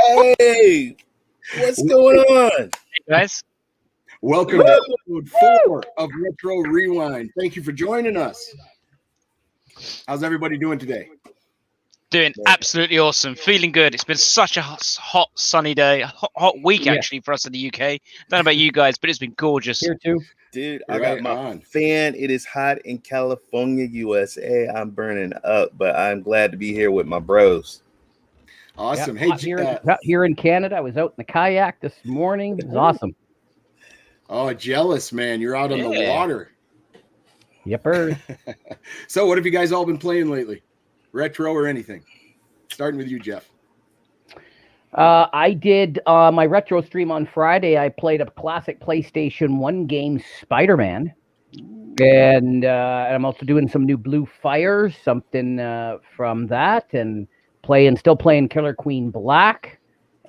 Hey, what's going on? Hey guys. Welcome to episode 4 of Retro Rewind. Thank you for joining us. How's everybody doing today? Doing absolutely awesome. Feeling good. It's been such a hot sunny day. Hot week, actually, for us in the UK. Don't know about you guys, but it's been gorgeous. Here too. Dude, I got my fan. It is hot in California, USA. I'm burning up, but I'm glad to be here with my bros. Awesome. Hey, here in Canada, I was out in the kayak this morning. It was awesome. Oh, jealous, man. You're out on the water. Yepper. So what have you guys all been playing lately? Retro or anything? Starting with you, Jeff. I did my retro stream on Friday. I played a classic PlayStation 1 game, Spider-Man. And I'm also doing some new Blue Fire, something from that, and still playing Killer Queen Black.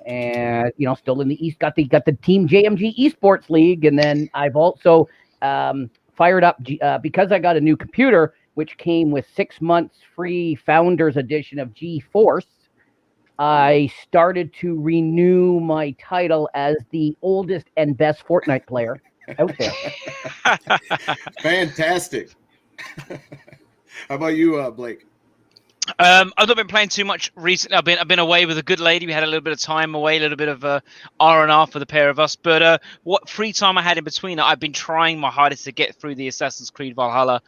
And still in the East, got the Team JMG Esports League, and then I've also fired up because I got a new computer, which came with 6 months free Founders Edition of GeForce. I started to renew my title as the oldest and best Fortnite player out there. Fantastic. How about you, Blake? I've not been playing too much recently. I've been away with a good lady. We had a little bit of time away, a little bit of R&R for the pair of us. But what free time I had in between, I've been trying my hardest to get through the Assassin's Creed Valhalla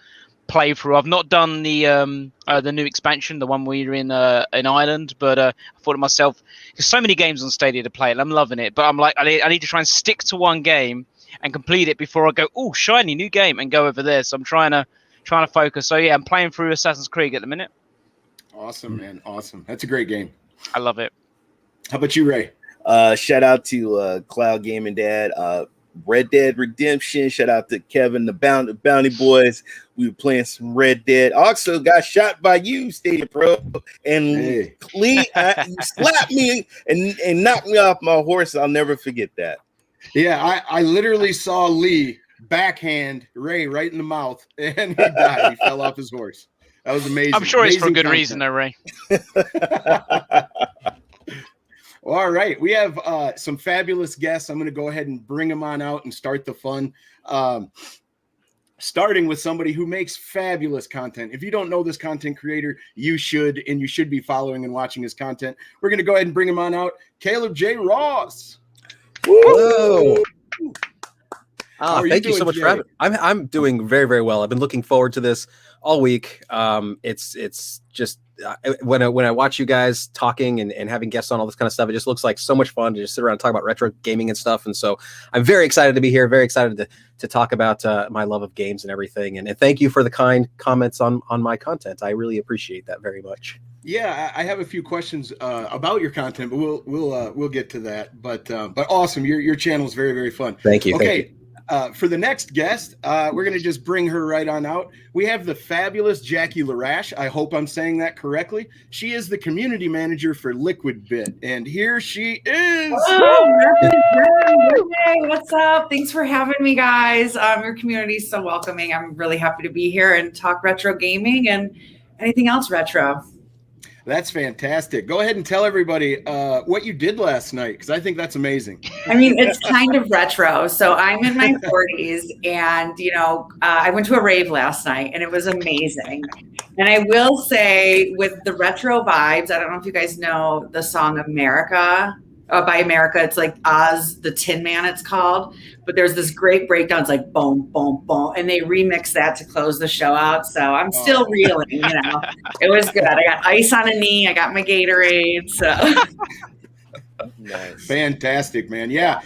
playthrough. I've not done the new expansion, the one where you're in Ireland. But I thought to myself, there's so many games on Stadia to play, and I'm loving it. But I'm like, I need to try and stick to one game and complete it before I go, oh, shiny new game, and go over there. So I'm trying to focus. So yeah, I'm playing through Assassin's Creed at the minute. Awesome, man. Awesome. That's a great game. I love it. How about you, Ray? Shout out to Cloud Gaming Dad, Red Dead Redemption. Shout out to Kevin, the Bounty Boys. We were playing some Red Dead. Also got shot by you, Stadia Pro, and you slapped me and knocked me off my horse. I'll never forget that. Yeah, I literally saw Lee backhand Ray right in the mouth, and he died. He fell off his horse. That was amazing. I'm sure it's for a good reason, though, Ray. All right. We have some fabulous guests. I'm going to go ahead and bring them on out and start the fun. Starting with somebody who makes fabulous content. If you don't know this content creator, you should, and you should be following and watching his content. We're going to go ahead and bring him on out. Caleb J. Ross. Whoa. Thank you so much Jay? for having me. I'm doing very, very well. I've been looking forward to this all week. It's just when I watch you guys talking and having guests on all this kind of stuff, it just looks like so much fun to just sit around and talk about retro gaming and stuff. And so I'm very excited to be here, very excited to talk about my love of games and everything. And thank you for the kind comments on my content. I really appreciate that very much. Yeah, I have a few questions about your content, but we'll get to that. But awesome, your channel is very, very fun. Thank you. Okay. Thank you. For the next guest, we're going to just bring her right on out. We have the fabulous Jackie Lerash. I hope I'm saying that correctly. She is the community manager for Liquid Bit, and here she is. Hey, what's up? Thanks for having me, guys. Your community is so welcoming. I'm really happy to be here and talk retro gaming and anything else retro. That's fantastic. Go ahead and tell everybody what you did last night, because I think that's amazing. I mean, it's kind of retro. So I'm in my 40s, and, I went to a rave last night, and it was amazing. And I will say, with the retro vibes, I don't know if you guys know the song America. By America, it's like Oz the Tin Man, it's called. But there's this great breakdown. It's like boom, boom, boom. And they remix that to close the show out. So I'm still reeling, It was good. I got ice on a knee. I got my Gatorade. So Nice. Fantastic, man. Yeah.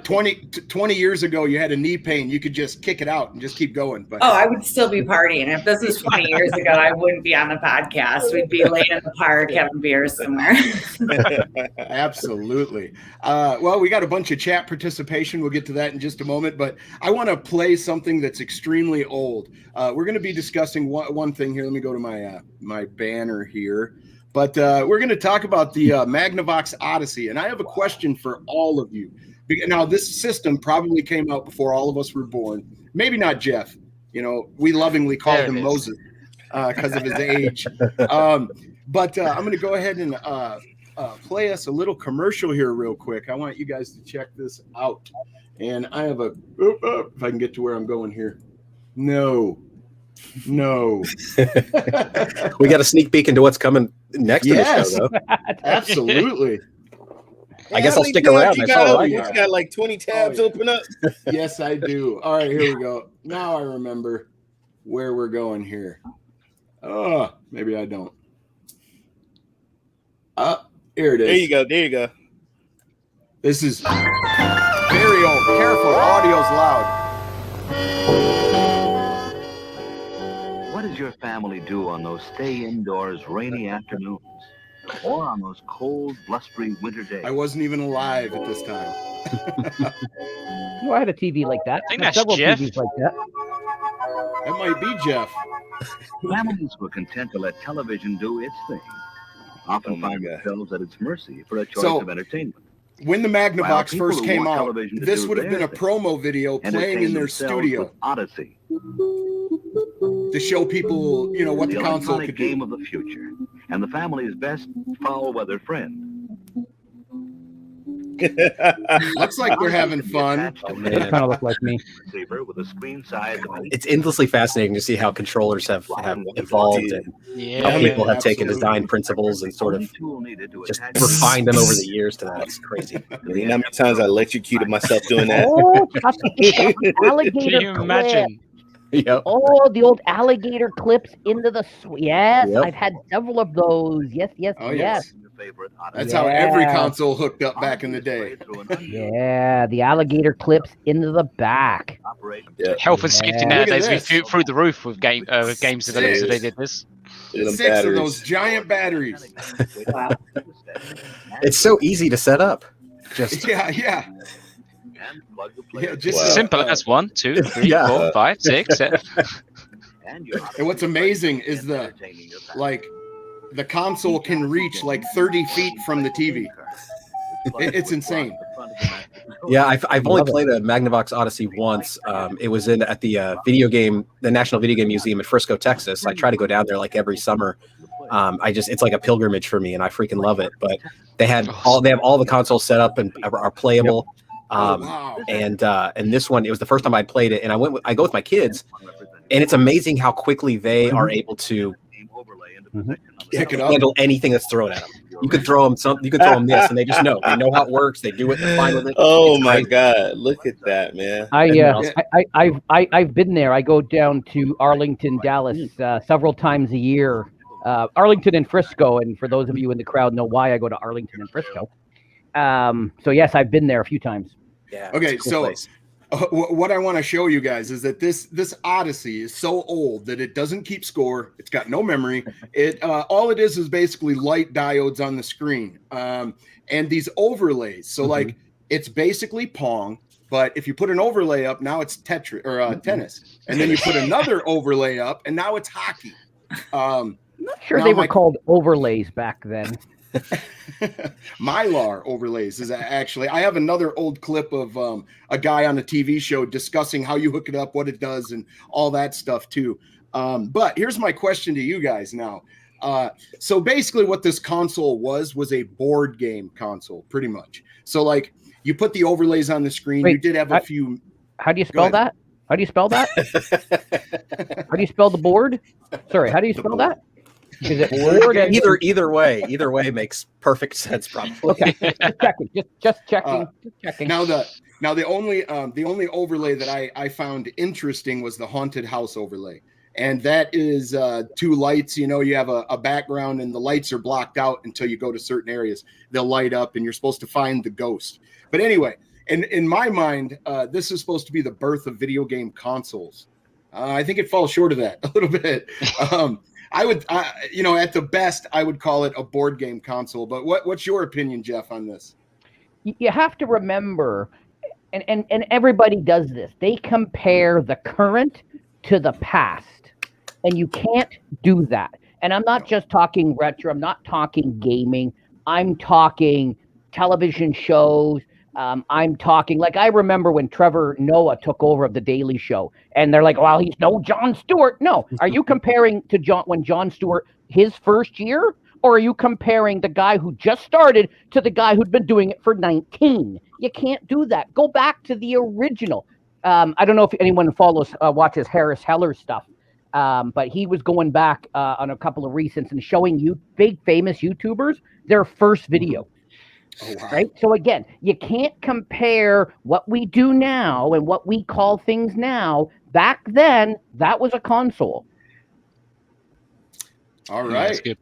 20 years ago, you had a knee pain. You could just kick it out and just keep going. But I would still be partying. If this was 20 years ago, I wouldn't be on the podcast. We'd be laying in the park having beers somewhere. Absolutely. Well, we got a bunch of chat participation. We'll get to that in just a moment. But I want to play something that's extremely old. We're going to be discussing one thing here. Let me go to my banner here. But we're going to talk about the Magnavox Odyssey. And I have a question for all of you. Now, this system probably came out before all of us were born. Maybe not Jeff. We lovingly called him Moses because of his age. But I'm going to go ahead and play us a little commercial here real quick. I want you guys to check this out. And I have if I can get to where I'm going here. No. We got a sneak peek into what's coming next in the show, though. Absolutely. I guess I'll stick around. You got like 20 tabs open up. Yes, I do. All right, here we go. Now I remember where we're going here. Oh, maybe I don't. Here it is. There you go. This is very old. Careful, audio's loud. What does your family do on those stay indoors rainy afternoons? Or on those cold, blustery winter days? I wasn't even alive at this time. I had a TV like that. I think had that's Jeff. TVs like that. That might be Jeff. Families were content to let television do its thing, often find themselves at its mercy for a choice of entertainment. When the Magnavox first came out, television to this do would have their been a thing, promo video playing entertain in their themselves studio with Odyssey, to show people, what the console electronic could game do. of the future, and the family's best foul-weather friend. Looks like they're having fun. They kind of look like me. With a screen size of It's endlessly fascinating to see how controllers have evolved and how people have taken design principles and sort of just refined them over the years to that. It's crazy. You know how many times I electrocuted myself doing that? Oh, alligator Can you imagine? Yep. Oh, the old alligator clips into the yes. Yep. I've had several of those. Yes. Oh, yes. That's how every console hooked up back in the day. Yeah, the alligator clips into the back. Yeah. Health and safety Yeah. nowadays Look at we this. through the roof with games developed so they did this. Them 6 batteries. of those giant batteries. It's so easy to set up. Just Yeah. Just Wow. Simple as 1, 2, 3, Yeah. 4, 5, 6, 7. And what's amazing is the console can reach like 30 feet from the TV. It's insane. yeah, I've only played a Magnavox Odyssey once. It was at the National Video Game Museum in Frisco, Texas. I try to go down there like every summer. It's like a pilgrimage for me, and I freaking love it. But they have all the consoles set up and are playable. Wow. And this one, it was the first time I'd played it, and I go with my kids, and it's amazing how quickly they are able to Pick it up. handle anything that's thrown at them. You could throw them something, you could throw them this, and they just know. They know how it works. They do it. They're fine with it. Oh It's my crazy. God! Look at that, man. I've been there. I go down to Arlington, Dallas several times a year. Arlington and Frisco, and for those of you in the crowd know why I go to Arlington and Frisco. So yes, I've been there a few times. Yeah. Okay, it's a cool so place. what I want to show you guys is that this Odyssey is so old that it doesn't keep score. It's got no memory. It all it is basically light diodes on the screen, and these overlays. So like it's basically Pong, but if you put an overlay up, now it's Tetris or tennis, and then you put another overlay up, and now it's hockey. I'm not sure Now they were my- called overlays back then. Mylar overlays is actually. I have another old clip of a guy on a TV show discussing how you hook it up, what it does, and all that stuff too. But here's my question to you guys now. So basically, what this console was a board game console, pretty much. So like you put the overlays on the screen. Wait, you did have a few. How do you spell ahead. that? How do you spell that? How do you spell the board? Sorry, how do you spell that? Is it board? Either way makes perfect sense, probably. Okay, just checking. Just checking. Just checking. Now the only overlay that I found interesting was the haunted house overlay, and that is 2 lights. You have a background, and the lights are blocked out until you go to certain areas. They'll light up, and you're supposed to find the ghost. But anyway, in my mind, this is supposed to be the birth of video game consoles. I think it falls short of that a little bit. I would, at the best, I would call it a board game console. But what's your opinion, Jeff, on this? You have to remember, and everybody does this. They compare the current to the past, and you can't do that. And I'm not just talking retro. I'm not talking gaming. I'm talking television shows. I'm talking like I remember when Trevor Noah took over of the Daily Show, and they're like, "Well, he's no Jon Stewart." No, are you comparing to when Jon Stewart his first year, or are you comparing the guy who just started to the guy who'd been doing it for 19? You can't do that. Go back to the original. I don't know if anyone watches Harris Heller's stuff, but he was going back on a couple of recents and showing you big famous YouTubers their first video. Oh, wow. Right. So again, you can't compare what we do now and what we call things now. Back then, that was a console. All Yeah, right. that's good.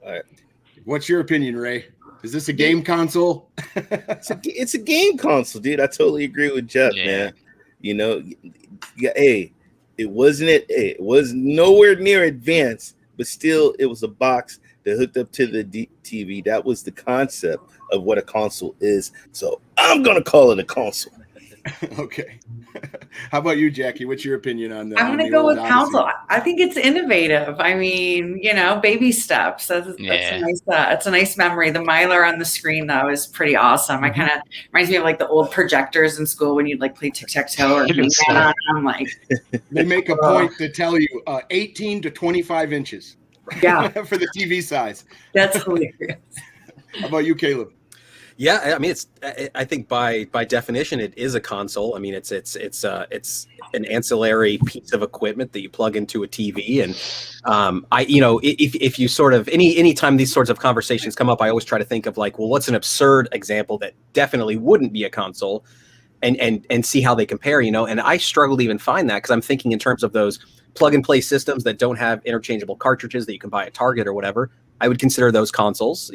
All right. What's your opinion, Ray? Is this a game console? It's a game console, dude. I totally agree with Jeff, man. You know, hey, it was nowhere near advanced, but still, it was a box that hooked up to the TV. That was the concept of what a console is. So I'm gonna call it a console. Okay. How about you, Jackie? What's your opinion on that? I'm going to go with console. I think it's innovative. I mean, baby steps. That's a nice memory. The Mylar on the screen, though, is pretty awesome. I kind of reminds me of like the old projectors in school when you'd like play tic-tac-toe or I'm like, they make a point to tell you 18 to 25 inches. Yeah. For the TV size. That's hilarious. How about you, Caleb? Yeah, I mean, I think by definition, it is a console. I mean, it's an ancillary piece of equipment that you plug into a TV. And if you sort of anytime these sorts of conversations come up, I always try to think of like, well, what's an absurd example that definitely wouldn't be a console, and see how they compare. And I struggle to even find that because I'm thinking in terms of those plug and play systems that don't have interchangeable cartridges that you can buy at Target or whatever. I would consider those consoles.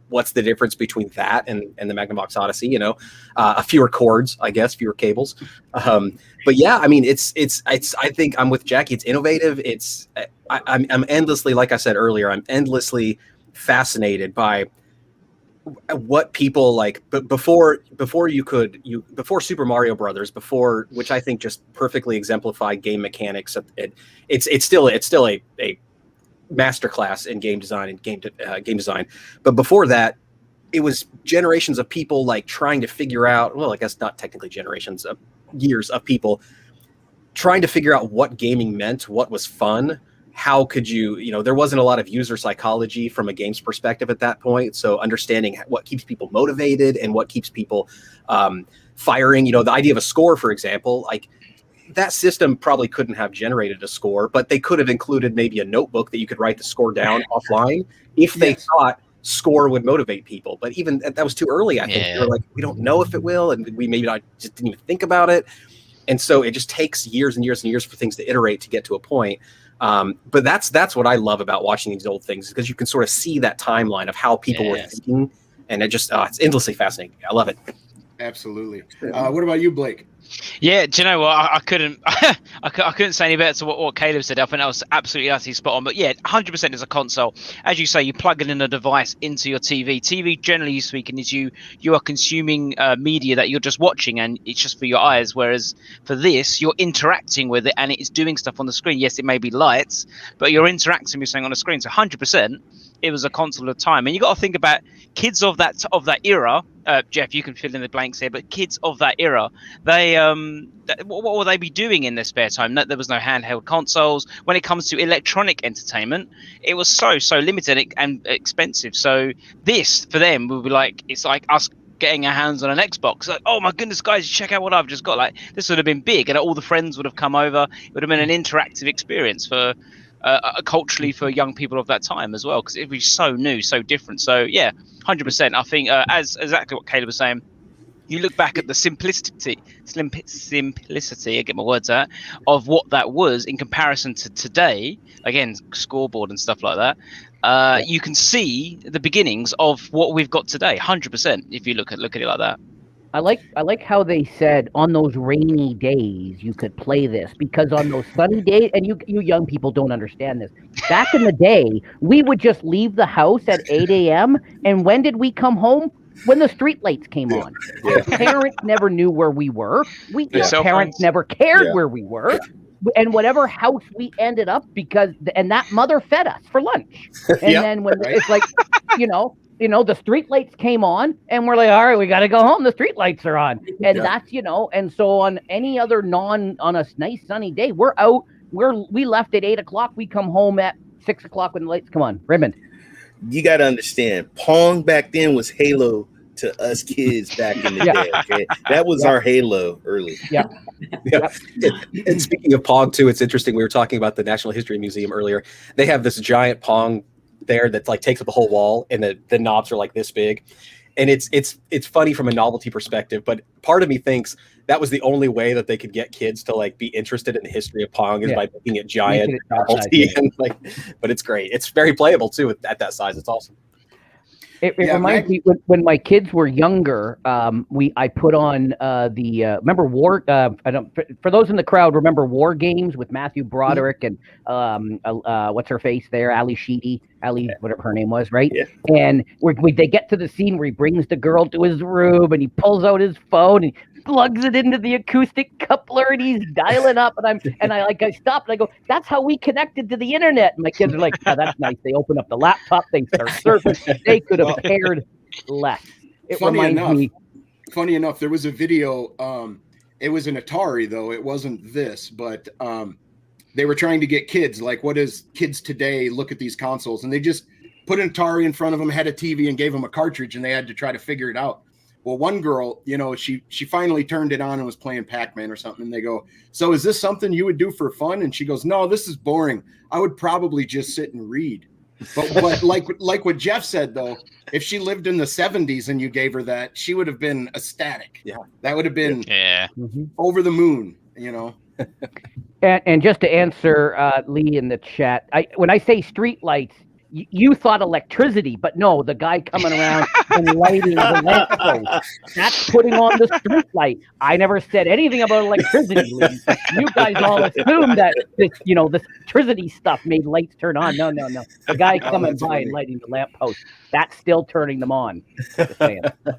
What's the difference between that and the Magnavox Odyssey? A fewer cords, I guess, fewer cables. But yeah, I mean, it's. I think I'm with Jackie. It's innovative. I'm endlessly, like I said earlier, I'm endlessly fascinated by what people like. But before Super Mario Brothers, which I think just perfectly exemplified game mechanics. It's still a masterclass in game design and game design. But before that, it was generations of people like trying to figure out, well, I guess not technically generations of years of people trying to figure out what gaming meant, what was fun, how could you there wasn't a lot of user psychology from a game's perspective at that point. So understanding what keeps people motivated and what keeps people firing, the idea of a score, for example, like that system probably couldn't have generated a score, but they could have included maybe a notebook that you could write the score down offline if they thought score would motivate people. But even that was too early, I think. They were like, we don't know if it will, and we maybe not just didn't even think about it. And so it just takes years and years and years for things to iterate to get to a point. But that's what I love about watching these old things, because you can sort of see that timeline of how people were thinking, and it's endlessly fascinating. I love it. Absolutely. What about you, Blake? Yeah, do you know what? I couldn't I couldn't say any better to what Caleb said. I think that was absolutely utterly spot on. But yeah, 100% is a console. As you say, you plug in a device into your TV. TV, generally speaking, is you are consuming media that you're just watching, and it's just for your eyes. Whereas for this, you're interacting with it, and it's doing stuff on the screen. Yes, it may be lights, but you're interacting with something on the screen. So 100%. It was a console of time, and you got to think about kids of that era. Jeff, you can fill in the blanks here, but kids of that era, they what will they be doing in their spare time? There was no handheld consoles. When it comes to electronic entertainment, it was so limited and expensive. So this for them would be like, it's like us getting our hands on an Xbox. Like, oh my goodness, guys, check out what I've just got. Like, this would have been big, and all the friends would have come over. It would have been an interactive experience for. Culturally for young people of that time as well, because it was so new, so different. So yeah, 100%. I think as exactly what Caleb was saying, you look back at the simplicity, I get my words out, of what that was in comparison to today, again, scoreboard and stuff like that, you can see the beginnings of what we've got today, 100%, if you look at it like that. I like how they said on those rainy days you could play this, because on those sunny days, and you young people don't understand this. Back in the day, we would just leave the house at 8 a.m. and when did we come home? When the street lights came on. Our parents never knew where we were. Our parents never cared where we were. And whatever house we ended up, and that mother fed us for lunch. And then when it's like, the street lights came on and we're like, all right, we got to go home. The street lights are on. And that's, and so on any other on a nice sunny day, we're out, we left at 8 o'clock. We come home at 6 o'clock when the lights come on. Raymond. you got to understand, Pong back then was Halo to us kids back in the day. Okay, that was our Halo early. Yeah. And speaking of Pong too, it's interesting. We were talking about the National History Museum earlier. They have this giant Pong there that like takes up the whole wall, and the knobs are like this big. And it's funny from a novelty perspective, but part of me thinks that was the only way that they could get kids to like be interested in the history of Pong is by making it giant, and like. But it's great. It's very playable too at that size. It's awesome. It reminds me when my kids were younger. I put on remember War. I don't for those in the crowd remember War Games with Matthew Broderick and what's her face there, Ali Sheedy, whatever her name was, right? Yeah. And they get to the scene where he brings the girl to his room and he pulls out his phone and plugs it into the acoustic coupler and he's dialing up and I stop and I go, that's how we connected to the internet. And my kids are like, oh, that's nice. They open up the laptop, they start surfing. They could have cared less. Funny enough, there was a video. It was an Atari though. It wasn't this, but they were trying to get kids like, what is kids today look at these consoles, and they just put an Atari in front of them, had a TV, and gave them a cartridge, and they had to try to figure it out. Well, one girl, she finally turned it on and was playing Pac-Man or something. And they go, so is this something you would do for fun? And she goes, no, this is boring. I would probably just sit and read. But like what Jeff said, though, if she lived in the 70s and you gave her that, she would have been ecstatic. Yeah. That would have been over the moon, And just to answer Lee in the chat, when I say street lights, you thought electricity, but no, the guy coming around and lighting the lamppost. That's putting on the street light. I never said anything about electricity, Lee. You guys all assumed that this electricity stuff made lights turn on. No. The guy coming by and lighting the lamppost, that's still turning them on.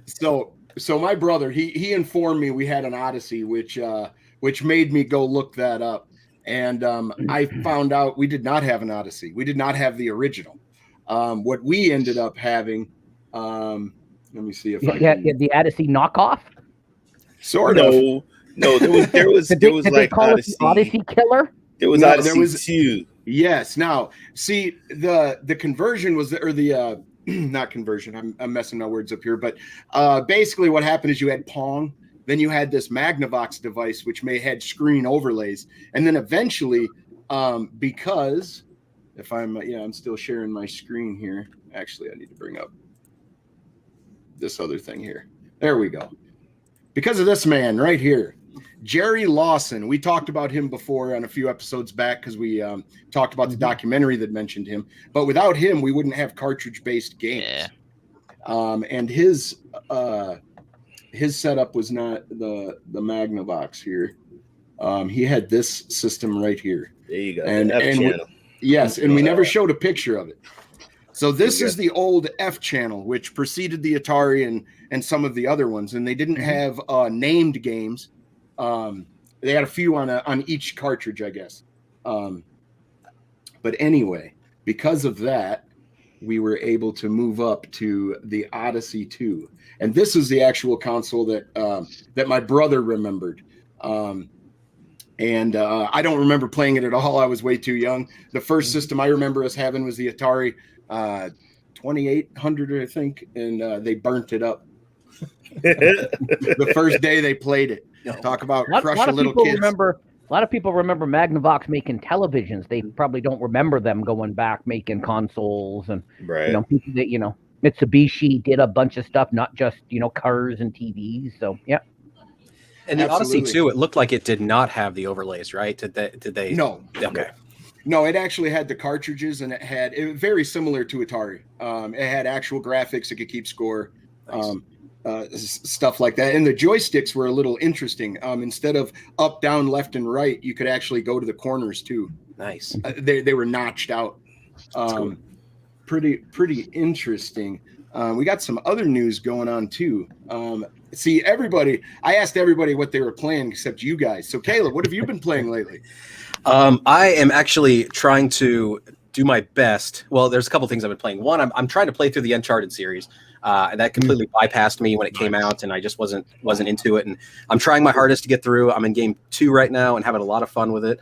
So my brother, he informed me we had an Odyssey, which made me go look that up. And I found out we did not have an Odyssey. We did not have the original. What we ended up having, let me see if the Odyssey knockoff. Sort of. No, there was did they like call Odyssey. It the Odyssey Killer. There was Odyssey 2. Yes. Now, see, the conversion was not conversion. I'm messing my words up here, but basically what happened is you had Pong. Then you had this Magnavox device, which had screen overlays. And then eventually, because if I'm still sharing my screen here. Actually, I need to bring up this other thing here. There we go. Because of this man right here, Jerry Lawson. We talked about him before on a few episodes back because we talked about the documentary that mentioned him. But without him, we wouldn't have cartridge-based games. Yeah. And his setup was not the Magnavox here. He had this system right here. There you go. And we never showed a picture of it. So this is the old F channel, which preceded the Atari and some of the other ones. And they didn't have named games. They had a few on each cartridge, I guess. But anyway, because of that, we were able to move up to the Odyssey 2. And this is the actual console that my brother remembered. And I don't remember playing it at all. I was way too young. The first system I remember us having was the Atari 2800, I think, and they burnt it up. The first day they played it. Talk about crushing little kids. A lot of people remember Magnavox making televisions. They probably don't remember them going back making consoles and people that Mitsubishi did a bunch of stuff, not just cars and TVs. So yeah. And the Odyssey too, it looked like it did not have the overlays, right? Did they? No. Okay. No, it actually had the cartridges, and it was very similar to Atari. It had actual graphics; it could keep score, stuff like that. And the joysticks were a little interesting. Instead of up, down, left, and right, you could actually go to the corners too. Nice. They were notched out. Cool. Pretty interesting. We got some other news going on too. See, I asked everybody what they were playing except you guys. So Caleb, what have you been playing lately? I am actually trying to do my best. Well, there's a couple things I've been playing. One, I'm trying to play through the Uncharted series. That completely bypassed me when it came out, and I just wasn't into it. And I'm trying my hardest to get through. I'm in game 2 right now and having a lot of fun with it.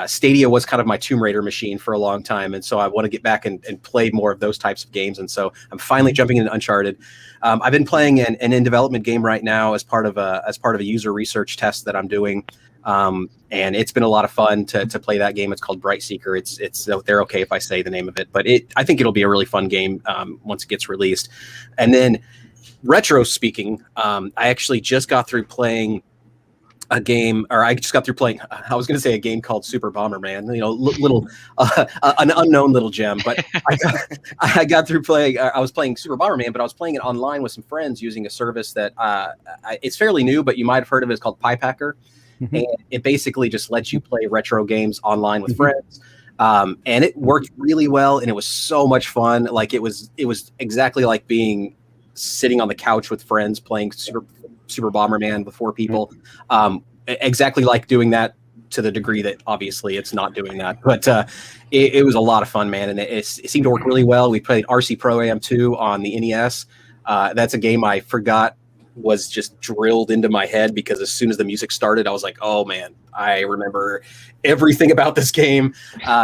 Stadia was kind of my Tomb Raider machine for a long time, and so I want to get back and play more of those types of games. And so I'm finally jumping into Uncharted. I've been playing an in development game right now as part of a user research test that I'm doing, and it's been a lot of fun to play that game. It's called Bright Seeker. It's they're okay if I say the name of it, but I think it'll be a really fun game once it gets released. And then retro speaking, I actually just got through playing a game, or I just got through playing, I was going to say a game called Super Bomberman, little, an unknown little gem, but I got through playing, I was playing Super Bomberman, but I was playing it online with some friends using a service that it's fairly new, but you might have heard of it. It's called PiePacker. And it basically just lets you play retro games online with friends. And it worked really well. And it was so much fun. Like it was exactly like sitting on the couch with friends playing Super Bomberman with 4 people. Exactly like doing that, to the degree that obviously it's not doing that. But it was a lot of fun, man. And it seemed to work really well. We played RC Pro Am 2 on the NES. That's a game I forgot was just drilled into my head, because as soon as the music started, I was like, oh man, I remember everything about this game.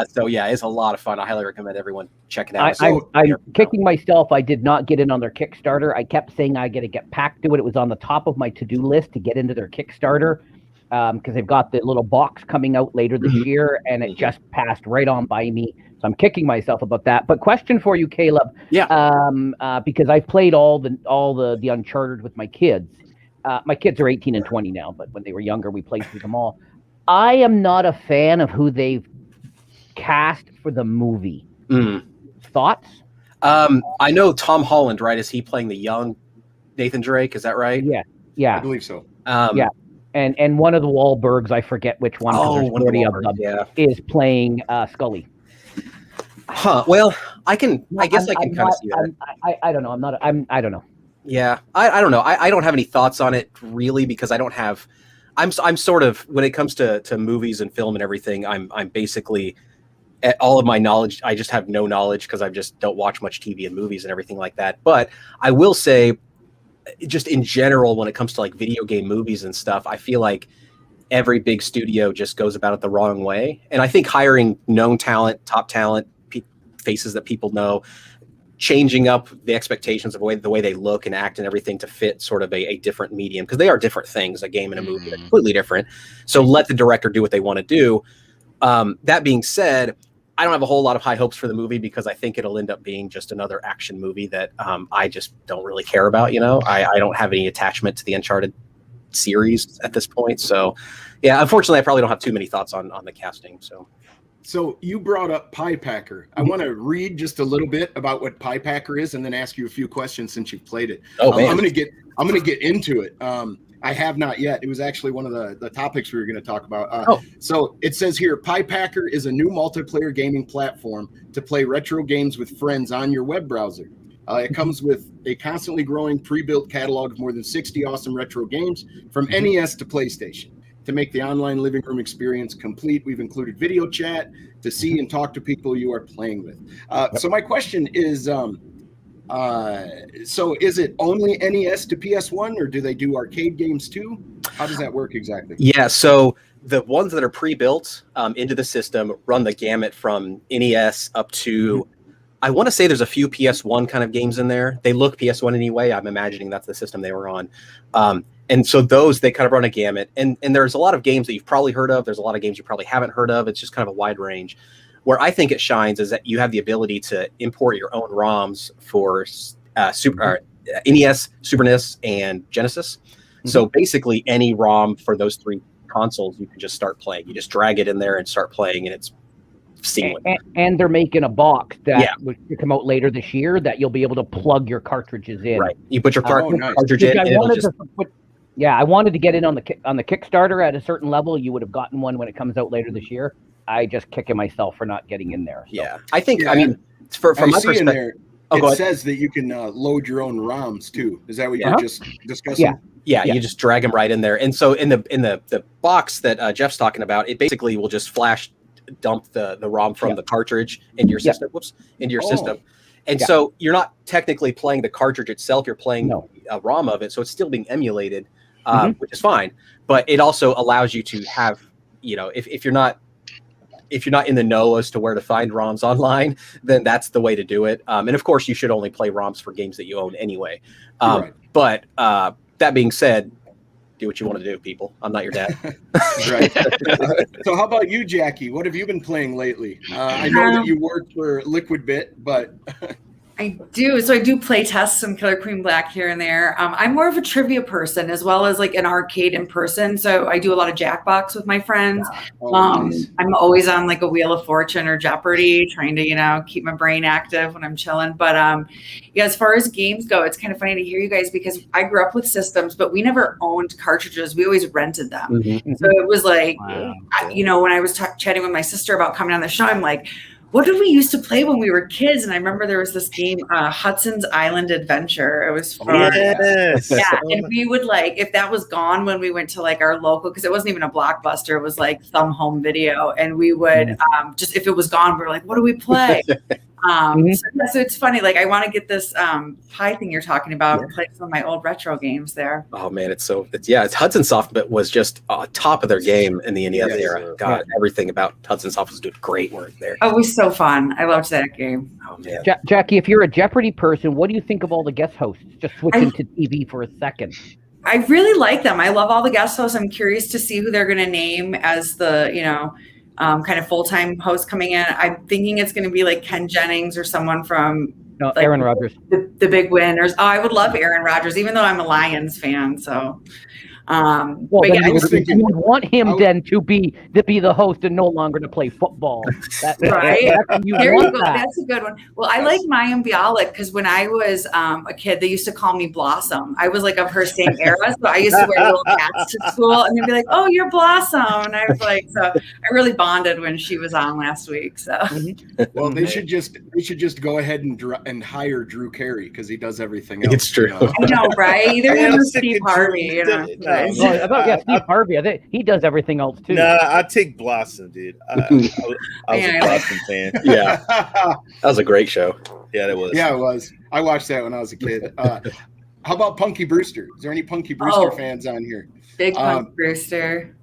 So yeah, it's a lot of fun. I highly recommend everyone checking it out. I'm kicking myself. I did not get in on their Kickstarter. I kept saying I got to get packed to it. It was on the top of my to-do list to get into their Kickstarter, because they've got the little box coming out later this year, and it just passed right on by me. So I'm kicking myself about that. But question for you, Caleb. Yeah. Because I've played all the Uncharted with my kids. My kids are 18 and 20 now, but when they were younger, we played through them all. I am not a fan of who they've cast for the movie. Thoughts? I know Tom Holland, right? Is he playing the young Nathan Drake? Is that right? Yeah. I believe so. Yeah. And one of the Wahlbergs, I forget which one, because there's 40 of them, is playing Scully. Huh. Well, I guess I can kind of see that. I don't know. I don't know. Yeah. I don't know. I don't have any thoughts on it really, because I don't have. I'm sort of, when it comes to movies and film and everything, I'm basically, at all of my knowledge, I just have no knowledge, because I just don't watch much TV and movies and everything like that. But I will say, just in general, when it comes to like video game movies and stuff, I feel like every big studio just goes about it the wrong way. And I think hiring known talent, top talent, faces that people know, changing up the expectations of the way they look and act and everything to fit sort of a different medium, because they are different things. A game and a movie are completely different. So let the director do what they want to do. That being said, I don't have a whole lot of high hopes for the movie, because I think it'll end up being just another action movie that I just don't really care about. I don't have any attachment to the Uncharted series at this point. So yeah, unfortunately, I probably don't have too many thoughts on the casting. So you brought up PiePacker. I want to read just a little bit about what PiePacker is, and then ask you a few questions since you've played it. Oh man, I'm gonna get into it. I have not yet. It was actually one of the topics we were going to talk about. So it says here, PiePacker is a new multiplayer gaming platform to play retro games with friends on your web browser. It comes with a constantly growing pre-built catalog of more than 60 awesome retro games from NES to PlayStation. To make the online living room experience complete, we've included video chat to see and talk to people you are playing with. So my question is, so is it only NES to PS1, or do they do arcade games too? How does that work exactly? Yeah, so the ones that are pre-built into the system run the gamut from NES up to, I want to say there's a few PS1 kind of games in there. They look PS1 anyway. I'm imagining that's the system they were on. And so those, they kind of run a gamut. And there's a lot of games that you've probably heard of. There's a lot of games you probably haven't heard of. It's just kind of a wide range. Where I think it shines is that you have the ability to import your own ROMs for NES, Super NES, and Genesis. So basically any ROM for those 3 consoles, you can just start playing. You just drag it in there and start playing, and it's seamless. And they're making a box that will come out later this year that you'll be able to plug your cartridges in. Right. You put your cartridge in, and it'll just... I wanted to get in on the Kickstarter at a certain level. You would have gotten one when it comes out later this year. I just kicking myself for not getting in there. So. Yeah, I think. I mean, from my perspective, it says that you can load your own ROMs too. Is that what you're just discussing? Yeah. You just drag them right in there. And so in the box that Jeff's talking about, it basically will just flash dump the ROM from the cartridge into your system. Into your system. And so you're not technically playing the cartridge itself. You're playing a ROM of it, so it's still being emulated, which is fine. But it also allows you to have, if you're not if you're not in the know as to where to find ROMs online, then that's the way to do it. And of course, you should only play ROMs for games that you own anyway. Right. But that being said, do what you want to do, people. I'm not your dad. Right. So how about you, Jackie? What have you been playing lately? I know that you work for Liquid Bit, but I do. So I do play test some Killer Queen Black here and there. I'm more of a trivia person as well as like an arcade in person. So I do a lot of Jackbox with my friends. Nice. I'm always on like a Wheel of Fortune or Jeopardy, trying to, keep my brain active when I'm chilling. But yeah, as far as games go, it's kind of funny to hear you guys because I grew up with systems, but we never owned cartridges. We always rented them. Mm-hmm. So it was like, when I was chatting with my sister about coming on the show, I'm like, what did we used to play when we were kids? And I remember there was this game, Hudson's Island Adventure. It was fun. Yes. Yeah, and we would if that was gone when we went to like our local, because it wasn't even a Blockbuster, it was like Thumb Home Video, and we would just if it was gone, we were like, what do we play? So it's funny. Like I want to get this pie thing you're talking about and play some of my old retro games there. Oh man, it's Hudson Soft, but was just top of their game in the NES era. God, everything about Hudson Soft was doing great work there. Oh, it was so fun. I loved that game. Oh man, Jackie, if you're a Jeopardy person, what do you think of all the guest hosts? Just switching to TV for a second. I really like them. I love all the guest hosts. I'm curious to see who they're going to name as the kind of full-time host coming in. I'm thinking it's going to be like Ken Jennings or someone from Aaron Rodgers. The Big Winners. Oh, I would love Aaron Rodgers, even though I'm a Lions fan. So, you would want him then to be the host and no longer to play football. Right? There you go. That's a good one. Well, I like Mayim Bialik because when I was a kid, they used to call me Blossom. I was like of her same era, so I used to wear little hats to school, and they'd be like, "Oh, you're Blossom," and I was like, so I really bonded when she was on last week. So, well, they should just go ahead and hire Drew Carey because he does everything else. It's true. I know, right? Either him or Steve Harvey. Steve Harvey. He does everything else too. Nah, I take Blossom, dude. I was a Blossom fan. Yeah, that was a great show. Yeah, it was. Yeah, it was. I watched that when I was a kid. How about Punky Brewster? Is there any Punky Brewster fans on here? Big Punky Brewster.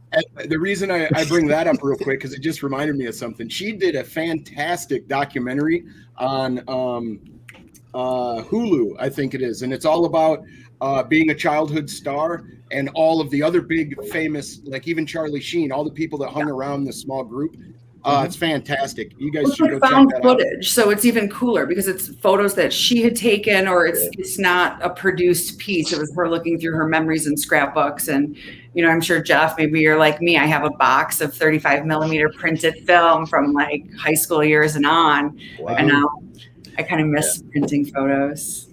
The reason I bring that up real quick because it just reminded me of something. She did a fantastic documentary on Hulu, I think it is, and it's all about being a childhood star and all of the other big famous, like even Charlie Sheen, all the people that hung around the small group. It's fantastic. You guys should go check found that footage, so it's even cooler because it's photos that she had taken, or it's not a produced piece. It was her looking through her memories and scrapbooks. And I'm sure Jeff, maybe you're like me. I have a box of 35 millimeter printed film from like high school years and on, and now I kind of miss printing photos.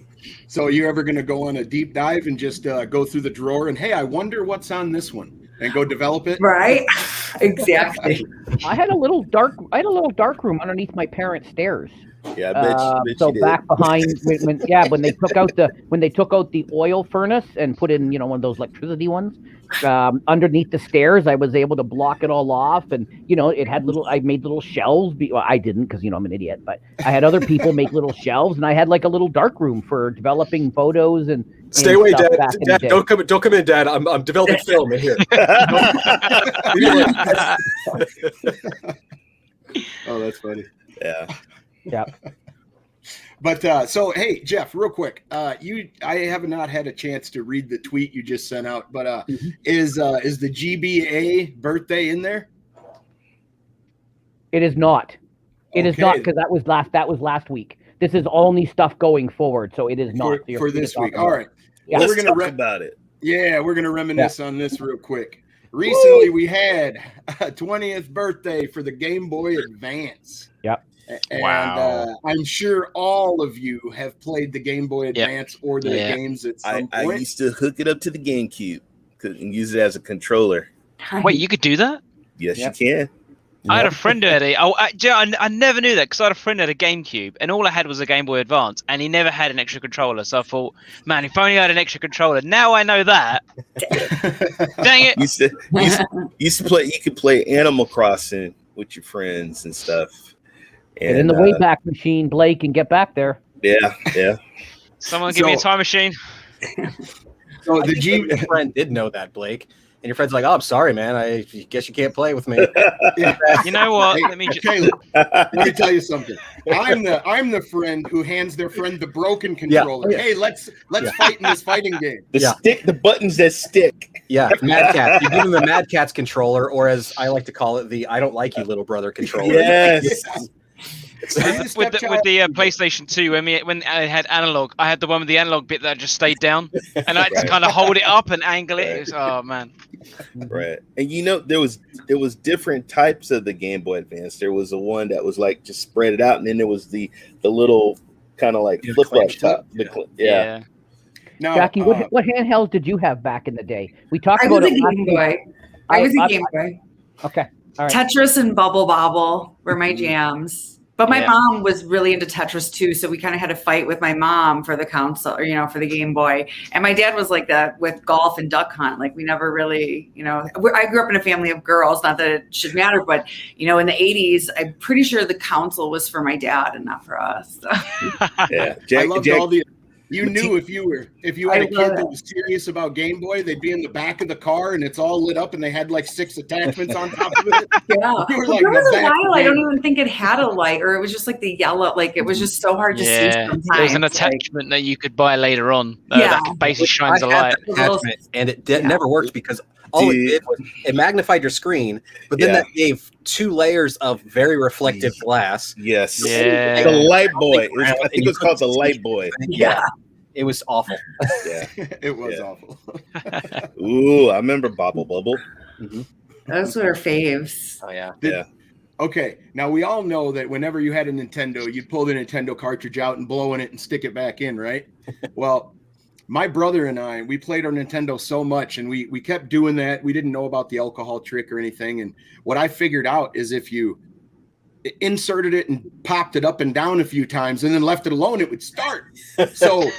So are you ever going to go on a deep dive and just go through the drawer and, hey, I wonder what's on this one, and go develop it? Right. Exactly. I had a little dark room underneath my parents' stairs. Yeah, I bet so you back did. behind when they took out the oil furnace and put in one of those electricity ones underneath the stairs, I was able to block it all off, and it had I made little shelves. I didn't because I'm an idiot, but I had other people make little shelves, and I had like a little dark room for developing photos and. Stay away, Dad. Dad, don't come in, Dad. I'm developing film in here. Oh, that's funny. Yeah. But so, hey, Jeff, real quick, I have not had a chance to read the tweet you just sent out, but is the GBA birthday in there? It is not. It is not, because that was last week. This is only stuff going forward, so it is not for this week. All right. Yeah. Well, Let's talk about it. Yeah, we're gonna reminisce on this real quick. Recently, we had a 20th birthday for the Game Boy Advance. Yep. And I'm sure all of you have played the Game Boy Advance or the games at some point. I used to hook it up to the GameCube and use it as a controller. Wait, you could do that? Yes, you can. I had a friend who had I never knew that because I had a friend who had a GameCube and all I had was a Game Boy Advance and he never had an extra controller. So I thought, man, if only I had an extra controller. Now I know that. Dang it! Used to play. You could play Animal Crossing with your friends and stuff. And in the Wayback Machine, Blake, and get back there. Yeah. Someone give me a time machine. So your friend did know that, Blake. And your friend's like, "Oh, I'm sorry, man. I guess you can't play with me." Yeah. You know what? Hey, Let me just. Caleb, let me tell you something. I'm the friend who hands their friend the broken controller. Yeah. Hey, let's fight in this fighting game. The buttons that stick. Yeah, Mad Cat. You give him the Mad Cat's controller, or as I like to call it, the "I don't like you, little brother" controller. Yes. With the PlayStation 2, when I had analog, I had the one with the analog bit that just stayed down, and I had to kind of hold it up and angle it. It was, oh man. Right. And there was different types of the Game Boy Advance. There was the one that was like just spread it out, and then there was the little kind of like flip up top. Yeah. Now, Jackie, what handhelds did you have back in the day? We talked about it. Game Boy. I was a Game Boy. Okay. All right. Tetris and Bubble Bobble were my jams. But my mom was really into Tetris too, so we kind of had a fight with my mom for the console, or, for the Game Boy. And my dad was like that with golf and duck hunt. Like we never really, I grew up in a family of girls. Not that it should matter, but in the 80s, I'm pretty sure the console was for my dad and not for us. So. Yeah, I loved all the. You knew if you had a kid that was serious about Game Boy, they'd be in the back of the car and it's all lit up and they had like 6 attachments on top of it. Yeah. Like, there was a while I don't even think it had a light, or it was just like the yellow, like it was just so hard to see sometimes. There was an attachment that you could buy later on that basically shines a light. And it never worked because all it did was it magnified your screen, but then that gave 2 layers of very reflective glass. Yes. Yeah. The Light Boy. I think it was called the Light Boy. Yeah. It was awful. Yeah. It was awful. Ooh, I remember Bobble Bubble. Mm-hmm. Those were faves. Oh, yeah. Yeah. Okay, now we all know that whenever you had a Nintendo, you'd pull the Nintendo cartridge out and blow in it and stick it back in, right? Well, my brother and I, we played our Nintendo so much and we kept doing that. We didn't know about the alcohol trick or anything. And what I figured out is if you inserted it and popped it up and down a few times and then left it alone, it would start. So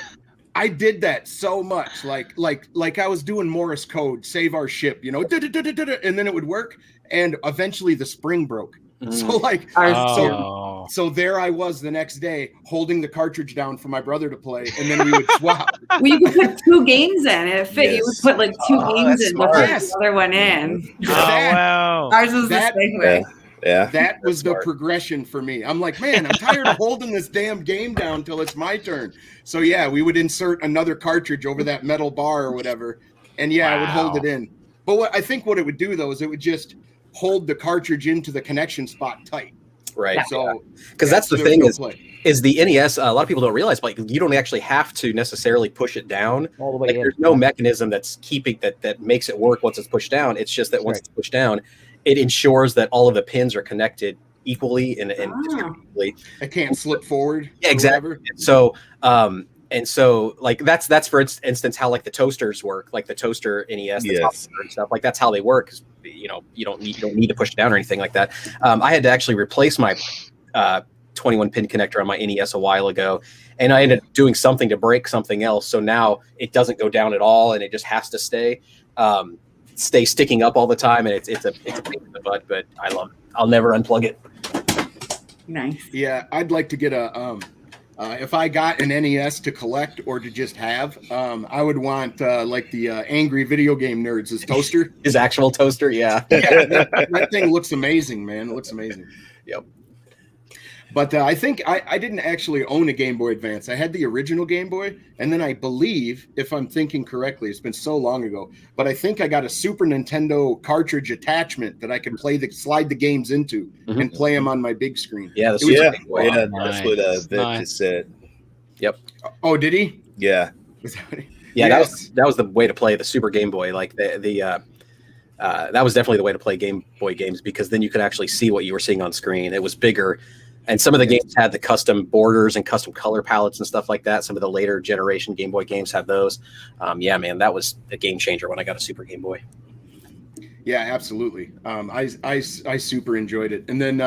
I did that so much, like I was doing Morse code, save our ship, and then it would work. And eventually the spring broke. So so there I was the next day holding the cartridge down for my brother to play, and then we would swap. Well, you could put 2 games in. It fit. Yes. You would put like 2 games in before the other one in. Wow. Ours was the same way. Yeah. That was the progression for me. I'm like, man, I'm tired of holding this damn game down till it's my turn. So yeah, we would insert another cartridge over that metal bar or whatever. And I would hold it in. But I think what it would do though is it would just hold the cartridge into the connection spot tight. Right. So because that's the thing is the NES, a lot of people don't realize, but you don't actually have to necessarily push it down. All the way in. There's no mechanism that's keeping that makes it work once it's pushed down. It's just that once it's pushed down, it ensures that all of the pins are connected equally and distributively. It can't slip forward. Yeah, exactly. So like that's for instance how like the toasters work, like the toaster NES, and stuff like that's how they work. You don't need to push it down or anything like that. I had to actually replace my 21 pin connector on my NES a while ago, and I ended up doing something to break something else. So now it doesn't go down at all, and it just has to stay sticking up all the time, and it's a pain in the butt. But I love it. I'll never unplug it. Nice. Yeah, I'd like to get a. If I got an NES to collect or to just have, I would want like the angry video game nerds' his toaster. His actual toaster, yeah. That thing looks amazing, man. It looks amazing. Yep. But I think I didn't actually own a Game Boy Advance. I had the original Game Boy, and then I believe, if I'm thinking correctly, it's been so long ago, but I think I got a Super Nintendo cartridge attachment that I could slide the games into and play them on my big screen. Yeah, that's what Vic just said. Yep. Oh, did he? Yeah. Yeah, that was the way to play the Super Game Boy. Like that was definitely the way to play Game Boy games, because then you could actually see what you were seeing on screen. It was bigger. And some of the games had the custom borders and custom color palettes and stuff like that. Some of the later generation Game Boy games have those. Yeah, man, that was a game changer when I got a Super Game Boy. Yeah, absolutely. I super enjoyed it. And then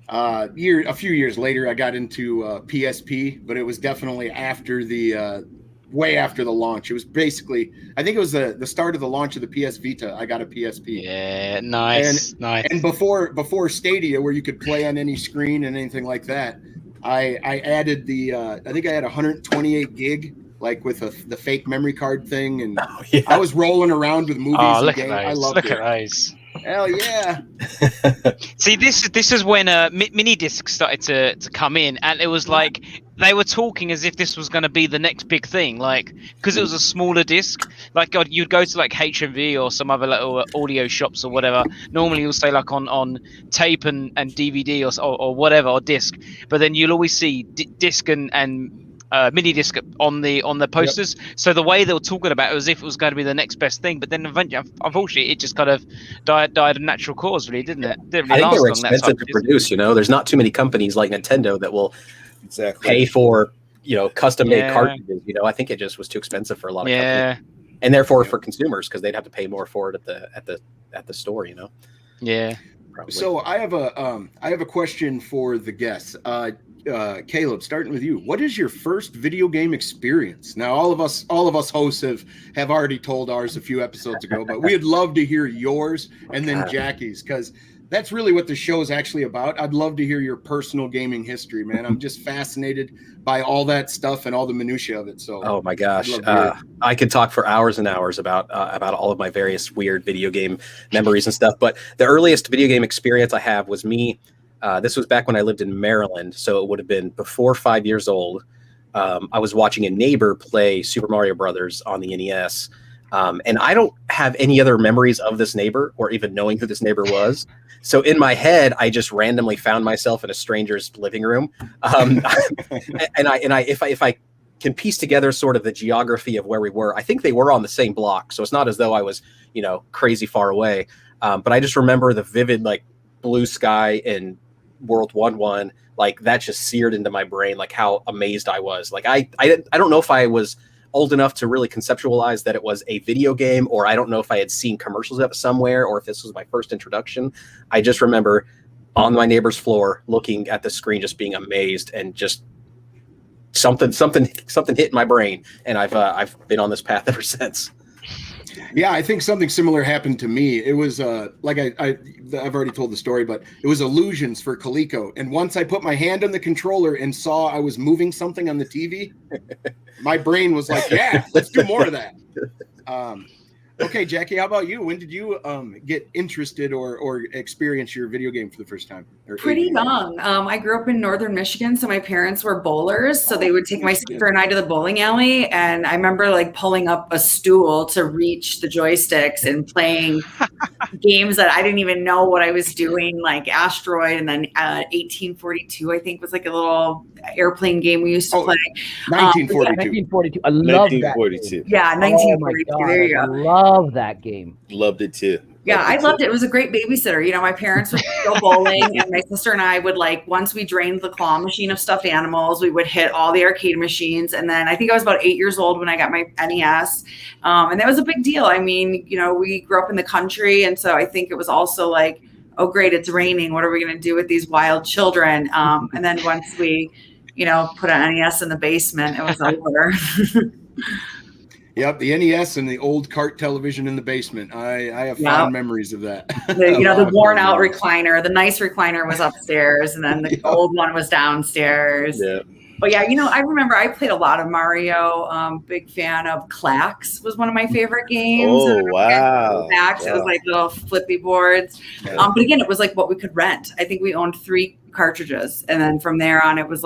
a few years later, I got into PSP, but it was definitely after way after the launch. It was basically, I think it was the start of the launch of the PS Vita. I got a PSP. Yeah, nice. And before Stadia, where you could play on any screen and anything like that, I added I think I had 128 gig like with the fake memory card thing, and Yeah. I was rolling around with movies Oh, and look at games. I those! loved Look it. at those. Hell yeah! See, this is when mini discs started to come in, and it was like they were talking as if this was going to be the next big thing, like because it was a smaller disc. Like God, you'd go to like HMV or some other little audio shops or whatever. Normally, you'll say like on tape and DVD or whatever or disc, but then you'll always see disc and mini disc on the posters. So the way they were talking about it was as if it was going to be the next best thing, but then eventually, unfortunately, it just kind of died of natural cause, really, didn't it? Didn't really I think they last were long. That type expensive of to produce. There's not too many companies like Nintendo that will pay for custom made cartridges. I think it just was too expensive for a lot of companies, and therefore for consumers, because they'd have to pay more for it at the store. Yeah. Probably. So I have a question for the guests. Caleb, starting with you, what is your first video game experience? Now, all of us hosts have already told ours a few episodes ago, but we'd love to hear yours and then Jackie's, because that's really what the show is actually about. I'd love to hear your personal gaming history, man. I'm just fascinated by all that stuff and all the minutiae of it. So, oh my gosh, I could talk for hours and hours about all of my various weird video game memories and stuff. But the earliest video game experience I have was me. This was back when I lived in Maryland, so it would have been before 5 years old. I was watching a neighbor play Super Mario Brothers on the NES, and I don't have any other memories of this neighbor or even knowing who this neighbor was. So in my head, I just randomly found myself in a stranger's living room, if I can piece together sort of the geography of where we were, I think they were on the same block, so it's not as though I was crazy far away. But I just remember the vivid blue sky and World 1-1, like that just seared into my brain, like how amazed I was. Like I don't know if I was old enough to really conceptualize that it was a video game, or I don't know if I had seen commercials of it somewhere, or if this was my first introduction. I just remember on my neighbor's floor looking at the screen, just being amazed, and just something hit my brain, and I've been on this path ever since. Yeah, I think something similar happened to me. It was like I've already told the story, but it was Illusions for Coleco. And once I put my hand on the controller and saw I was moving something on the TV, my brain was like, yeah, let's do more of that. Okay, Jackie, how about you? When did you get interested or experience your video game for the first time? Pretty young. I grew up in northern Michigan, so my parents were bowlers. So they would take my sister and I to the bowling alley, and I remember pulling up a stool to reach the joysticks and playing games that I didn't even know what I was doing, like Asteroid, and then 1842, I think, was a little airplane game we used to play. 1942. I love 1942. Yeah, 1942. Oh there you go. Love that game. Loved it too. Yeah, I loved it. It was a great babysitter. My parents would go bowling, and my sister and I would once we drained the claw machine of stuffed animals, we would hit all the arcade machines. And then I think I was about 8 years old when I got my NES. And that was a big deal. I mean, we grew up in the country. And so I think it was also oh, great, it's raining. What are we going to do with these wild children? And then once we, put an NES in the basement, it was over. Yep, the NES and the old cart television in the basement. I have fond memories of that. The worn out recliner. The nice recliner was upstairs, and then the old one was downstairs. Yeah. But yeah, I remember I played a lot of Mario. Big fan of Clax was one of my favorite games. Oh, wow. Clax, it was little flippy boards. Yeah. But again, it was what we could rent. I think we owned 3 cartridges, and then from there on, it was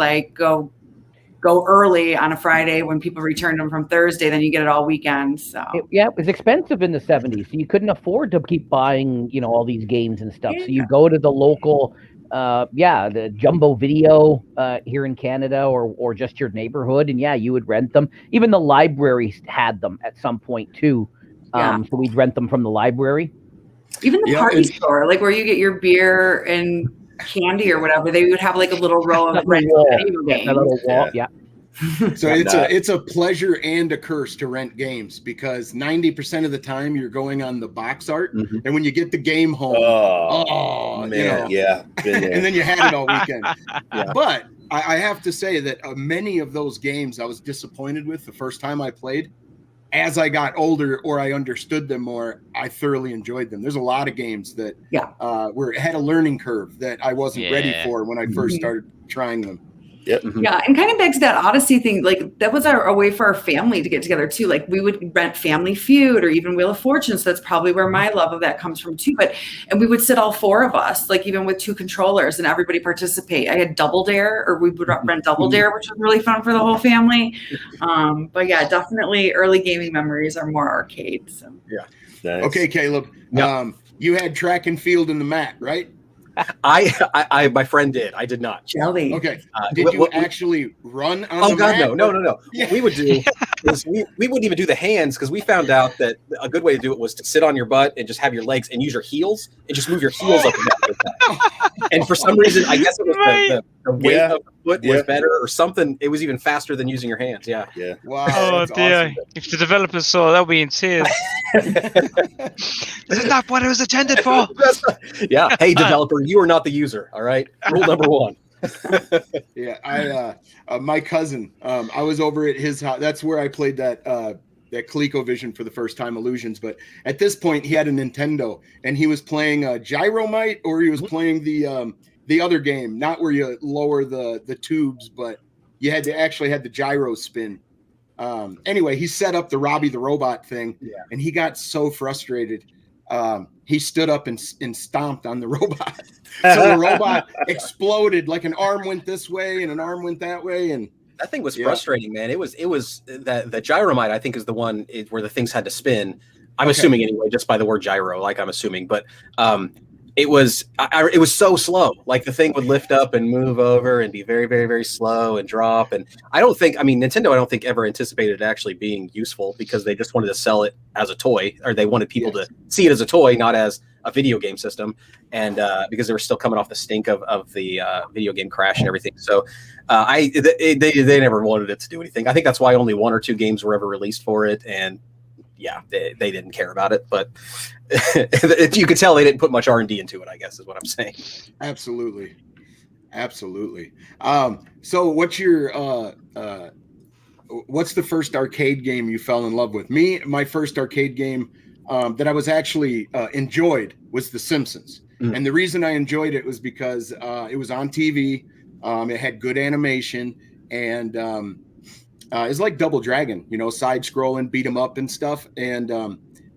go early on a Friday when people returned them from Thursday, then you get it all weekend. So it was expensive in the 70s. So you couldn't afford to keep buying, all these games and stuff. Yeah. So you go to the local, the Jumbo Video here in Canada or just your neighborhood, and you would rent them. Even the libraries had them at some point too. So we'd rent them from the library. Even the party store, where you get your beer and candy or whatever, they would have a little row of rental video games. A little wall, yeah. So it's a pleasure and a curse to rent games, because 90% of the time you're going on the box art, and when you get the game home, man, and then you had it all weekend. But I have to say that many of those games I was disappointed with the first time I played. As I got older or I understood them more, I thoroughly enjoyed them. There's a lot of games that had a learning curve that I wasn't ready for when I first started trying them. Yep. Mhm. Yeah, and kind of begs that Odyssey thing. Like that was a way for our family to get together too. Like we would rent Family Feud or even Wheel of Fortune. So that's probably where my love of that comes from too. And we would sit all four of us, like even with 2 controllers, and everybody participate. I had Double Dare, or we would rent Double Dare, which was really fun for the whole family. But yeah, definitely early gaming memories are more arcade. So. Yeah. Nice. Okay, Caleb. Yep. You had track and field in the mat, right? My friend did. I did not. Jelly. Okay. Did you actually run on the God, mat? no. Yeah. What we would do is we wouldn't even do the hands because we found out that a good way to do it was to sit on your butt and just have your legs and use your heels and just move your heels up and down. And for some reason, I guess it was the weight of the foot was better or something. It was even faster than using your hands. Yeah. Yeah. Wow. Oh that's dear! awesome. If the developers saw, they'll be in tears. This is not what it was intended for. Yeah. Hey, developer, you are not the user. All right. Rule number 1. Yeah, my cousin, I was over at his house. That's where I played that ColecoVision for the first time, Illusions. But at this point, he had a Nintendo, and he was playing Gyromite, or he was playing the other game, not where you lower the tubes, but you had to actually had the gyro spin. Anyway, he set up the Robbie the Robot thing, and he got so frustrated. He stood up and stomped on the robot. So the robot exploded, like an arm went this way and an arm went that way. And that thing was frustrating, man. It was the Gyromite, I think, is the one where the things had to spin. I'm assuming anyway, just by the word gyro, like I'm assuming, but it was so slow. Like the thing would lift up and move over and be very, very, very slow and drop. And Nintendo, I don't think ever anticipated it actually being useful because they just wanted to sell it as a toy, or they wanted people to see it as a toy, not as a video game system. And because they were still coming off the stink of the video game crash and everything. So they never wanted it to do anything. I think that's why only 1 or 2 games were ever released for it. And yeah, they didn't care about it, but you could tell they didn't put much R&D into it, I guess is what I'm saying. Absolutely. So what's your what's the first arcade game you fell in love with? My first arcade game that I was actually enjoyed was The Simpsons. And the reason I enjoyed it was because it was on TV. It had good animation, and it's like Double Dragon, side scrolling, beat 'em up and stuff. And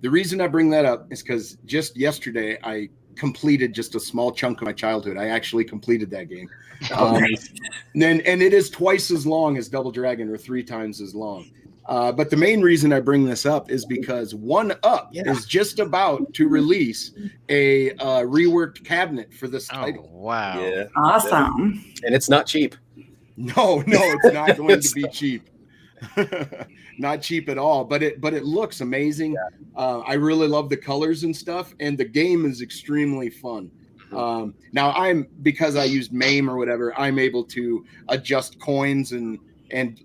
the reason I bring that up is because just yesterday I completed just a small chunk of my childhood. I actually completed that game. And it is twice as long as Double Dragon, or 3 times as long. But the main reason I bring this up is because 1UP is just about to release a reworked cabinet for this title. Wow. Yeah. Awesome. And it's not cheap. No, it's not going to be cheap. Not cheap at all, but it looks amazing. I really love the colors and stuff, and the game is extremely fun. Now because I used MAME or whatever, I'm able to adjust coins and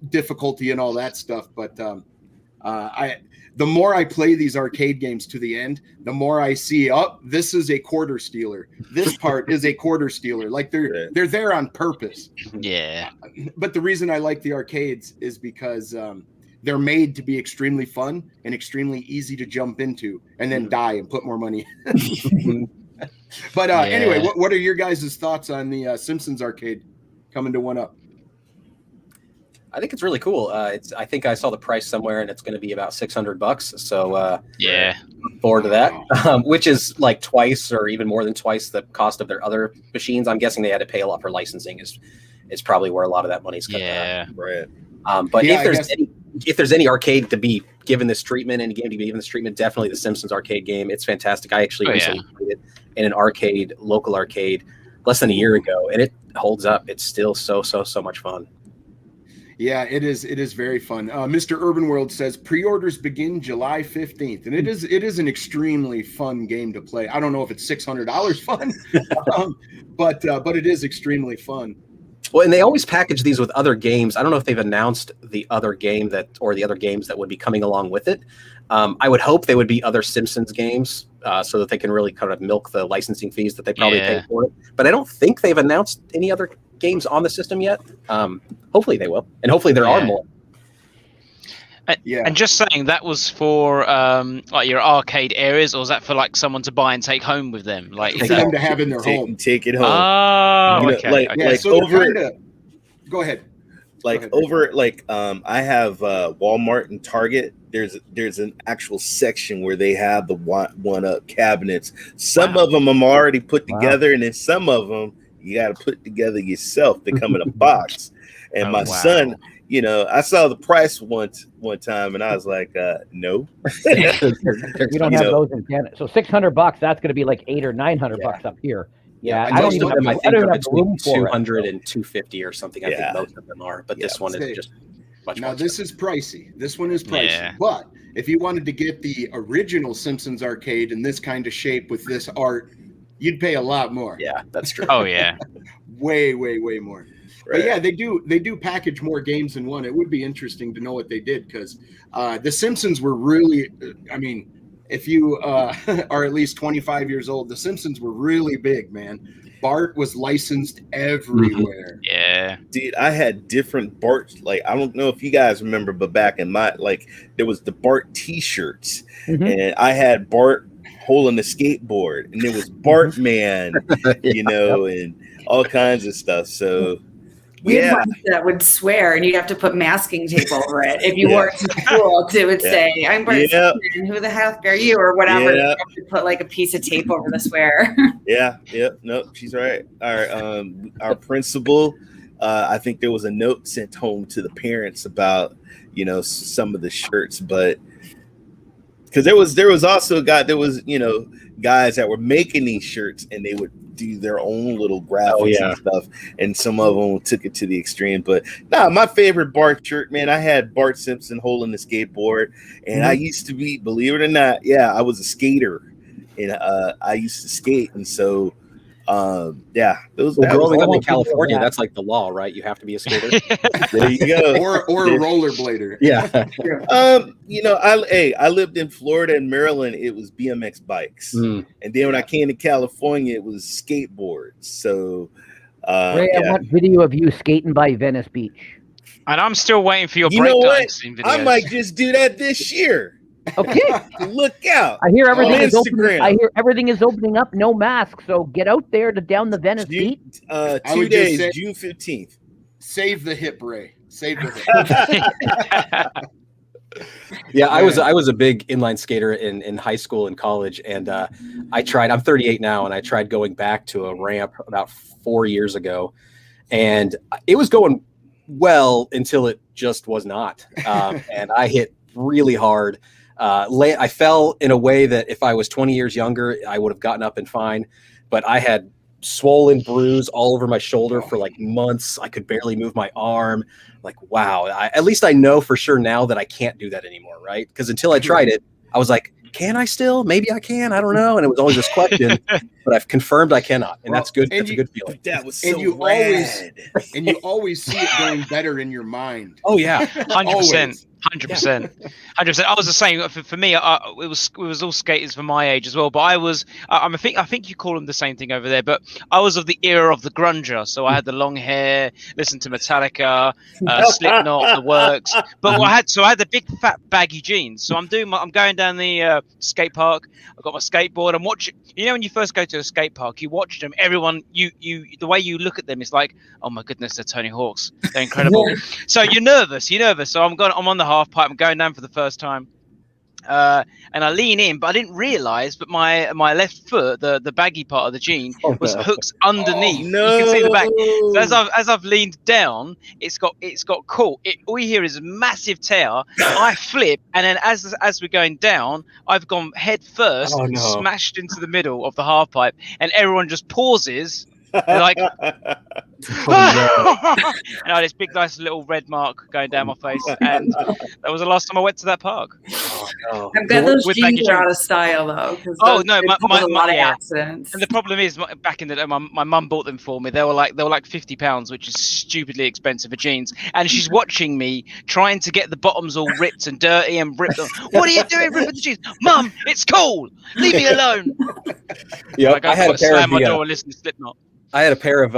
difficulty and all that stuff. But the more I play these arcade games to the end, the more I see, this is a quarter stealer. This part is a quarter stealer. Like they're there on purpose. Yeah. But the reason I like the arcades is because they're made to be extremely fun and extremely easy to jump into and then die and put more money. But anyway, what are your guys' thoughts on the Simpsons arcade coming to 1UP? I think it's really cool. I think I saw the price somewhere, and it's going to be about $600. So look forward to that, which is like twice or even more than twice the cost of their other machines. I'm guessing they had to pay a lot for licensing. Is probably where a lot of that money's coming out. Right. But if there's any arcade to be given this treatment, any game to be given this treatment, definitely the Simpsons arcade game. It's fantastic. I actually recently played it in an arcade, local arcade, less than a year ago, and it holds up. It's still so much fun. Yeah, it is. It is very fun. Mr. Urban World says pre-orders begin July 15th, and it is an extremely fun game to play. I don't know if it's $600 fun, but it is extremely fun. Well, and they always package these with other games. I don't know if they've announced the other game or the other games that would be coming along with it. I would hope they would be other Simpsons games so that they can really kind of milk the licensing fees that they probably pay for it. But I don't think they've announced any other games on the system yet. Hopefully they will, and hopefully there are more. And just saying, that was for like your arcade areas, or was that for like someone to buy and take home with them? Like for them to have in their home. Take it home. Oh, okay. Go ahead. Like over, like I have Walmart and Target. There's an actual section where they have the one up cabinets. Some of them I'm already put together, and then some of them you got to put together yourself. They come in a box. And my son, you know, I saw the price one time, and I was like, no. We don't have those in Canada. So $600, that's going to be like $800 or $900 up here. Yeah, I don't even have, I don't have room for 200 and 250 or something. I think most of them are, but this one is just much more. Now this is pricey. This one is pricey. But if you wanted to get the original Simpsons arcade in this kind of shape with this art, you'd pay a lot more. Yeah, that's true. Oh yeah, way more. Right. But yeah, they do package more games in one. It would be interesting to know what they did, because the Simpsons were really, I mean, if you are at least 25 years old, the Simpsons were really big, man. Bart was licensed everywhere. Yeah, dude, I had different Bart. Like, I don't know if you guys remember, but back in my, like, there was the Bart T-shirts, and I had Bart holding the skateboard, and there was Bart Man, you know, and all kinds of stuff. So. We had ones that would swear, and you'd have to put masking tape over it. If you wore it to school, it would say, "I'm Bart Simpson, who the heck are you?" or whatever. You have to put like a piece of tape over the swear. Nope, she's right. Our principal, I think there was a note sent home to the parents about, you know, some of the shirts, but because there was also guys that were making these shirts, and they would do their own little graphics and stuff, and some of them took it to the extreme. But my favorite Bart shirt, man, I had Bart Simpson holding the skateboard, and I used to be, believe it or not, I was a skater, and I used to skate, and so growing up in California, that's like the law, right? You have to be a skater. There you go. or a rollerblader. Yeah. You know, I lived in Florida and Maryland. It was BMX bikes, and then when I came to California, it was skateboards. So, Ray, I want video of you skating by Venice Beach. And I'm still waiting for your breakdancing videos. I might just do that this year. Okay. Look out. I hear everything is opening. I hear everything is opening up, no mask. So get out there down the Venice Beach. 2 days, June 15th. Save the hip, Ray. Save the hip. Yeah, I was a big inline skater in high school and college, and I tried. I'm 38 now, and I tried going back to a ramp about 4 years ago, and it was going well until it just was not, and I hit really hard. I fell in a way that if I was 20 years younger, I would have gotten up and fine, but I had swollen bruise all over my shoulder for like months. I could barely move my arm. Like, wow. At least I know for sure now that I can't do that anymore, right? Because until I tried it, I was like, can I still? Maybe I can. I don't know. And it was always this question, but I've confirmed I cannot. And that's good. That's a good feeling. That was so rad. And you always see it going better in your mind. Oh, yeah. 100%. 100%. I was the same. For me, it was all skaters for my age as well. But I think you call them the same thing over there. But I was of the era of the grunger, so I had the long hair, listened to Metallica, Slipknot, the works. But I had the big fat baggy jeans. So I'm going down the skate park. I've got my skateboard. I'm watching. You know, when you first go to a skate park, you watch them. Everyone, the way you look at them is like, oh my goodness, they're Tony Hawks. They're incredible. So you're nervous. So I'm on the half pipe. I'm going down for the first time, and I lean in, but I didn't realize. But my left foot, the baggy part of the jean, was hooked underneath. You can see the back. So as I've leaned down, it's got caught. All you hear is a massive tear. I flip, and then as we're going down, I've gone head first, smashed into the middle of the half pipe, and everyone just pauses. They're like, and I had this big, nice little red mark going down my face, and that was the last time I went to that park. I bet those jeans are out of style though. Oh no, a lot of accidents. And the problem is, back in the day, my mum bought them for me. They were like £50, which is stupidly expensive for jeans. And she's watching me trying to get the bottoms all ripped and dirty and ripped. What are you doing, ripping the jeans? Mum, it's cool. Leave me alone. Yeah, I had a pair of my door and listen to Slipknot. I had a pair of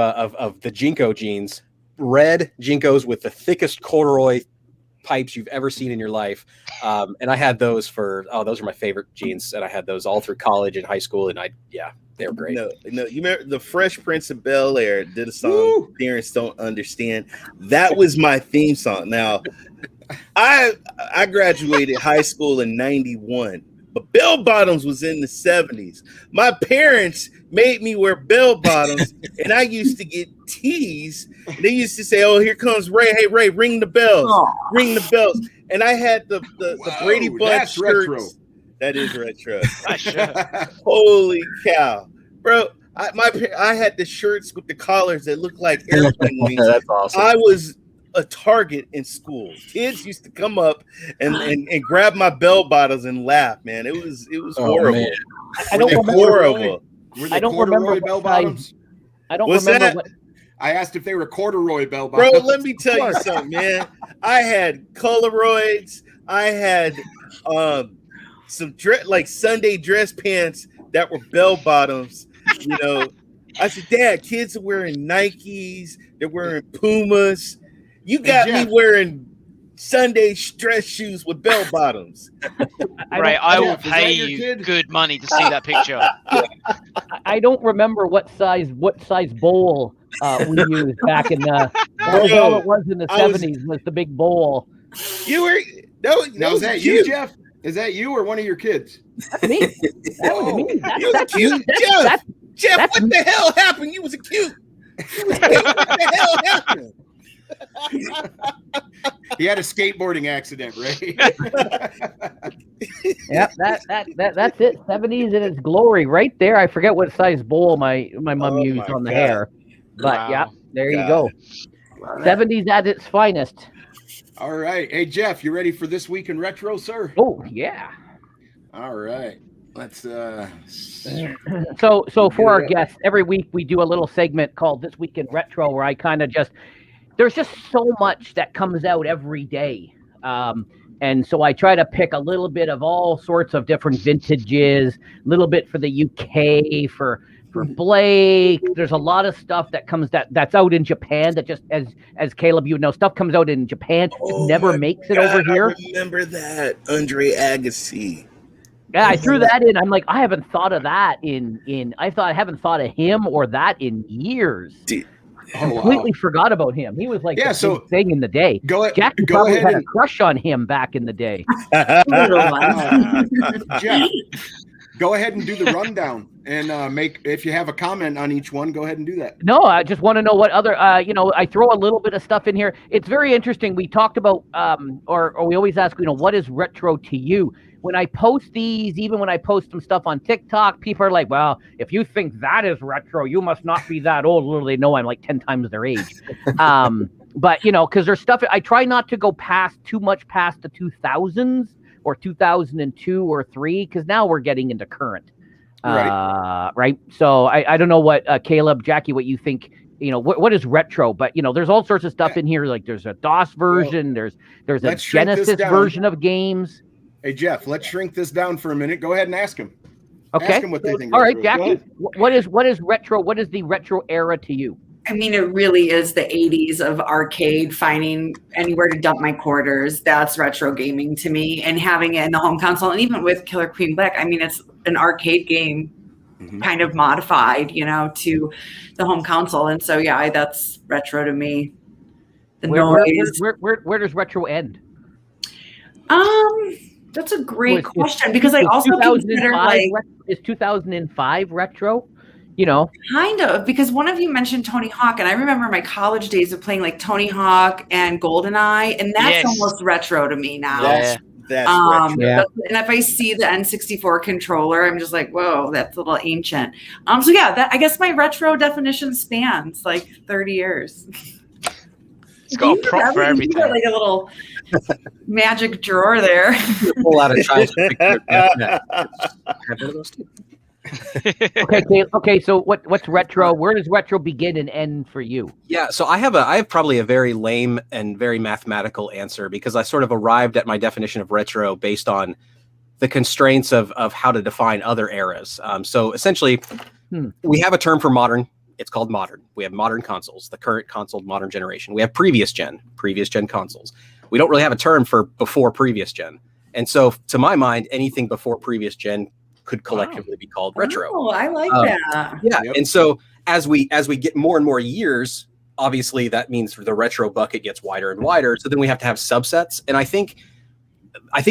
the Jinko jeans, red Jinkos with the thickest corduroy pipes you've ever seen in your life. And I had those those are my favorite jeans. And I had those all through college and high school. And They were great. No, you remember the Fresh Prince of Bel-Air did a song, Woo! Parents Don't Understand. That was my theme song. Now, I graduated high school in 91, but bell bottoms was in the 70s. My parents made me wear bell bottoms, and I used to get teased. They used to say, "Oh, here comes Ray. Hey, Ray, ring the bells. Ring the bells." And I had the Brady Bunch that's shirts. retro. That is retro. Sure. Holy cow, bro! I had the shirts with the collars that looked like airplane wings. That's awesome. I was a target in school. Kids used to come up and grab my bell bottoms and laugh. Man, it was horrible. Man. I don't remember. Horrible. Were they I don't corduroy remember bell what size- bottoms? I don't What's remember that? what. I asked if they were corduroy bell Bro, bottoms. let me tell you something, man. I had Polaroids. I had some like Sunday dress pants that were bell bottoms. You know, I said, Dad, kids are wearing Nikes. They're wearing Pumas. You got Jeff. me wearing Sunday dress shoes with bell bottoms. Right, I will Jeff, is that pay your you kid? good money to see that picture. I don't remember what size bowl we used back in the. That was all it was in the I was- 70s was the big bowl. You were that Now, was is that cute. you, Jeff? Is that you or one of your kids? That's me. That was me. You was cute, Jeff. Jeff, that's- what the hell happened? You was a cute. What the hell happened? He had a skateboarding accident, right? Yep, that's it. 70s in its glory, right there. I forget what size bowl my mom Oh used my on the God. hair, but Wow. yeah, there you God. go. 70s at its finest. All right. Hey, Jeff, you ready for This Week in Retro, sir? Oh yeah. All right. Let's So for our guests, every week we do a little segment called This Week in Retro, where I kind of there's just so much that comes out every day. And so I try to pick a little bit of all sorts of different vintages, a little bit for the UK, for Blake. There's a lot of stuff that comes that's out in Japan that just as Caleb, you know, stuff comes out in Japan, just never my makes it God, over here. I remember that. Andre Agassi. Yeah, I threw that in. I'm like, I haven't thought of that I haven't thought of him or that in years. Completely forgot about him. He was like Yeah, the so big thing in the day. Jackie go probably ahead had a and crush on him back in the day. Jeff, go ahead and do the rundown and if you have a comment on each one, go ahead and do that. No, I just want to know what other, I throw a little bit of stuff in here. It's very interesting. We talked about, or we always ask, what is retro to you? When I post these, even when I post some stuff on TikTok, people are like, well, if you think that is retro, you must not be that old. Little they know I'm like 10 times their age. But, because there's stuff, I try not to go too much past the 2000s or 2002 or 3, because now we're getting into current. Right. So I don't know what, Caleb, Jackie, what you think, what is retro, but there's all sorts of stuff in here. Like there's a DOS version, there's a Genesis version of games. Hey, Jeff, let's shrink this down for a minute. Go ahead and ask him. Okay. Ask him what they think. All right, retro is. Jackie, what is retro? What is the retro era to you? I mean, it really is the 80s of arcade, finding anywhere to dump my quarters. That's retro gaming to me, and having it in the home console. And even with Killer Queen Black, I mean, it's an arcade game kind of modified, to the home console. And so, yeah, that's retro to me. Where does retro end? That's a great question, because I also consider is 2005 retro? Kind of, because one of you mentioned Tony Hawk, and I remember my college days of playing like Tony Hawk and GoldenEye, and that's almost retro to me now. Yeah. That's retro. Yeah. And if I see the N64 controller, I'm just like, whoa, that's a little ancient. So yeah, I guess my retro definition spans like 30 years. It's got a prop for everything. You got like a little magic drawer there. Pull out a child's picture. Okay. So what's retro? Where does retro begin and end for you? Yeah, so I have probably a very lame and very mathematical answer, because I sort of arrived at my definition of retro based on the constraints of how to define other eras. So essentially, we have a term for modern. It's called modern. We have modern consoles, the current console, modern generation. We have previous gen consoles. We don't really have a term for before previous gen. And so to my mind, anything before previous gen could collectively be called retro. Oh, I like that. Yeah, Yep. and so as we get more and more years, obviously that means the retro bucket gets wider and wider. So then we have to have subsets, and I think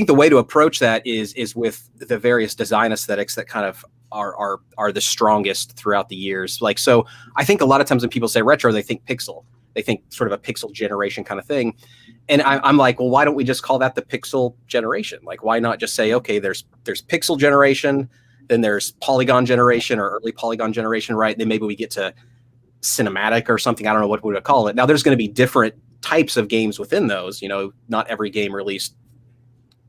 the way to approach that is with the various design aesthetics that kind of are the strongest throughout the years. Like, so I think a lot of times when people say retro, they think pixel. They think sort of a pixel generation kind of thing. And I'm like, well, why don't we just call that the pixel generation? Like, why not just say, okay, there's pixel generation, then there's polygon generation or early polygon generation, right? Then maybe we get to cinematic or something. I don't know what we would call it. Now, there's going to be different types of games within those. You know, not every game released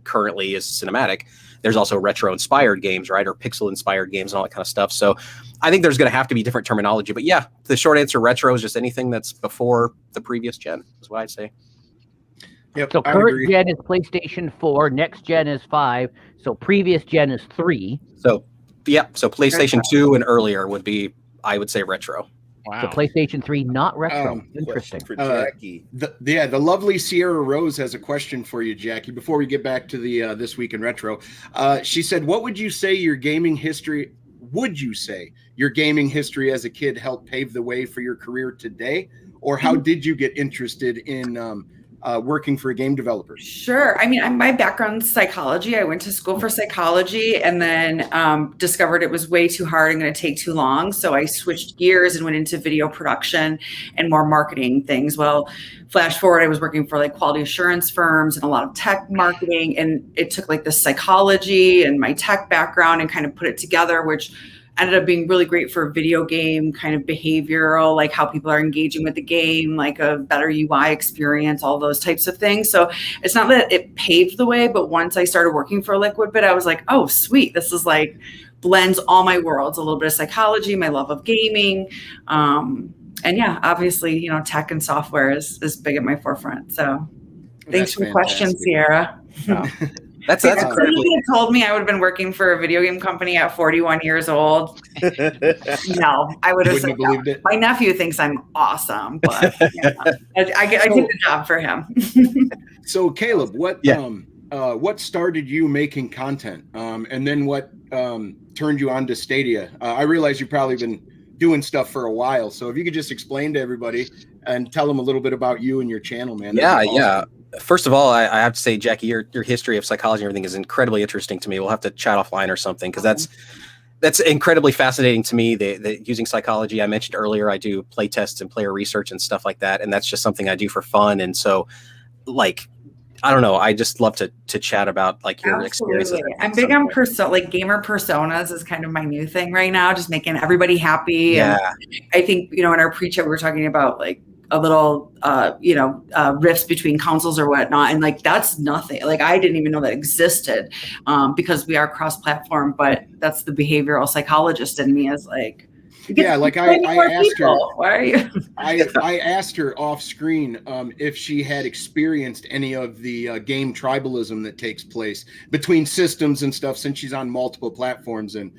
currently is cinematic. There's also retro inspired games, right? Or pixel inspired games and all that kind of stuff. So I think there's going to have to be different terminology, but yeah, the short answer, retro is just anything that's before the previous gen is what I'd say. Yep. So I current agree. gen is PlayStation 4, next gen is 5, so previous gen is 3. So yeah, so PlayStation 2 and earlier would be, I would say, retro. Wow. So PlayStation 3, not retro. Interesting. Question for Jackie. The lovely Sierra Rose has a question for you, Jackie. Before we get back to the This Week in Retro, she said, "What would you say your gaming history? Would you say your gaming history as a kid helped pave the way for your career today, or how did you get interested in working for a game developer?" Sure. I mean, my background's psychology. I went to school for psychology and then discovered it was way too hard and going to take too long. So I switched gears and went into video production and more marketing things. Well, flash forward, I was working for like quality assurance firms and a lot of tech marketing. And it took like the psychology and my tech background and kind of put it together, which ended up being really great for video game kind of behavioral, like how people are engaging with the game, like a better UI experience, all those types of things. So it's not that it paved the way, but once I started working for Liquidbit, I was like, oh, sweet. This is like blends all my worlds, a little bit of psychology, my love of gaming. And yeah, obviously, you know, tech and software is big at my forefront. So thanks for the question, Sierra. That's If incredibly. somebody had told me I would have been working for a video game company at 41 years old, no, I would have Wouldn't said have believed no. it. My nephew thinks I'm awesome, but yeah, I did the job for him. So Caleb, what started you making content, and then what turned you on to Stadia? I realize you've probably been doing stuff for a while, so if you could just explain to everybody and tell them a little bit about you and your channel, man. That'd be awesome. First of all, I have to say, Jackie, your history of psychology and everything is incredibly interesting to me. We'll have to chat offline or something, because that's incredibly fascinating to me. The using psychology, I mentioned earlier, I do play tests and player research and stuff like that, and that's just something I do for fun. And so, like, I don't know, I just love to chat about like your experiences. I'm big on gamer personas is kind of my new thing right now, just making everybody happy. Yeah. And I think, you know, in our pre-chat we were talking about like a little rifts between consoles or whatnot, and like that's nothing. Like I didn't even know that existed, because we are cross-platform, but that's the behavioral psychologist in me is like, yeah, like I asked her, why are you? I asked her off screen if she had experienced any of the game tribalism that takes place between systems and stuff, since she's on multiple platforms. And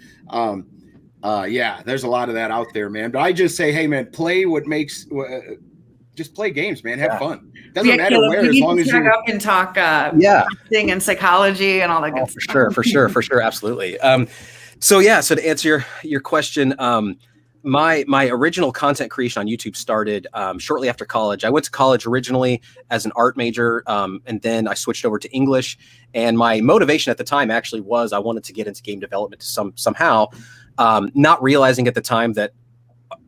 yeah, there's a lot of that out there, man. But I just say, hey, man, play what makes. Just play games, man. Have fun. Doesn't matter where, as long as you up and talk thing and psychology and all that good stuff. For sure, absolutely. So to answer your question, my original content creation on YouTube started shortly after college. I went to college originally as an art major, and then I switched over to English. And my motivation at the time actually was I wanted to get into game development somehow, not realizing at the time that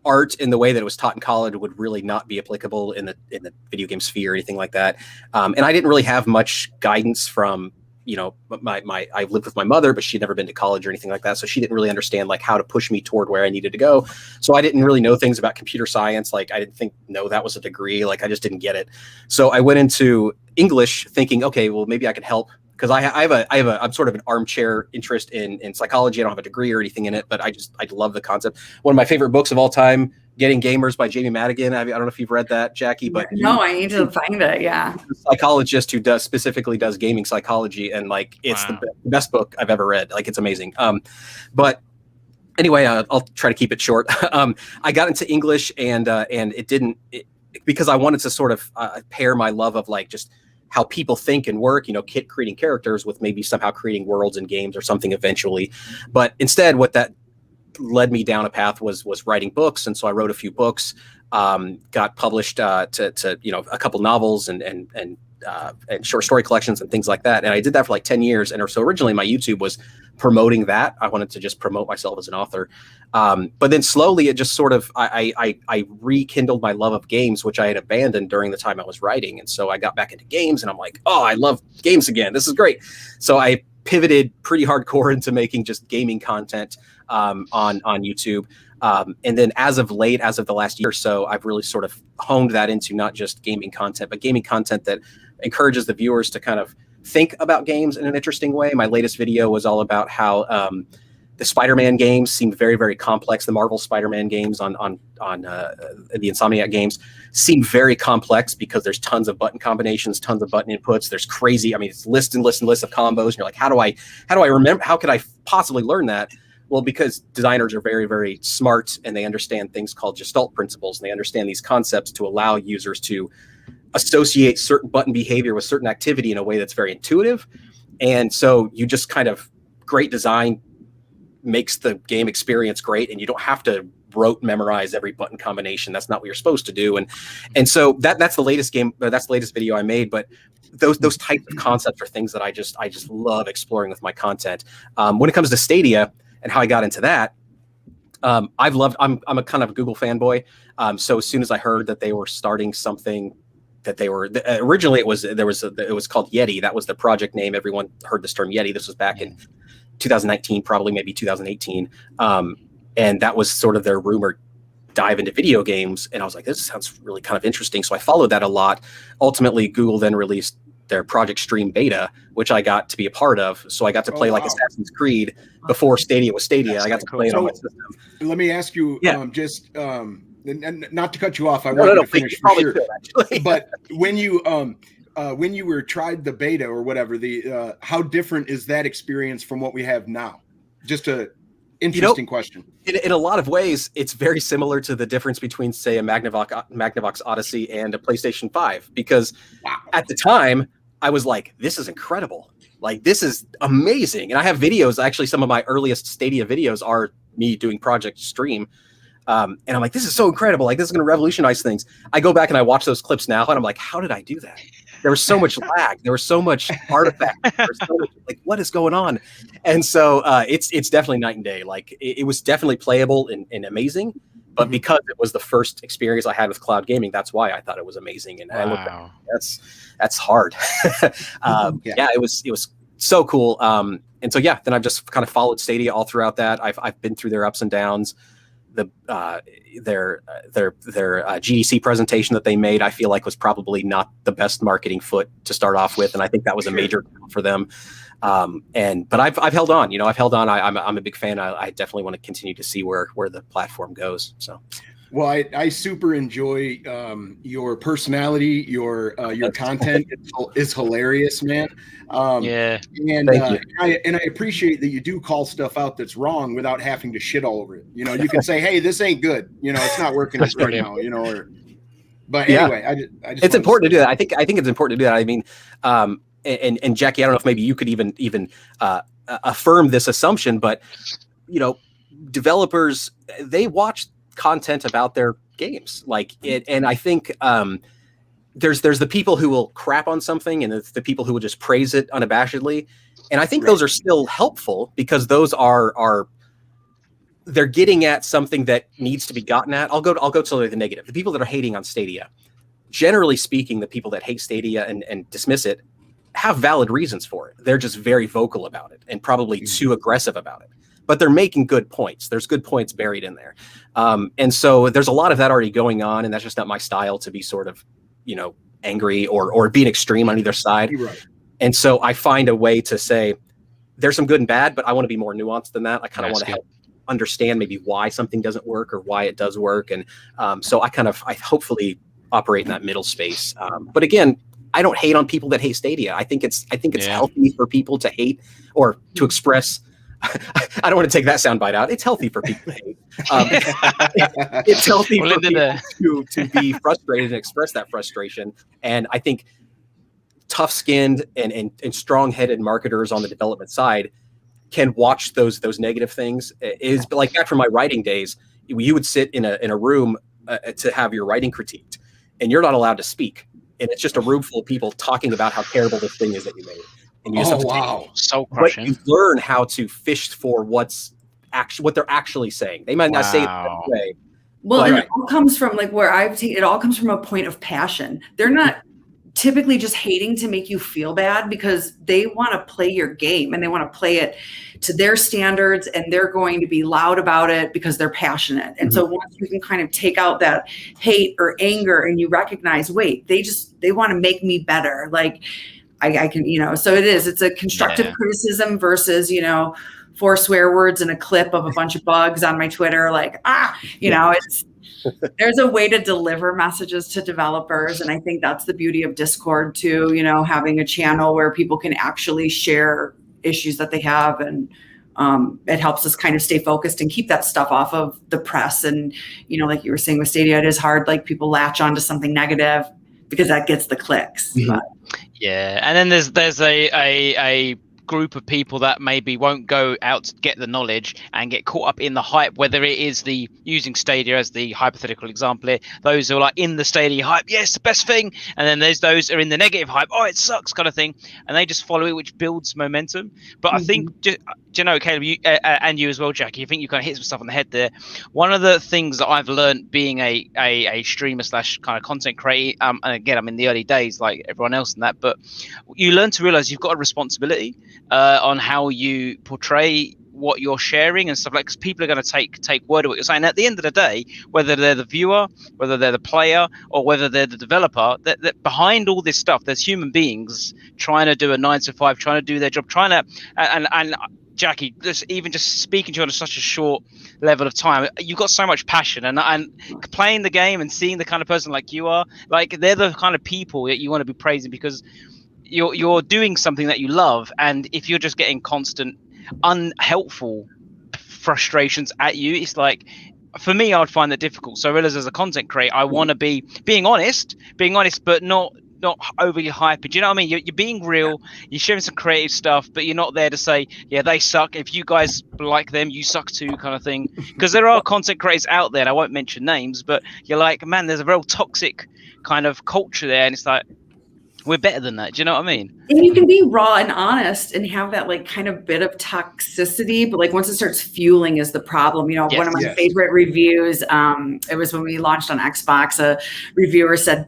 art in the way that it was taught in college would really not be applicable in the video game sphere or anything like that. And I didn't really have much guidance from, you know, I lived with my mother, but she'd never been to college or anything like that. So she didn't really understand like how to push me toward where I needed to go. So I didn't really know things about computer science. Like I didn't know that was a degree. Like I just didn't get it. So I went into English thinking, okay, well, maybe I could help. Because I'm sort of an armchair interest in psychology. I don't have a degree or anything in it, but I love the concept. One of my favorite books of all time, Getting Gamers by Jamie Madigan. I don't know if you've read that, Jackie, but no, I need to find it. Yeah, a psychologist who specifically does gaming psychology, and like it's the best book I've ever read. Like it's amazing. But anyway, I'll try to keep it short. I got into English, and it didn't because I wanted to sort of pair my love of like just how people think and work, creating characters with maybe somehow creating worlds and games or something eventually. But instead, what that led me down a path was writing books. And so I wrote a few books, got published to a couple novels and short story collections and things like that. And I did that for like 10 years. And so originally my YouTube was promoting that. I wanted to just promote myself as an author. But then slowly it just sort of, I rekindled my love of games, which I had abandoned during the time I was writing. And so I got back into games and I'm like, oh, I love games again. This is great. So I pivoted pretty hardcore into making just gaming content on YouTube. And then as of the last year or so, I've really sort of honed that into not just gaming content, but gaming content that encourages the viewers to kind of think about games in an interesting way. My latest video was all about how the Spider-Man games seemed very, very complex. The Marvel Spider-Man games on the Insomniac games seem very complex because there's tons of button combinations, tons of button inputs. There's crazy, it's lists and lists and lists of combos. And you're like, how do I remember? How could I possibly learn that? Well, because designers are very, very smart and they understand things called Gestalt principles. And they understand these concepts to allow users to associate certain button behavior with certain activity in a way that's very intuitive. And so you just kind of, great design makes the game experience great, and you don't have to rote memorize every button combination. That's not what you're supposed to do. And so that's the latest video I made. But those types of concepts are things that I just love exploring with my content. When it comes to Stadia and how I got into that, I'm a kind of a Google fanboy. So as soon as I heard that they were starting something, that they were originally it was called Yeti. That was the project name. Everyone heard this term Yeti. This was back in 2019, probably maybe 2018. And that was sort of their rumored dive into video games. And I was like, this sounds really kind of interesting. So I followed that a lot. Ultimately, Google then released their Project Stream beta, which I got to be a part of. So I got to play Assassin's Creed before Stadia was Stadia. I got to play it on my system. Let me ask you, and not to cut you off, I want you to finish for sure. But when you were tried the beta or whatever, how different is that experience from what we have now? Just a interesting question. In a lot of ways, it's very similar to the difference between, say, a Magnavox Odyssey and a PlayStation 5, because at the time I was like, this is incredible. Like, this is amazing. And I have videos, actually, some of my earliest Stadia videos are me doing Project Stream. And I'm like, this is so incredible. Like, this is going to revolutionize things. I go back and I watch those clips now and I'm like, how did I do that? There was so much lag. There was so much artifact. There was so much, like, what is going on? And so it's definitely night and day. Like, it was definitely playable and amazing. But because it was the first experience I had with cloud gaming, that's why I thought it was amazing. And I looked at it, that's hard. It was so cool. And so, then I've just kind of followed Stadia all throughout that. I've been through their ups and downs. Their GDC presentation that they made, I feel like, was probably not the best marketing foot to start off with, and I think that was a major deal for them. But I've held on. I've held on. I'm a big fan. I definitely want to continue to see where the platform goes. So. Well, I super enjoy your personality. Your content is hilarious, man. And I appreciate that you do call stuff out that's wrong without having to shit all over it. You can say, "Hey, this ain't good. It's not working right now." But anyway, I just it's important to do that. I think it's important to do that. I mean, and Jackie, I don't know if maybe you could even affirm this assumption, but developers, they watch content about their games, and I think there's the people who will crap on something and the people who will just praise it unabashedly, and I think those are still helpful because those are they're getting at something that needs to be gotten at. I'll go to the negative. The people that are hating on Stadia, generally speaking, the people that hate Stadia and dismiss it have valid reasons for it. They're just very vocal about it and probably too aggressive about it. But they're making good points. There's good points buried in there. And so there's a lot of that already going on, and that's just not my style to be sort of, angry or being extreme on either side. Right. And so I find a way to say there's some good and bad, but I want to be more nuanced than that. I kind of want to help understand maybe why something doesn't work or why it does work. And so I hopefully operate in that middle space. But again, I don't hate on people that hate Stadia. I think it's healthy for people to hate or to express. I don't want to take that soundbite out. It's healthy for people to hate. It's healthy for people to be frustrated and express that frustration. And I think tough-skinned and strong-headed marketers on the development side can watch those negative things. Is like back from my writing days, you would sit in a room to have your writing critiqued, and you're not allowed to speak, and it's just a room full of people talking about how terrible this thing is that you made. And you just have to wow, soul but crushing. you learn how to fish for what they're actually saying. They might not say it that way. Well, But- and it all comes from like where I've taken it all comes from a point of passion. They're not typically just hating to make you feel bad because they want to play your game and they want to play it to their standards, and they're going to be loud about it because they're passionate. And so once you can kind of take out that hate or anger and you recognize, wait, they want to make me better. Like I can, so it's a constructive criticism versus, 4 swear words and a clip of a bunch of bugs on my Twitter. Like, it's, there's a way to deliver messages to developers. And I think that's the beauty of Discord too, having a channel where people can actually share issues that they have. And it helps us kind of stay focused and keep that stuff off of the press. And, like you were saying with Stadia, it is hard. Like people latch onto something negative because that gets the clicks. Mm-hmm. Yeah. And then there's a group of people that maybe won't go out to get the knowledge and get caught up in the hype, whether it is the using Stadia as the hypothetical example here, those who are like in the Stadia hype, yes, the best thing, and then there's those who are in the negative hype, oh, it sucks kind of thing, and they just follow it, which builds momentum. But I think, Caleb, you, and you as well, Jackie, I think you kind of hit some stuff on the head there. One of the things that I've learned being a streamer / kind of content creator, and again, I'm in the early days like everyone else in that, but you learn to realize you've got a responsibility on how you portray what you're sharing and stuff, like, because people are going to take word of what you're saying. At the end of the day, whether they're the viewer, whether they're the player, or whether they're the developer, that behind all this stuff, there's human beings trying to do a 9 to 5, trying to do their job, trying to and Jackie, even just speaking to you on such a short level of time, you've got so much passion, and playing the game and seeing the kind of person like you are, like they're the kind of people that you want to be praising, because you're doing something that you love. And if you're just getting constant unhelpful frustrations at you, it's like, for me, I would find that difficult. So realize as a content creator, I want to be being honest, but not overly hyped. Do you know what I mean? You're being real, you're sharing some creative stuff, but you're not there to say, yeah, they suck, if you guys like them, you suck too, kind of thing. Because there are content creators out there, and I won't mention names, but you're like, man, there's a real toxic kind of culture there, and it's like, we're better than that. Do you know what I mean? And you can be raw and honest and have that like kind of bit of toxicity, but like once it starts fueling is the problem. One of my favorite reviews, it was when we launched on Xbox, a reviewer said,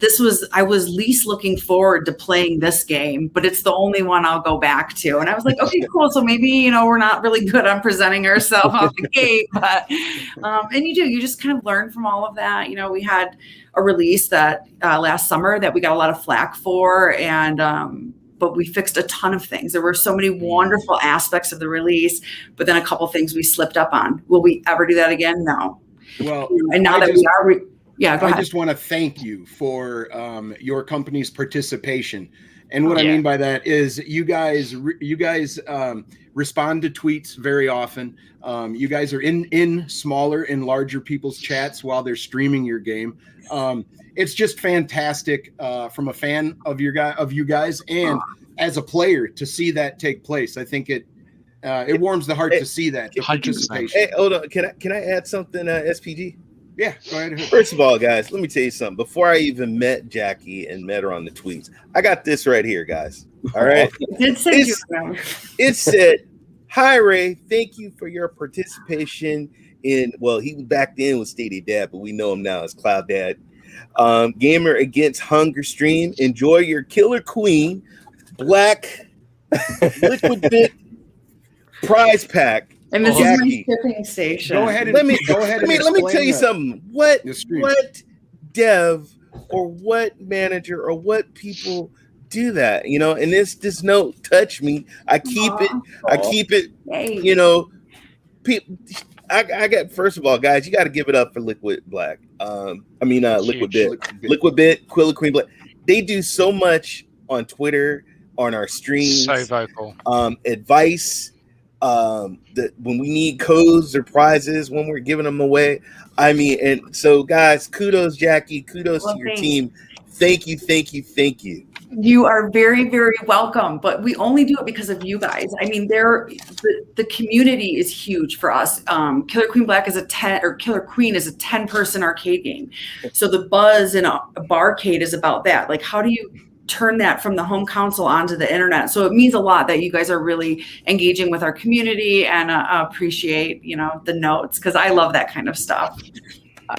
I was least looking forward to playing this game, but it's the only one I'll go back to. And I was like, okay, cool. So maybe, we're not really good on presenting ourselves off the gate, but, and you just kind of learn from all of that. We had a release that last summer that we got a lot of flack for, and but we fixed a ton of things. There were so many wonderful aspects of the release, but then a couple things we slipped up on. Will we ever do that again? No. Well, and now that we are, go ahead. I just want to thank you for your company's participation. And what I mean by that is you guys respond to tweets very often. You guys are in smaller and larger people's chats while they're streaming your game. It's just fantastic from a fan of you guys, and as a player to see that take place. I think it warms the heart to see that participation. Hey, hold on. Can I add something, SPG? Yeah, go ahead. First of all, guys, let me tell you something. Before I even met Jackie and met her on the tweets, I got this right here, guys. All right. It said, "Hi, Ray. Thank you for your participation in." Well, he back then was Stadia Dad, but we know him now as Cloud Dad. Gamer Against Hunger stream. Enjoy your Killer Queen Black Liquid Bit prize pack. And this is my shipping station. Go ahead. Let me tell you something. What dev or what manager or what people do that? And this note touched me. I keep it. Hey. I got, first of all, guys, you got to give it up for Liquid Black. Liquid Bit, Killer Queen Black. They do so much on Twitter, on our streams. So vocal. Advice. That when we need codes or prizes, when we're giving them away. And so, guys, kudos, Jackie. Kudos to your team. Thank you. You are very, very welcome, but we only do it because of you guys. I mean, the community is huge for us. Killer Queen Black is Killer Queen is a 10-person arcade game. So the buzz in a barcade is about that. Like, how do you turn that from the home console onto the internet? So it means a lot that you guys are really engaging with our community, and appreciate, the notes, because I love that kind of stuff.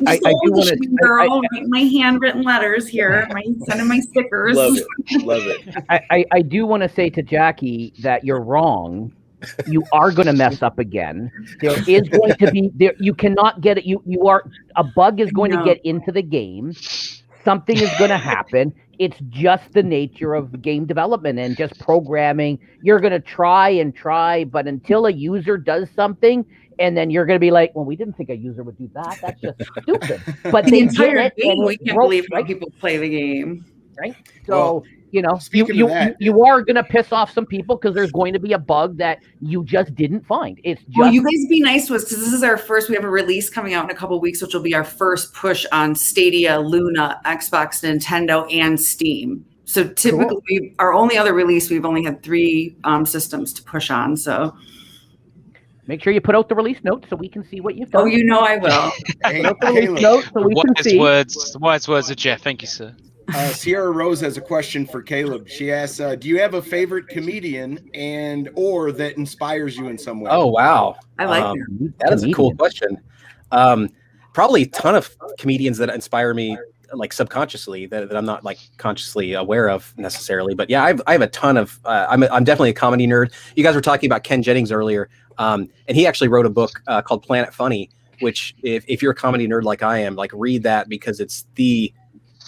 I do want to write my handwritten letters here. Sending my stickers. Love it. I do want to say to Jackie that you're wrong. You are going to mess up again. There is going to be there. You cannot get it. You are a bug is going to get into the game. Something is going to happen. It's just the nature of game development and just programming. You're going to try, but until a user does something, and then you're going to be like, well, we didn't think a user would do that. That's just stupid. But the entire game, we can't believe how people play the game. Right? So, you are going to piss off some people because there's going to be a bug that you just didn't find. It's just... Well, you guys be nice to us, because this is our first, we have a release coming out in a couple of weeks, which will be our first push on Stadia, Luna, Xbox, Nintendo, and Steam. So typically, our only other release, we've only had 3 systems to push on. So make sure you put out the release notes so we can see what you've done. Oh, I will. Hey, put out the release notes so we can see. The wise words of Jeff. Thank you, sir. Sierra Rose has a question for Caleb. She asks, do you have a favorite comedian or that inspires you in some way? Oh, wow. I like that. That is a cool question. Probably a ton of comedians that inspire me, like subconsciously, that I'm not like consciously aware of necessarily. But yeah, I have a ton of, I'm definitely a comedy nerd. You guys were talking about Ken Jennings earlier. And he actually wrote a book called Planet Funny, which if you're a comedy nerd like I am, like read that, because it's the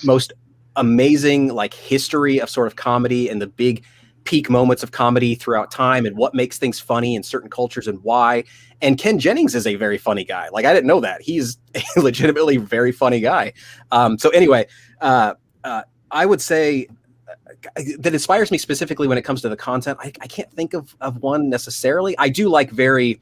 most amazing like history of sort of comedy and the big peak moments of comedy throughout time and what makes things funny in certain cultures and why. And Ken Jennings is a very funny guy. Like, I didn't know that. He's a legitimately very funny guy. So anyway, I would say that inspires me specifically when it comes to the content. I can't think of one necessarily. I do like very,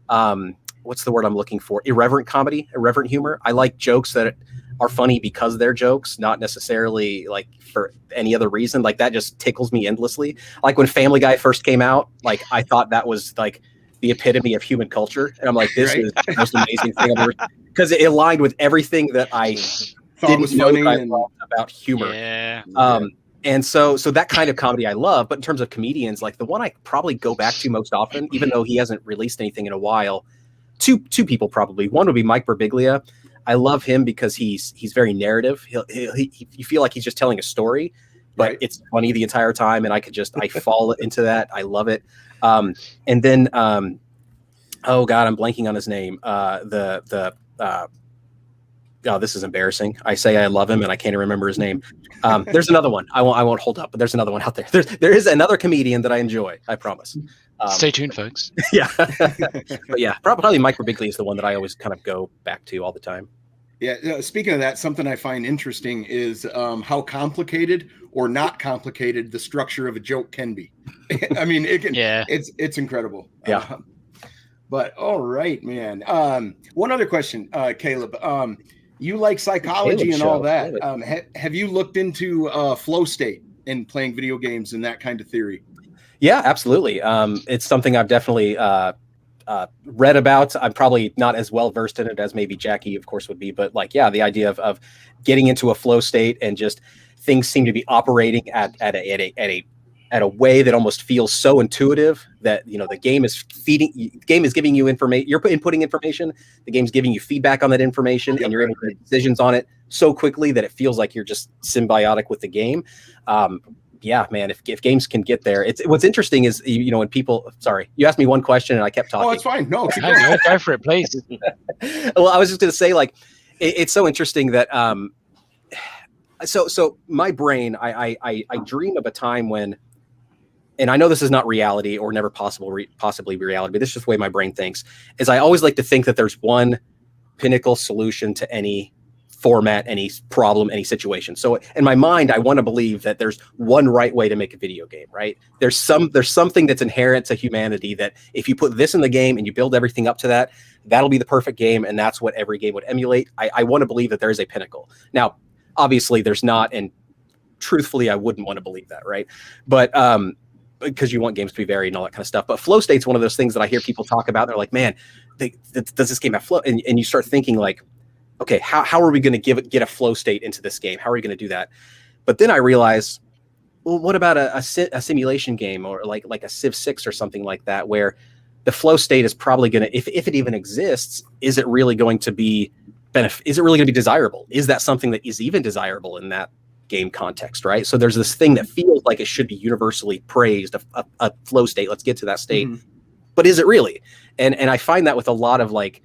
what's the word I'm looking for? Irreverent comedy, irreverent humor. I like jokes that are funny because they're jokes, not necessarily like for any other reason. Like, that just tickles me endlessly. Like when Family Guy first came out, like I thought that was like the epitome of human culture. And I'm like, this is the most amazing thing I've ever, because it aligned with everything that I thought was funny about humor. Yeah. And so that kind of comedy I love. But in terms of comedians, like the one I probably go back to most often, even though he hasn't released anything in a while, two people probably. One would be Mike Birbiglia. I love him because he's very narrative. You feel like he's just telling a story, but it's funny the entire time, and I fall into that. I love it. And then oh God, I'm blanking on his name. Oh, this is embarrassing. I say I love him and I can't remember his name. There's another one. I won't hold up, but there's another one out there. There is another comedian that I enjoy. I promise. Stay tuned, folks. Yeah. But yeah, probably Mike Birbiglia is the one that I always kind of go back to all the time. Yeah. Speaking of that, something I find interesting is how complicated or not complicated the structure of a joke can be. I mean, it can. Yeah. It's incredible. Yeah. But all right, man. One other question, Caleb. You like psychology and all that. Have you looked into flow state and playing video games and that kind of theory? Yeah, absolutely. It's something I've definitely read about. I'm probably not as well versed in it as maybe Jackie, of course, would be. But like, yeah, the idea of getting into a flow state and just things seem to be operating at a way that almost feels so intuitive that, you know, the game is giving you information. You're inputting information. The game's giving you feedback on that information, and you're able to make decisions on it so quickly that it feels like you're just symbiotic with the game. Yeah, man, if games can get there, what's interesting is, you know, when people, sorry, you asked me one question and I kept talking. Oh, it's fine. No, go for it, please. Well, I was just going to say, like, it's so interesting that, so my brain, I dream of a time when, and I know this is not reality or never possibly be reality, but this is just the way my brain thinks, is I always like to think that there's one pinnacle solution to any format, any problem, any situation. So in my mind, I want to believe that there's one right way to make a video game, right? There's something that's inherent to humanity that if you put this in the game and you build everything up to that, that'll be the perfect game. And that's what every game would emulate. I want to believe that there is a pinnacle. Now, obviously there's not, and truthfully, I wouldn't want to believe that, right? But because you want games to be varied and all that kind of stuff. But flow state's one of those things that I hear people talk about. They're like, man, does this game have flow? And you start thinking like, okay, how are we going to get a flow state into this game? How are we going to do that? But then I realize, well, what about a simulation game or like a Civ 6 or something like that, where the flow state is probably going to, if it even exists, is it really going to be is it really going to be desirable? Is that something that is even desirable in that game context, right? So there's this thing that feels like it should be universally praised, a flow state. Let's get to that state. But is it really? And I find that with a lot of like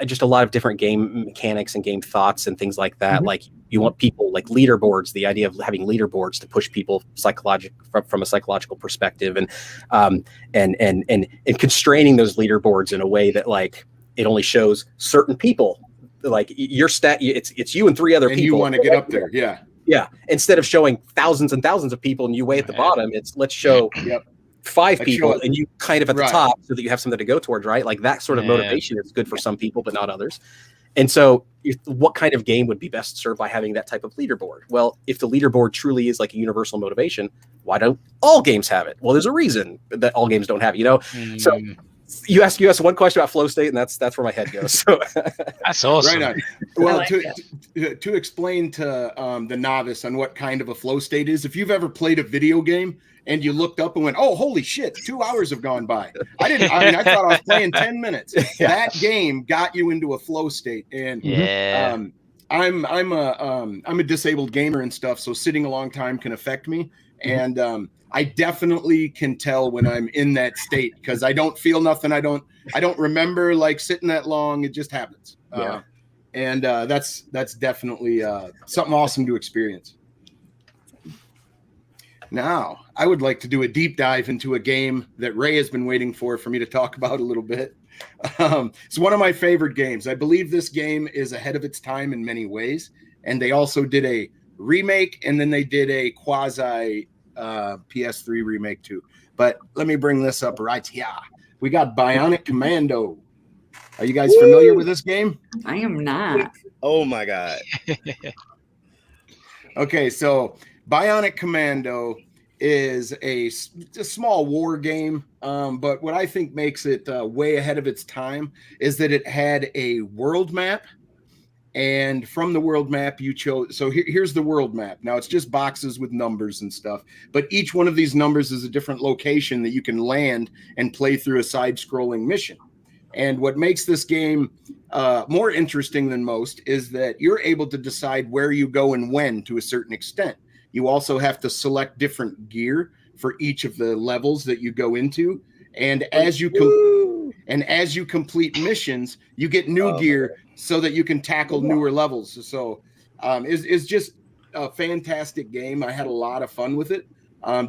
just a lot of different game mechanics and game thoughts and things like that. Like you want people like leaderboards, the idea of having leaderboards to push people from a psychological perspective, and constraining those leaderboards in a way that like it only shows certain people. Like your stat, it's you and three other people. You want to get up there, yeah. Instead of showing thousands and thousands of people and you way at the bottom, it's let's show 5 people and you kind of at the top so that you have something to go towards, right? Like that sort of motivation is good for some people, but not others. And so what kind of game would be best served by having that type of leaderboard? Well, if the leaderboard truly is like a universal motivation, why don't all games have it? Well, there's a reason that all games don't have it, you know? So you asked one question about flow state, and that's where my head goes. So that's awesome. Right on. Well, to explain to the novice on what kind of a flow state is, if you've ever played a video game and you looked up and went, "Oh, holy shit! 2 hours have gone by." I thought I was playing 10 minutes. That game got you into a flow state, and I'm a disabled gamer and stuff, so sitting a long time can affect me, and I definitely can tell when I'm in that state because I don't feel nothing. I don't remember like sitting that long. It just happens. And that's definitely something awesome to experience. Now, I would like to do a deep dive into a game that Ray has been waiting for me to talk about a little bit. It's one of my favorite games. I believe this game is ahead of its time in many ways. And they also did a remake, and then they did a quasi PS3 remake too. But let me bring this up right here. We got Bionic Commando. Are you guys familiar with this game? I am not. Oh my god. Okay, so Bionic Commando is a small war game, but what I think makes it way ahead of its time is that it had a world map. And from the world map, you chose. So here's the world map. Now it's just boxes with numbers and stuff, but each one of these numbers is a different location that you can land and play through a side-scrolling mission. And what makes this game more interesting than most is that you're able to decide where you go and when to a certain extent. You also have to select different gear for each of the levels that you go into. And as you complete missions, you get new gear so that you can tackle newer levels. So it's just a fantastic game. I had a lot of fun with it.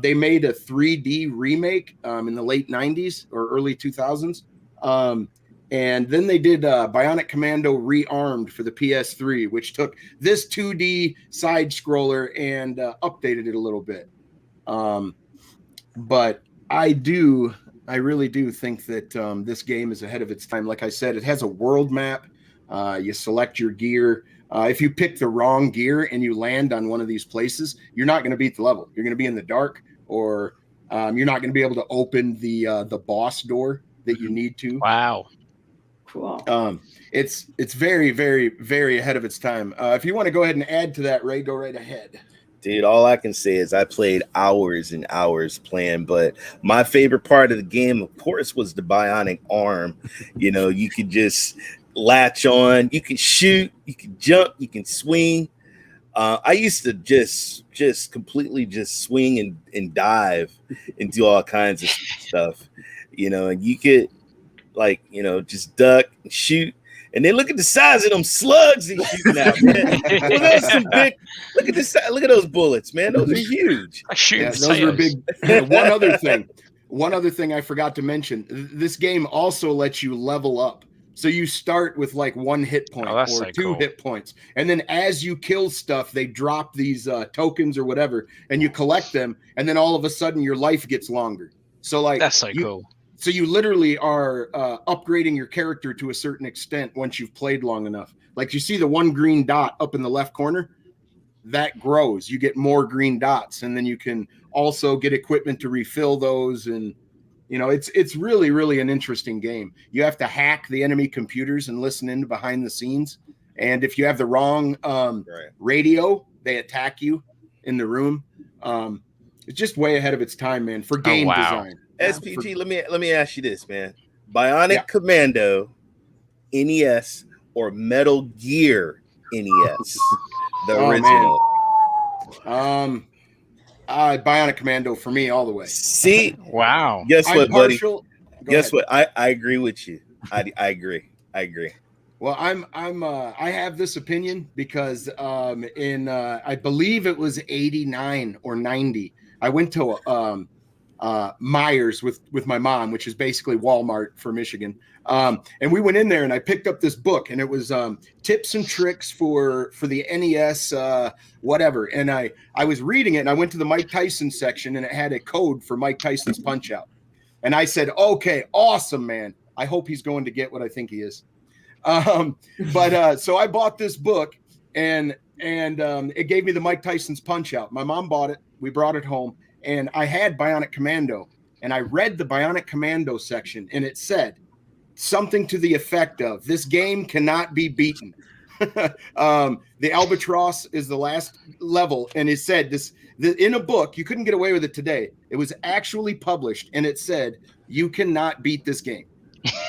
They made a 3D remake in the late 90s or early 2000s. And then they did Bionic Commando Rearmed for the PS3, which took this 2D side scroller and updated it a little bit. But I really do think that this game is ahead of its time. Like I said, it has a world map. You select your gear. If you pick the wrong gear and you land on one of these places, you're not going to beat the level. You're going to be in the dark, or you're not going to be able to open the boss door that you need to. Wow. Cool. It's very, very, very ahead of its time. If you want to go ahead and add to that, Ray, go right ahead. Dude, all I can say is I played hours and hours playing, but my favorite part of the game, of course, was the bionic arm. You know, you could just latch on, you can shoot, you can jump, you can swing. I used to just completely just swing and dive and do all kinds of stuff, you know, and you could like, you know, just duck and shoot. And then look at the size of them slugs he's shooting out, man. Well, those some big, look at those bullets, man. Those are huge. Those are big. One other thing I forgot to mention. This game also lets you level up. So you start with like 1 hit point or so 2 hit points. And then as you kill stuff, they drop these tokens or whatever, and you collect them. And then all of a sudden your life gets longer. So like that's so cool. So you literally are upgrading your character to a certain extent once you've played long enough. Like you see the one green dot up in the left corner. that grows. You get more green dots, and then you can also get equipment to refill those. And it's really, really an interesting game. You have to hack the enemy computers and listen in behind the scenes. And if you have the wrong radio, they attack you in the room. It's just way ahead of its time, man, for game design. SPG, let me ask you this, man. Bionic Commando, NES, or Metal Gear NES? The original. Bionic Commando for me all the way. See? Wow. Guess what, buddy? Guess what? I agree with you. I agree. Well, I have this opinion because in I believe it was 89 or 90, I went to Myers with my mom, which is basically Walmart for Michigan. And we went in there and I picked up this book, and it was tips and tricks for the NES, whatever. And I was reading it, and I went to the Mike Tyson section, and it had a code for Mike Tyson's Punch Out. And I said, okay, awesome, man. I hope he's going to get what I think he is. So I bought this book, and it gave me the Mike Tyson's Punch Out. My mom bought it. We brought it home, and I had Bionic Commando, and I read the Bionic Commando section, and it said something to the effect of, this game cannot be beaten. The Albatross is the last level, and it said in a book. You couldn't get away with it today. It was actually published, and it said you cannot beat this game.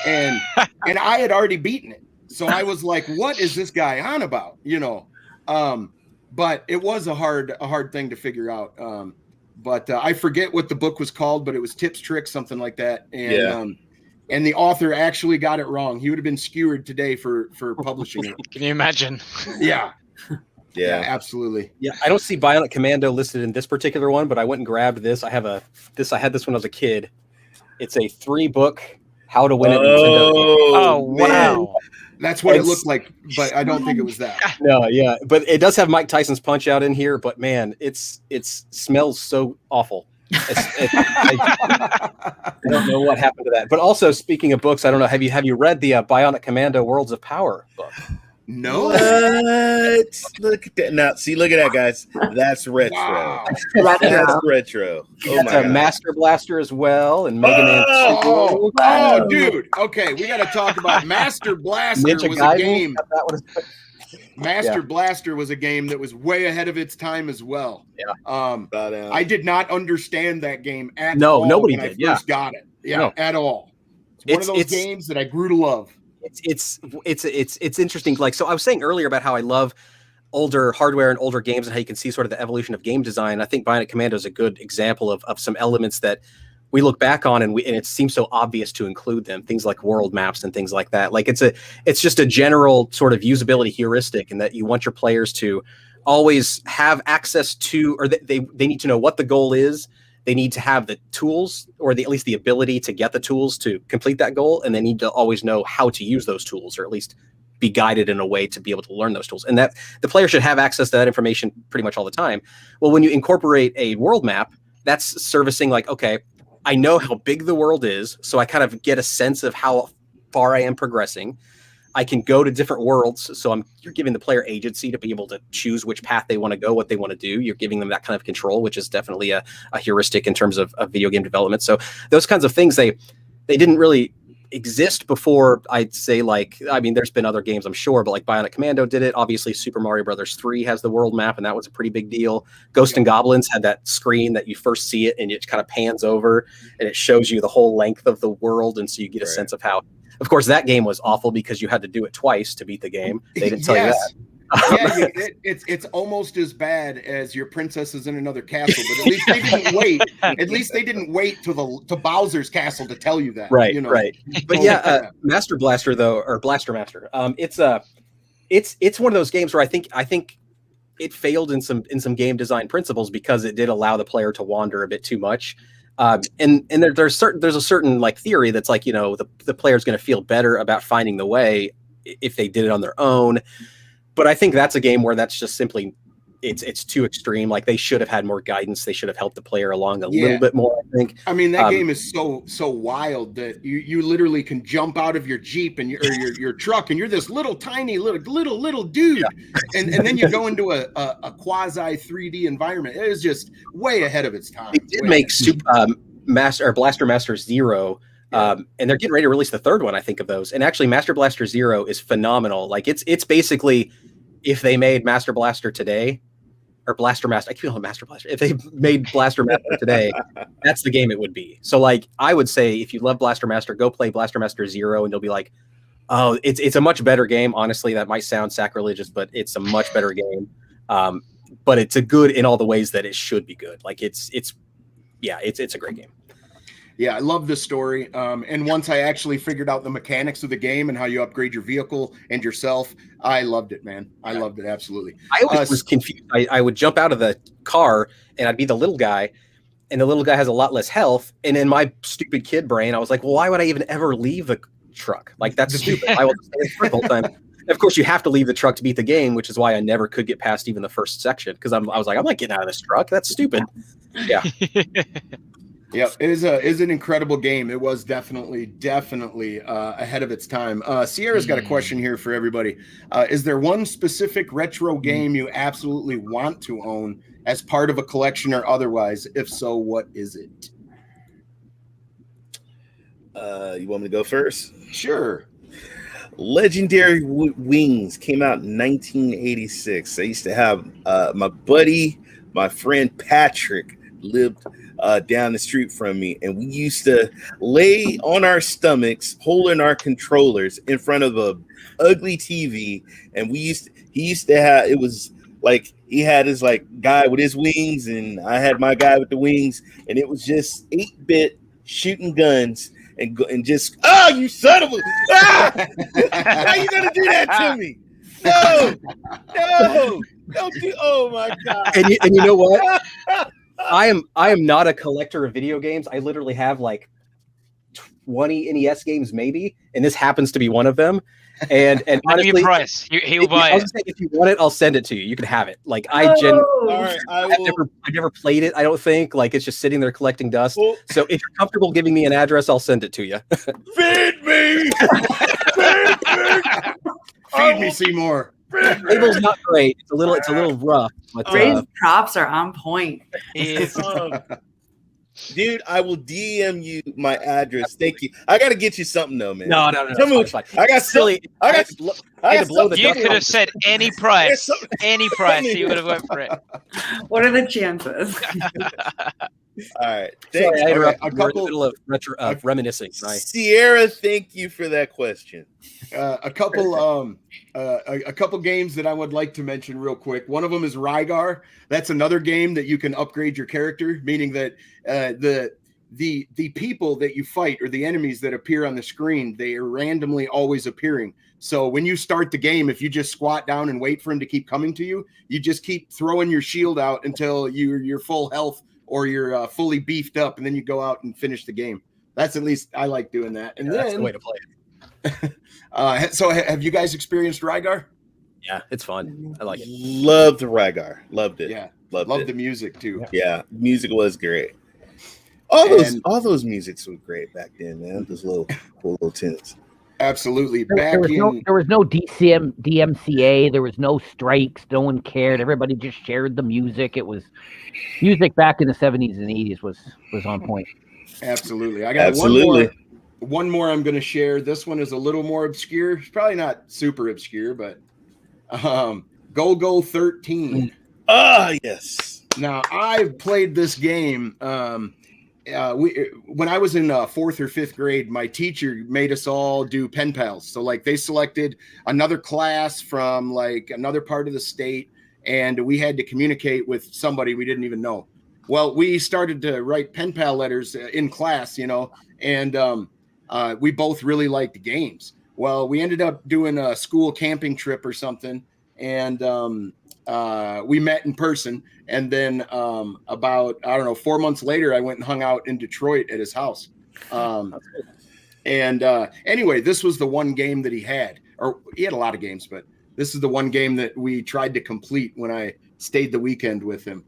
And I had already beaten it, so I was like, what is this guy on about? But it was a hard thing to figure out. But I forget what the book was called, but it was Tips, Tricks, something like that. And the author actually got it wrong. He would have been skewered today for publishing it. Can you imagine? Yeah, absolutely. Yeah, I don't see Bionic Commando listed in this particular one, but I went and grabbed this. I had this when I was a kid. It's a 3-book How to Win at Nintendo. Oh, wow. That's what it looked like, but I don't think it was that. No, yeah, but it does have Mike Tyson's Punch Out in here. But man, it smells so awful. I don't know what happened to that. But also, speaking of books, I don't know. Have you read the Bionic Commando Worlds of Power book? No. What? Look at that. Now, see, look at that, guys. That's retro. Wow. That's retro. Oh That's my a God. Master Blaster as well, and Mega Man 2. Oh, dude. Okay, we got to talk about Master Blaster. Ninja Was Gaiden, a game. that one. Master Blaster was a game that was way ahead of its time as well. Yeah. I did not understand that game at No, all nobody when did, I first got it. Yeah, No. at all. It's one of those games that I grew to love. It's interesting. Like, so I was saying earlier about how I love older hardware and older games and how you can see sort of the evolution of game design. I think Bionic Commando is a good example of some elements that we look back on and it seems so obvious to include them. Things like world maps and things like that. Like it's just a general sort of usability heuristic, and that you want your players to always have access to, or they need to know what the goal is. They need to have the tools, or at least the ability to get the tools to complete that goal. And they need to always know how to use those tools, or at least be guided in a way to be able to learn those tools. And that the player should have access to that information pretty much all the time. Well, when you incorporate a world map, that's servicing like, okay, I know how big the world is, so I kind of get a sense of how far I am progressing. I can go to different worlds, so you're giving the player agency to be able to choose which path they want to go, what they want to do. You're giving them that kind of control, which is definitely a heuristic in terms of video game development. So those kinds of things, they didn't really exist before. I'd say, like, I mean, there's been other games, I'm sure, but like Bionic Commando did it. Obviously, Super Mario Brothers 3 has the world map, and that was a pretty big deal. Ghost and Goblins had that screen that you first see it, and it kind of pans over, and it shows you the whole length of the world, and so you get a sense of how. Of course, that game was awful because you had to do it twice to beat the game. They didn't tell you that. It's almost as bad as your princess is in another castle, but at least they didn't wait. At least they didn't wait to Bowser's castle to tell you that. Right, you know? right. But Master Blaster though, or Blaster Master, it's one of those games where I think it failed in some game design principles because it did allow the player to wander a bit too much. And there's a certain like theory that's like, you know, the player's going to feel better about finding the way if they did it on their own. But I think that's a game where that's just simply it's too extreme. Like they should have had more guidance. They should have helped the player along a little bit more, I think. I mean, that game is so wild that you literally can jump out of your Jeep and your truck, and you're this little tiny little dude, and then you go into a quasi 3D environment. It is just way ahead of its time. They did make Blaster Master Zero. And they're getting ready to release the third one, I think, of those. And actually, Master Blaster Zero is phenomenal. Like it's basically if they made Master Blaster today, or Blaster Master, I keep calling it Master Blaster. If they made Blaster Master today, that's the game it would be. So, like, I would say if you love Blaster Master, go play Blaster Master Zero, and you'll be like, oh, it's a much better game. Honestly, that might sound sacrilegious, but it's a much better game. But it's a good in all the ways that it should be good. Like it's a great game. Yeah, I love this story. And once I actually figured out the mechanics of the game and how you upgrade your vehicle and yourself, I loved it, man. I loved it, absolutely. I always was confused. I would jump out of the car, and I'd be the little guy, and the little guy has a lot less health. And in my stupid kid brain, I was like, well, why would I even ever leave the truck? Like, that's stupid. I will stay in the truck the whole time. And of course, you have to leave the truck to beat the game, which is why I never could get past even the first section, because I was like, I'm not getting out of this truck. That's stupid. Yeah. Yep, it is an incredible game. It was definitely ahead of its time. Sierra's got a question here for everybody. Is there one specific retro game you absolutely want to own as part of a collection or otherwise? If so, what is it? You want me to go first? Sure. Legendary Wings came out in 1986. I used to have my friend Patrick lived down the street from me, and we used to lay on our stomachs holding our controllers in front of a ugly TV, and he used to have, it was like he had his like guy with his wings, and I had my guy with the wings, and it was just 8-bit shooting guns and just, oh, you son of a, how you gonna do that to me? No, don't do, oh my god. And you know what? I am not a collector of video games. I literally have like 20 NES games maybe, and this happens to be one of them. And honestly, your price. He'll buy it. If you want it, I'll send it to you. You can have it. Like I've never played it. I don't think. Like it's just sitting there collecting dust. Well, so if you're comfortable giving me an address, I'll send it to you. Feed me, Feed me, Seymour. Label's not great. It's a little rough. But, Ray's props are on point. Dude, I will DM you my address. Thank you. I gotta get you something though, man. No. Tell me what I got. Silly. I had to blow the. You could have said any price. Any price. You would have went for it. What are the chances? All right. Thanks. Sorry, We're in the middle of reminiscing. Right? Sierra, thank you for that question. A couple games that I would like to mention real quick. One of them is Rygar. That's another game that you can upgrade your character, meaning that the people that you fight or the enemies that appear on the screen, they are randomly always appearing. So when you start the game, if you just squat down and wait for him to keep coming to you, you just keep throwing your shield out until you're full health or you're fully beefed up, and then you go out and finish the game. That's, at least I like doing that. And that's the way to play it. So have you guys experienced Rygar? Yeah, it's fun. I like it. Loved Rygar. Loved it. Yeah. Loved the music too. Yeah, music was great. All those musics were great back then, man. Those cool little tunes. Absolutely. There was no DMCA. There was no strikes. No one cared. Everybody just shared the music. It was music back in the 70s and 80s was on point. Absolutely. I got one more I'm going to share. This one is a little more obscure. It's probably not super obscure, but Go 13. Yes. Now, I've played this game. When I was in 4th or 5th grade, my teacher made us all do pen pals. So like they selected another class from like another part of the state, and we had to communicate with somebody we didn't even know. Well, we started to write pen pal letters in class, and we both really liked games. Well, we ended up doing a school camping trip or something, and we met in person. And then about, 4 months later, I went and hung out in Detroit at his house. Anyway, this was the one game that he had, or he had a lot of games, but this is the one game that we tried to complete when I stayed the weekend with him.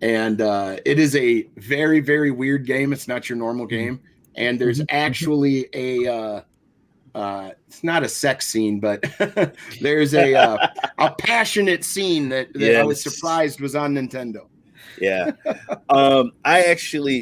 And it is a very, very weird game. It's not your normal game. And there's actually a it's not a sex scene, but there's a passionate scene that I was surprised was on Nintendo. Yeah.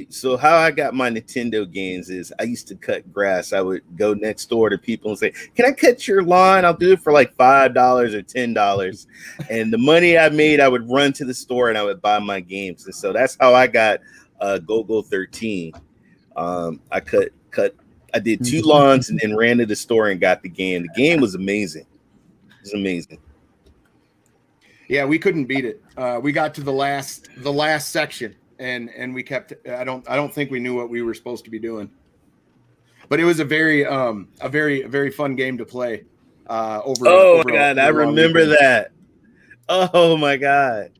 So how I got my Nintendo games is I used to cut grass. I would go next door to people and say, "Can I cut your lawn? I'll do it for like $5 or $10." And the money I made, I would run to the store and I would buy my games. And so that's how I got Go-Go 13. I did 2 lawns and then ran to the store and got the game. The game was amazing. It was amazing. Yeah, we couldn't beat it. We got to the last section, and we kept. I don't think we knew what we were supposed to be doing, but it was a very fun game to play. My God, I remember that. Oh my God.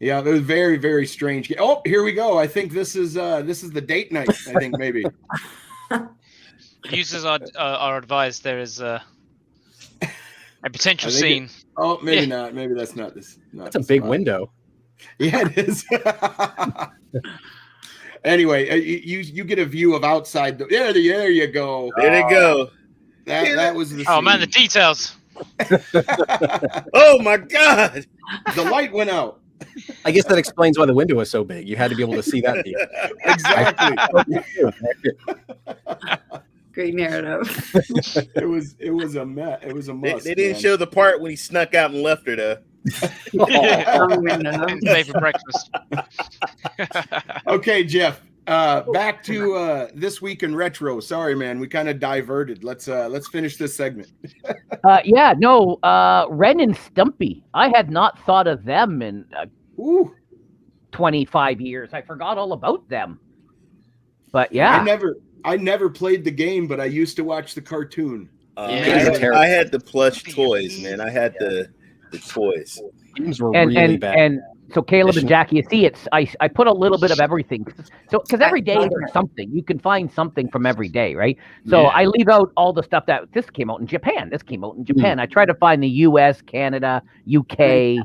Yeah, it was very, very strange. Oh, here we go. I think this is the date night. I think maybe. Users are advised there is a potential scene. Maybe not. Maybe that's not this. That's a big window. Yeah, it is. Anyway, you get a view of outside. There you go. There you go. That was the. Oh man, the details. Oh my God! The light went out. I guess that explains why the window was so big. You had to be able to see that view. Exactly. Great narrative. It was a mess. It was a must. They didn't show the part when he snuck out and left her though. Didn't stay for breakfast. Okay, Jeff. Back to this week in retro. Sorry, man, we kind of diverted. Let's finish this segment. Ren and Stumpy. I had not thought of them in 25 years. I forgot all about them. But yeah, I never played the game, but I used to watch the cartoon. I had the plush toys, man. I had the toys. Games were really bad. And so Caleb and Jackie, you see, I put a little bit of everything. So because every day there's something, you can find something from every day, right? So I leave out all the stuff that this came out in Japan. This came out in Japan. I try to find the U.S., Canada, UK.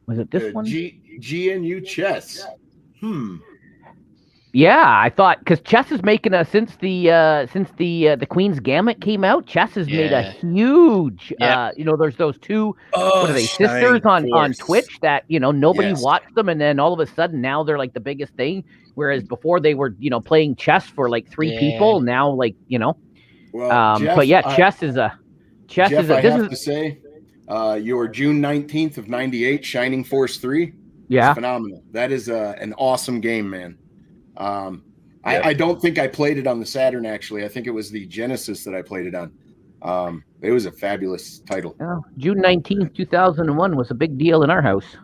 Was it this one? GNU Chess. Yeah, I thought because Chess is making since the Queen's Gambit came out, Chess has made a huge. There's those two. What are they, sisters on Twitch that nobody watched them, and then all of a sudden now they're like the biggest thing. Whereas before they were playing chess for like 3 people. Now Well, Jeff, but yeah, chess is a. I have to say, your June 19th of '98 Shining Force 3. Yeah, phenomenal. That is an awesome game, man. I don't think I played it on the Saturn, actually. I think it was the Genesis that I played it on. It was a fabulous title. Oh, June 19th, 2001 was a big deal in our house.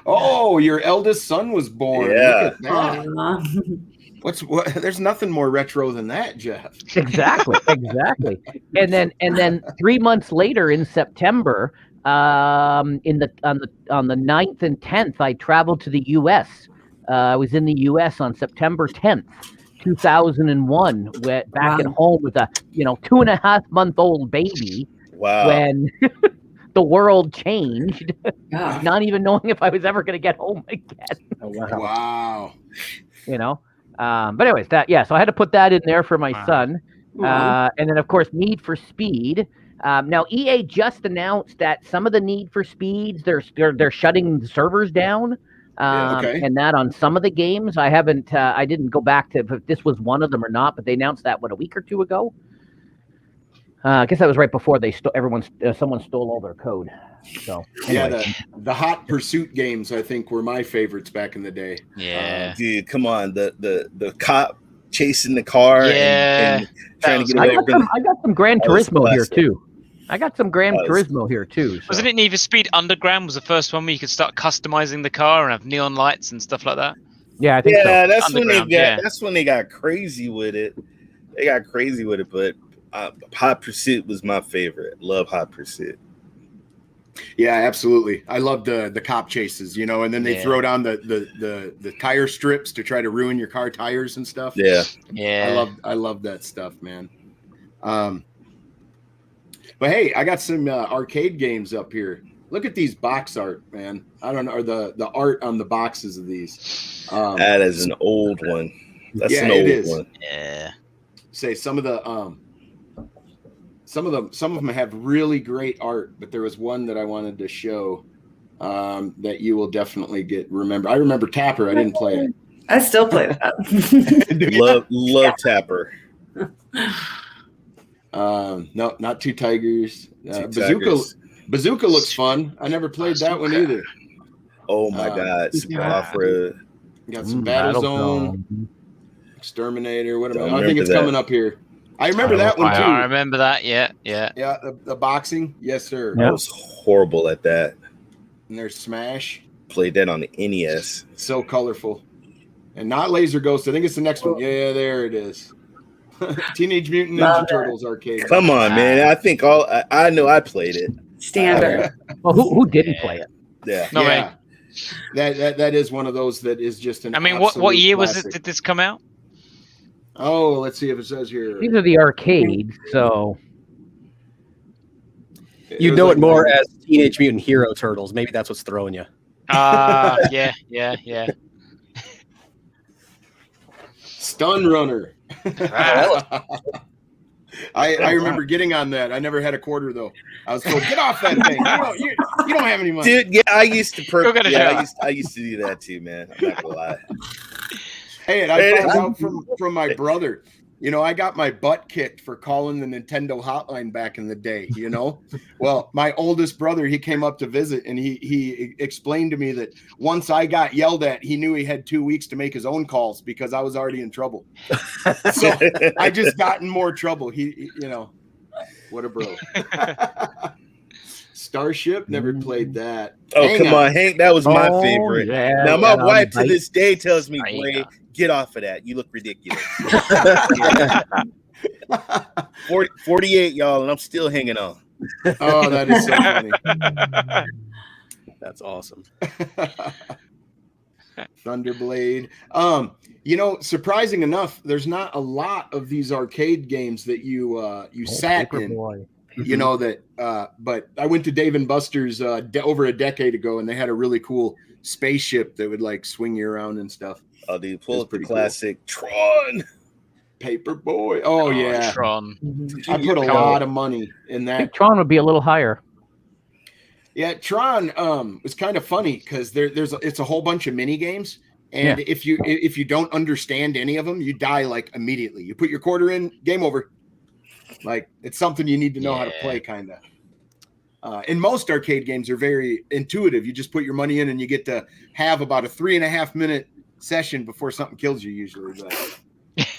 Oh, your eldest son was born. Yeah. Look at that. There's nothing more retro than that, Jeff. Exactly. And then 3 months later in September, on the 9th and 10th, I traveled to the U.S. I was in the U.S. on September 10th, 2001. Went back at home with a 2.5-month-old baby. Wow. When the world changed, not even knowing if I was ever going to get home again. Oh, wow. But anyways, so I had to put that in there for my son. And then of course Need for Speed. Now EA just announced that some of the Need for Speeds they're shutting the servers down. And that on some of the games. I didn't go back to if this was one of them or not, but they announced that a week or two ago. I guess that was right before someone stole all their code. So anyway. The Hot Pursuit games I think were my favorites back in the day. Yeah, dude, come on, the cop chasing the car and trying to get away. I got some Gran Turismo here too. Turismo here too. So. Wasn't it Need for Speed Underground was the first one where you could start customizing the car and have neon lights and stuff like that? Yeah, I think so. That's when they got crazy with it. But Hot Pursuit was my favorite. Love Hot Pursuit. Yeah, absolutely. I love the cop chases, you know, and then they throw down the tire strips to try to ruin your car tires and stuff. Yeah. I love that stuff, man. But hey, I got some arcade games up here. Look at these box art, man. I don't know, or the art on the boxes of these. That is an old one. That's an old one. Yeah. Say some of them have really great art, but there was one that I wanted to show that you will definitely remember. I remember Tapper. I didn't play it. I still play that. love Tapper. No, not Two Tigers. Two Bazooka. Tigers. Bazooka looks fun. I never played that one either. Oh my God, Super Opera. Got some Battle Zone, Exterminator. What am I? I think it's that. coming up here. I remember that one too. I remember that. Yeah. Yeah, the boxing. Yes, sir. I was horrible at that. And there's Smash. Played that on the NES. So colorful. And not Laser Ghost. I think it's the next one. Yeah, there it is. Teenage Mutant Ninja Turtles arcade. Come on, man. I think I know I played it. Standard. Well, who didn't play it? Yeah. No, yeah. That is one of those that is just an. I mean, what year classic. was it? Did this come out? Oh, let's see if it says here. These are the arcades, so You know it more as Teenage Mutant Hero Turtles. Maybe that's what's throwing you. Yeah. Stun Runner. I remember getting on that. I never had a quarter though. I was told, get off that thing. You don't have any money. Dude, yeah, I used to I used to do that too, man. I'm not gonna lie. Hey, and I found out from my brother. You know, I got my butt kicked for calling the Nintendo hotline back in the day, you know? Well, my oldest brother, he came up to visit and he explained to me that once I got yelled at, he knew he had 2 weeks to make his own calls because I was already in trouble. So I just got in more trouble. He you know, what a bro. Starship, never played that. Oh, come on, Hank, that was my favorite. Yeah, now my wife to this day tells me, Ray, get off of that. You look ridiculous. 48, y'all, and I'm still hanging on. Oh, that is so funny. That's awesome. Thunderblade. You know, surprising enough, there's not a lot of these arcade games that you sat in. Boy. You know that, but I went to Dave and Buster's over a decade ago, and they had a really cool spaceship that would like swing you around and stuff. Oh, dude, pull up the classic Tron. Paperboy. Oh yeah, Tron. I put a lot of money in I think that. Tron would be a little higher. Yeah, Tron was kind of funny because it's a whole bunch of mini games, and if you don't understand any of them, you die like immediately. You put your quarter in, game over. Like it's something you need to know how to play, kind of. And most arcade games are very intuitive. You just put your money in, and you get to have about a 3.5 minute session before something kills you. Usually, but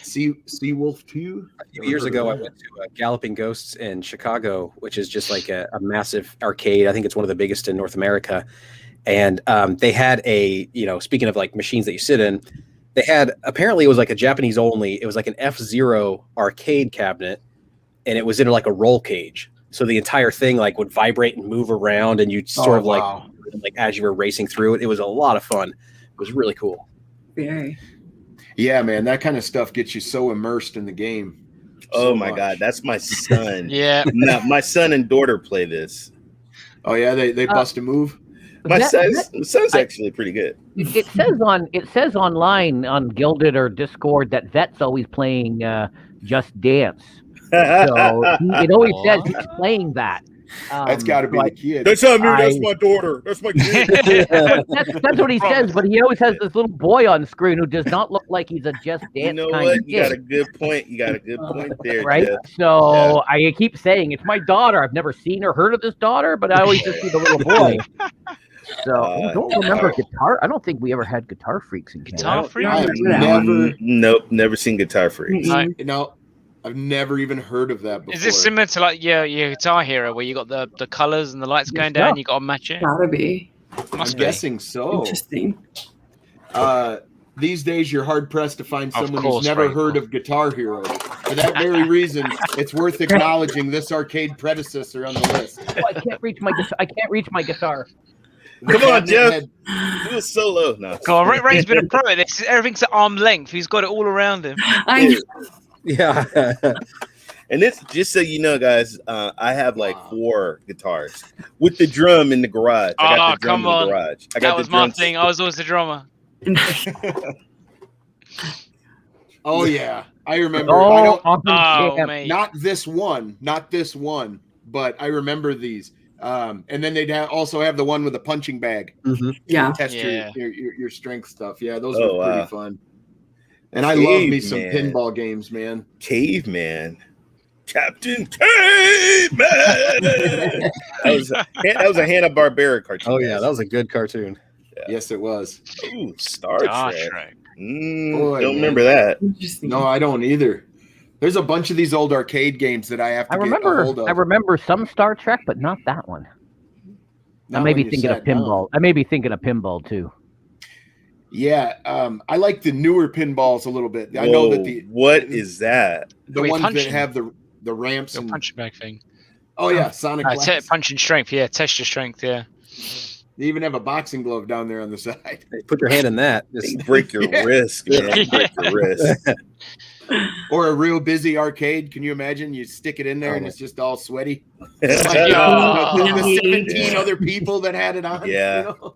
Sea Wolf 2. A few years ago, I went to Galloping Ghosts in Chicago, which is just like a massive arcade. I think it's one of the biggest in North America. And they had speaking of like machines that you sit in, they had, apparently it was like a Japanese only, it was like an F-Zero arcade cabinet, and it was in like a roll cage. So the entire thing like would vibrate and move around, and you'd sort of like as you were racing through it. It was a lot of fun. It was really cool. Very. Yeah, man, that kind of stuff gets you so immersed in the game. Oh my God, that's my son. Yeah. No, my son and daughter play this. Oh yeah, they bust a move. My son's actually pretty good. It says online on Gilded or Discord that Vet's always playing Just Dance. So it always says he's playing that. That's got to be the kid. That's not me. That's my daughter. That's my kid. that's what he says. But he always has this little boy on screen who does not look like he's a Just Dance You know kind what? of You got a kid. good point. You got a good point there, Right? Jeff. So I keep saying it's my daughter. I've never seen or heard of this daughter, but I always just see the little boy. So I don't remember Guitar. I don't think we ever had Guitar Freaks in Canada. Guitar Freaks? I have Never seen Guitar Freaks. No. I've never even heard of that before. Is this similar to like your Guitar Hero where you got the colors and the lights going down? You got to match it. Gotta be. I'm guessing so. Interesting. These days, you're hard pressed to find someone who's course, never right. heard of Guitar Hero. For that very reason, it's worth acknowledging this arcade predecessor on the list. I can't reach my guitar. I can't reach my guitar. Come on, Jeff. Had- Do a solo. No. Come on, Ray's been a pro at this. Everything's at arm length. He's got it all around him. I Yeah. And this, just so you know, guys, I have like Wow. 4 guitars with the drum in the garage. I got Oh, the drum come in on. the garage. I got That the was my drum thing. I was always the drummer. Oh yeah, I remember. Oh, I don't. awesome Oh, jam. mate. Not this one, but I remember these. And then they'd also have the one with the punching bag. Mhm. yeah. Test Yeah. your strength stuff. Yeah, those Oh, were pretty wow. fun. And I love me some Caveman. pinball games, man. Caveman. Captain Caveman. that was a Hanna-Barbera cartoon. Oh yeah, that was a good cartoon. Yes, it was. Ooh, Star Star Trek. Trek. Boy, Don't man. remember that. Interesting. No, I don't either. There's a bunch of these old arcade games that I have to I get a hold remember. of. I remember some Star Trek, but not that one. Not I may when be you thinking of sat down. pinball. I may be thinking of pinball too. Yeah, I like the newer pinballs a little bit. I know that Whoa, what is that? the Wait, ones punching. that have the ramps Your and punching bag thing. oh yeah, Sonic Blast. Punching strength. Yeah, test your strength. Yeah. They even have a boxing glove down there on the side. Hey, put your hand in that. They Just, break your Yeah. wrist, man. Break your wrist. Or a real busy arcade. Can you imagine? You stick it in there and Oh. it's just all sweaty. Yeah. The 17 other people that had it on. Yeah. You know?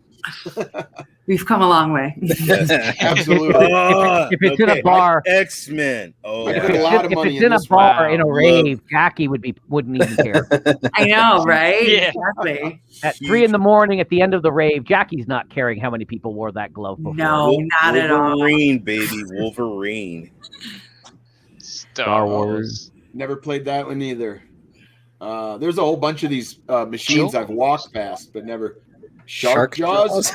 We've come a long way. Yes. Absolutely. Oh, If it's in a bar- X-Men. Oh, I If put a it's, lot in, of if money it's in in a this one. bar in a Wow. rave, Jackie wouldn't even care. I know, right? Yeah. Exactly. At 3 a.m. at the end of the rave, Jackie's not caring how many people wore that glove before. No, not at all. Wolverine, baby. Wolverine. Star Wars. Never played that one either. There's a whole bunch of these machines Sure. I've walked past, but never. Shark Jaws?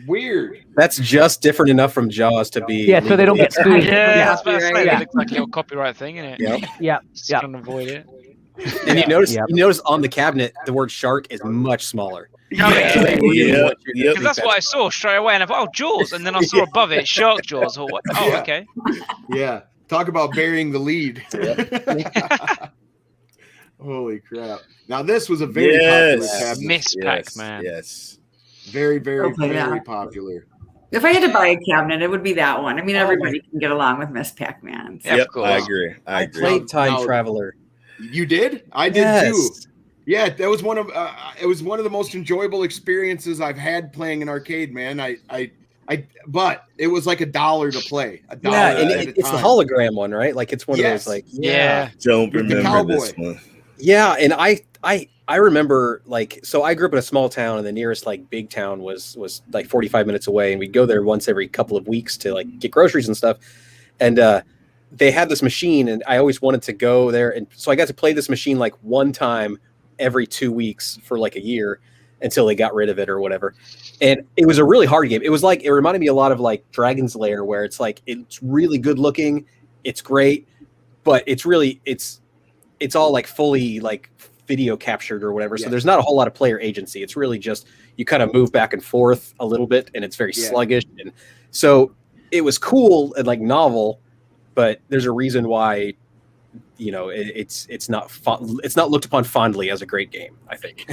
Weird. that's just different enough from Jaws to be. Yeah, so they don't get legally- sued. Yeah, that's what I Copyright. say. Yeah. It looks like a little copyright thing, isn't it? Yep. Yeah, Just yeah. trying to avoid it. And you notice, Yep. you notice on the cabinet the word shark is much smaller. Yeah. Yep, yep. Because that's what I saw straight away, and I thought, oh, Jaws, and then I saw above it Shark Jaws. Or what? Oh, Yeah. okay. Yeah. Talk about burying the lead. Holy crap. Now, this was a very popular Yes. cabinet. Miss Yes, Pac-Man. yes. Very, very, Okay, very yeah. popular. If I had to buy a cabinet, it would be that one. I mean, everybody can get along with Miss Pac-Man. Yeah, Yep, of course. I agree. I I agree. played Time Now- Traveler. You did? I did Yes. too. Yeah, that was one of it was one of the most enjoyable experiences I've had playing an arcade, man. But it was like $1 to play. $1 Yeah, and at a it's the time. hologram one, right? Like it's one Yes. of those, like Yeah. Don't With the remember this cowboy. one. Yeah, and I remember, like, so I grew up in a small town, and the nearest like big town was like 45 minutes away, and we'd go there once every couple of weeks to like get groceries and stuff. And they had this machine, and I always wanted to go there, and so I got to play this machine like one time every 2 weeks for like a year until they got rid of it or whatever. And it was a really hard game. It was like, it reminded me a lot of like Dragon's Lair, where it's like it's really good looking, it's great, but it's all like fully like video captured or whatever. So Yeah. there's not a whole lot of player agency. It's really just you kind of move back and forth a little bit, and it's very Yeah. sluggish. And so it was cool and like novel, but there's a reason why, you know, it's not looked upon fondly as a great game, I think.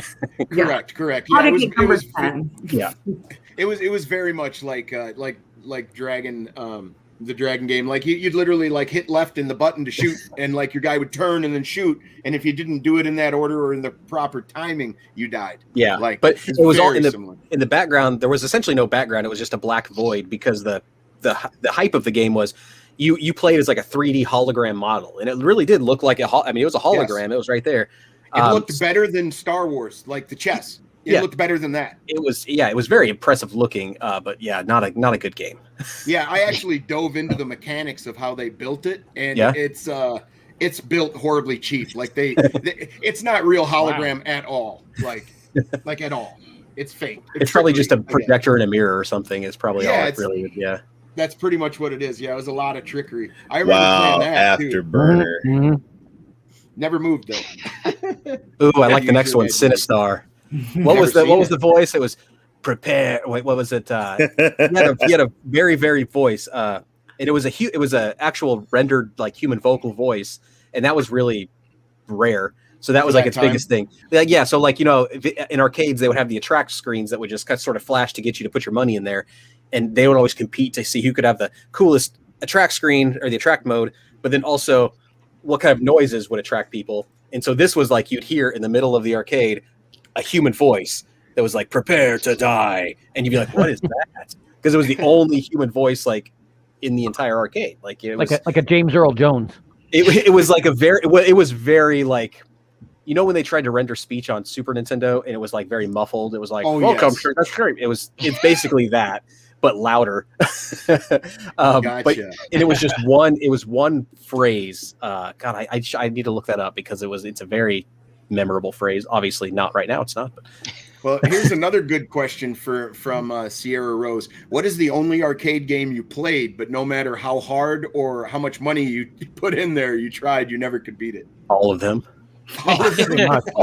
Correct. How Yeah, to it was, get it number was 10. Yeah. it was very much like Dragon the Dragon game. Like you'd literally like hit left in the button to shoot, and like your guy would turn and then shoot, and if you didn't do it in that order or in the proper timing, you died. Yeah. Like, But it's it was all very in the similar. in the background. There was essentially no background. It was just a black void, because the hype of the game was you played as like a 3D hologram model, and it really did look like I mean, it was a hologram. It was right there. It looked better than Star Wars, like the chess. It Yeah. looked better than that. It was very impressive looking, but yeah, not a good game. Yeah, I actually dove into the mechanics of how they built it, and Yeah. it's built horribly cheap. Like it's not real hologram at all. Like at all. It's fake. It's probably just a trickery, I guess. projector in a mirror or something. Is probably Yeah, all it it's- really is. Yeah. That's pretty much what it is. Yeah, it was a lot of trickery. I remember Wow, playing that too. Afterburner. Mhm. Never moved though. Ooh, I like the You next one, should. Sinistar. Never What was seen the voice? It was prepare. Wait, what was it? He had a very, very voice. And it was a actual rendered like human vocal voice, and that was really rare. So that was For like that its time? biggest thing. Like, yeah. So like, in arcades, they would have the attract screens that would just kind of sort of flash to get you to put your money in there. And they would always compete to see who could have the coolest attract screen or the attract mode, but then also what kind of noises would attract people. And so this was like, you'd hear in the middle of the arcade, a human voice that was like, prepare to die. And you'd be like, what is that? Because it was the only human voice like in the entire arcade. Like it was like a James Earl Jones. it was like it was very like, when they tried to render speech on Super Nintendo and it was like very muffled, it was like, welcome to the stream. It's basically that, but louder. Gotcha. But and it was just one phrase. God, I need to look that up because it's a very memorable phrase. Obviously not right now, it's not, but Well, here's another good question from Sierra Rose. What is the only arcade game you played, but no matter how hard or how much money you put in there, you tried, you never could beat it? all of them.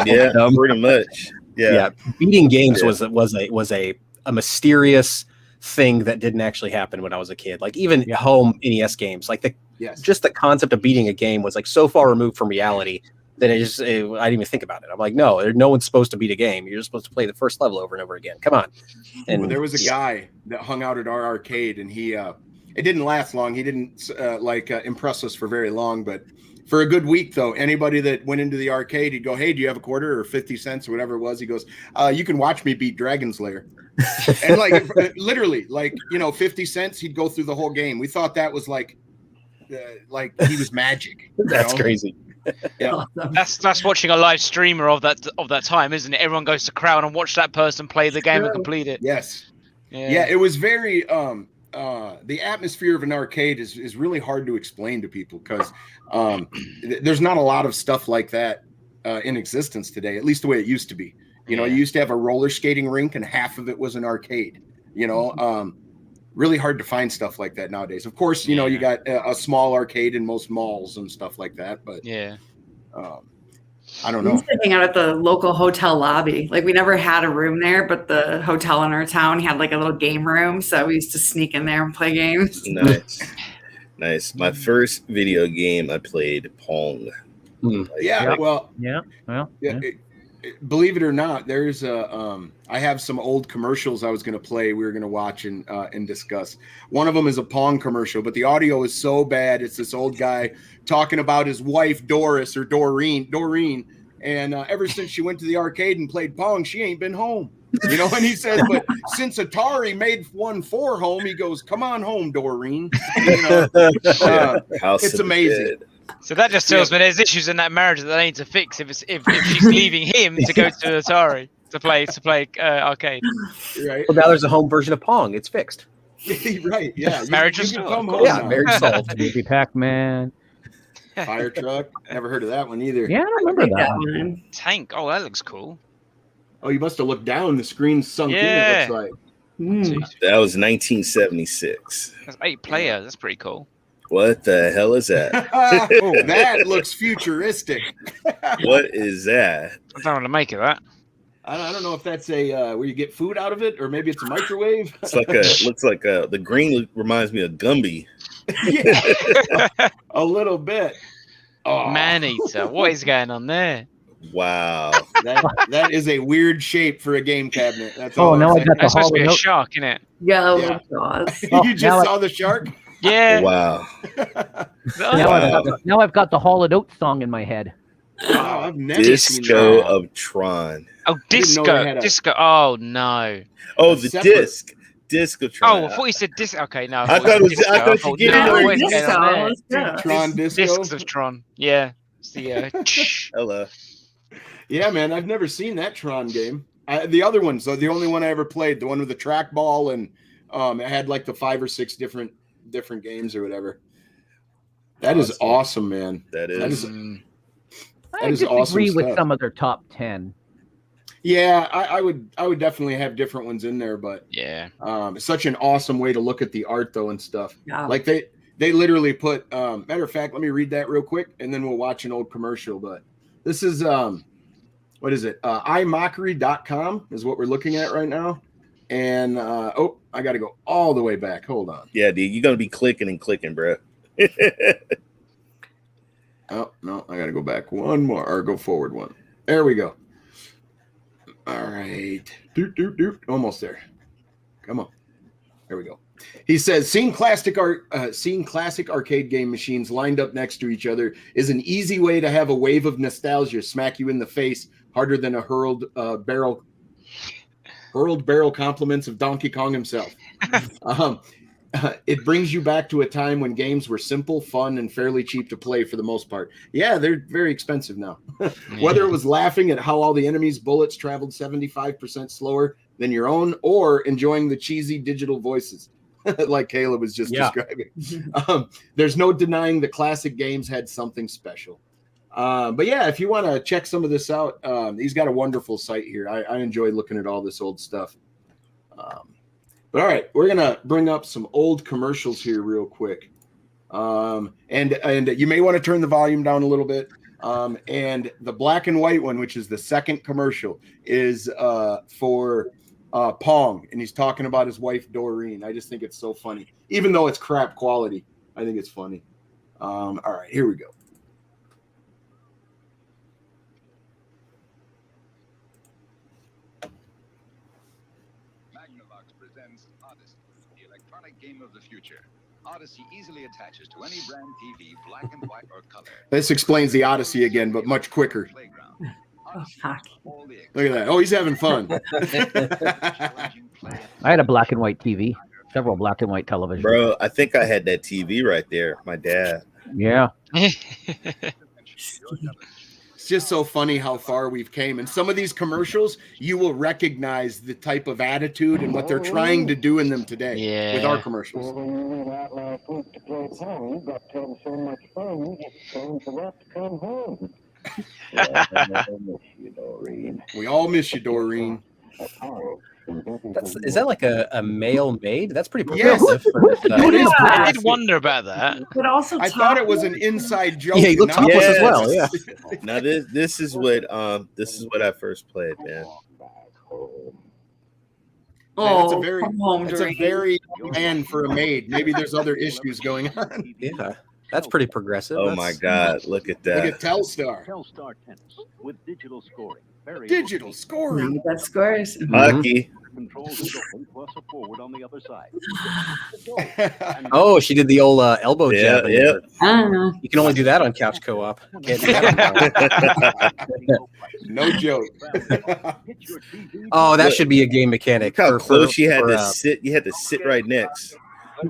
Yeah, pretty much. Yeah. Beating games was a mysterious thing that didn't actually happen when I was a kid. Like even home NES games, like just the concept of beating a game was like so far removed from reality that I didn't even think about it. I'm like, no one's supposed to beat a game. You're just supposed to play the first level over and over again. Come on. And Well, there was a guy that hung out at our arcade, and he it didn't last long. He didn't impress us for very long, but for a good week though, anybody that went into the arcade, he'd go, hey, do you have a quarter or 50 cents or whatever it was? He goes, you can watch me beat Dragon's Lair. And like literally, like 50 cents, he'd go through the whole game. We thought that was like he was magic. That's crazy. Yeah. That's watching a live streamer of that time, isn't it? Everyone goes to crowd and watch that person play the game and complete it. Yes. Yeah, it was very the atmosphere of an arcade is really hard to explain to people because there's not a lot of stuff like that in existence today, at least the way it used to be. You used to have a roller skating rink and half of it was an arcade. Really hard to find stuff like that nowadays. Of course, you got a small arcade in most malls and stuff like that, but I don't know. We used to hang out at the local hotel lobby. Like we never had a room there, but the hotel in our town had like a little game room. So we used to sneak in there and play games. Nice. My first video game I played Pong. Believe it or not, there's I have some old commercials I was going to play. We were going to watch and discuss. One of them is a Pong commercial, but the audio is so bad. It's this old guy talking about his wife, Doris or Doreen. And ever since she went to the arcade and played Pong, she ain't been home. And he says, but since Atari made one for home, he goes, come on home, Doreen. It's amazing. So that just tells me there's issues in that marriage that they need to fix if she's leaving him to go to Atari to play arcade. Right. Well, now there's a home version of Pong. It's fixed. Right. Yeah. Marriage is marriage solved. Baby Pac-Man. Fire truck. Never heard of that one either. Yeah, I remember that one. Tank. Oh, that looks cool. Oh, you must have looked down. The screen's sunk in. It looks like. That was 1976. That's 8 players. That's pretty cool. What the hell is that? That looks futuristic. What is that? I don't want to make it that. I don't know if that's a where you get food out of it, or maybe it's a microwave. It's like looks like the green reminds me of Gumby. Yeah, a little bit. Oh. Man-eater. What is going on there? Wow. That is a weird shape for a game cabinet. That's now I got the That's supposed to be a Hall & Oates. shark, isn't it? Yeah. You just saw the shark? Yeah. Wow. Now I've got the Hall & Oates song in my head. Wow, I've never seen Disco that. of Tron. Oh, disco. Oh, no. Oh, the disc. Disc of Tron. Oh, I thought you said disc. Okay, no. I thought you getting Disco. Tron Disco. Discs of Tron. Yeah. It's the Hello. Yeah, man, I've never seen that Tron game. The other ones, though, the only one I ever played, the one with the trackball, and it had like the 5 or 6 different games or whatever. That is awesome, man. That is I disagree with some of their top 10. Yeah, I would definitely have different ones in there, but yeah, it's such an awesome way to look at the art though and stuff. Yeah. Like they literally put matter of fact, let me read that real quick and then we'll watch an old commercial. But this is what is it? imockery.com is what we're looking at right now. And I gotta go all the way back. Hold on. Yeah, dude, you're gonna be clicking and clicking, bro. Oh, no, I got to go back one more, or go forward one. There we go. All right. Doot, doot, doot. Almost there. Come on. There we go. He says, seeing classic arcade game machines lined up next to each other is an easy way to have a wave of nostalgia smack you in the face harder than a hurled barrel compliments of Donkey Kong himself. It brings you back to a time when games were simple, fun, and fairly cheap to play for the most part. Yeah, they're very expensive now. Whether it was laughing at how all the enemies' bullets traveled 75% slower than your own, or enjoying the cheesy digital voices, like Caleb was just describing. There's no denying the classic games had something special. But yeah, if you want to check some of this out, he's got a wonderful site here. I enjoy looking at all this old stuff. But all right, we're gonna bring up some old commercials here real quick, and you may want to turn the volume down a little bit. And the black and white one, which is the second commercial, is for Pong, and he's talking about his wife Doreen. I just think it's so funny, even though it's crap quality. I think it's funny. All right, here we go. Game of the future. Odyssey easily attaches to any brand TV, black and white or color. This explains the Odyssey again, but much quicker. Look at that. Oh, he's having fun. I had a black and white TV, several black and white televisions. Bro, I think I had that TV right there. My dad. Yeah. It's just so funny how far we've came. And some of these commercials, you will recognize the type of attitude and what they're trying to do in them today with our commercials. We all miss you, Doreen. Is that like a male maid? That's pretty progressive. Yes. I did wonder about that. But also, I thought it was an inside joke. Yeah, he looked topless as well. Yeah. Now this is what I first played, man. It's a very man for a maid. Maybe there's other issues going on. Yeah, that's pretty progressive. Oh my God, look at that. Look at Telstar. Telstar tennis with digital scoring. Digital scoring. That scores. Hockey. Controls is open, plus a forward on the other side. Oh, she did the old elbow jab. Yeah. You can only do that on couch co-op. Can't do that on No joke. Oh, that should be a game mechanic. Look how close you had to sit. You had to sit right next.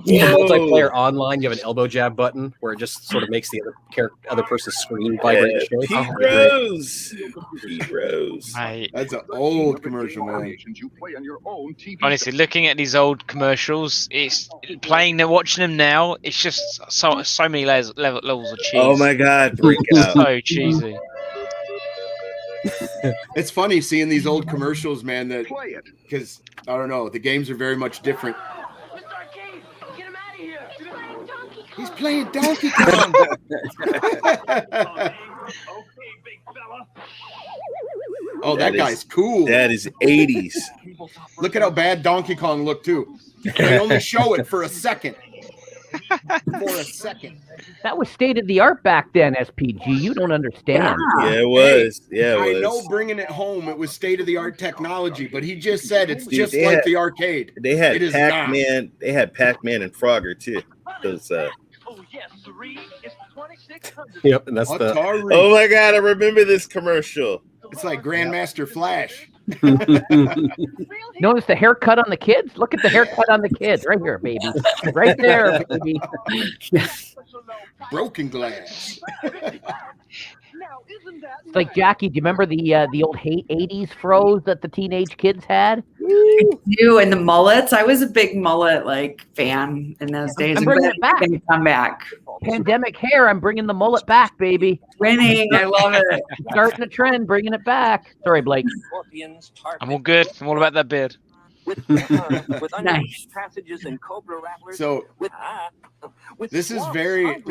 Yeah, multiplayer online, you have an elbow jab button where it just sort of makes the other person's screen vibrate. Pete Rose. Mate. That's an old commercial, man. Honestly, looking at these old commercials, it's watching them now. It's just so many levels of cheese. Oh my God, freak out. So cheesy. It's funny seeing these old commercials, man. That because I don't know, the games are very much different. He's playing Donkey Kong. Oh, that guy's cool. That is 80s. Look at how bad Donkey Kong looked, too. They only show it for a second. That was state of the art back then, SPG. You don't understand. Yeah, it was. I know bringing it home, it was state of the art technology, but he just said it's just like the arcade. They had Pac-Man. They had Pac-Man and Frogger, too. Those, Yep, and that's Atari. Oh my God, I remember this commercial. It's like Grandmaster Flash. Notice the haircut on the kids? Look at the haircut on the kids. Right here, baby. Right there, baby. Broken glass. It's like, Jackie, do you remember the old 80s froze that the teenage kids had? You and the mullets. I was a big mullet fan in those days. I'm bringing it back. Come back. Pandemic hair. I'm bringing the mullet back, baby. Winning. I love it. Starting a trend, bringing it back. Sorry, Blake. I'm all good. I'm all about that beard. Nice. So this is very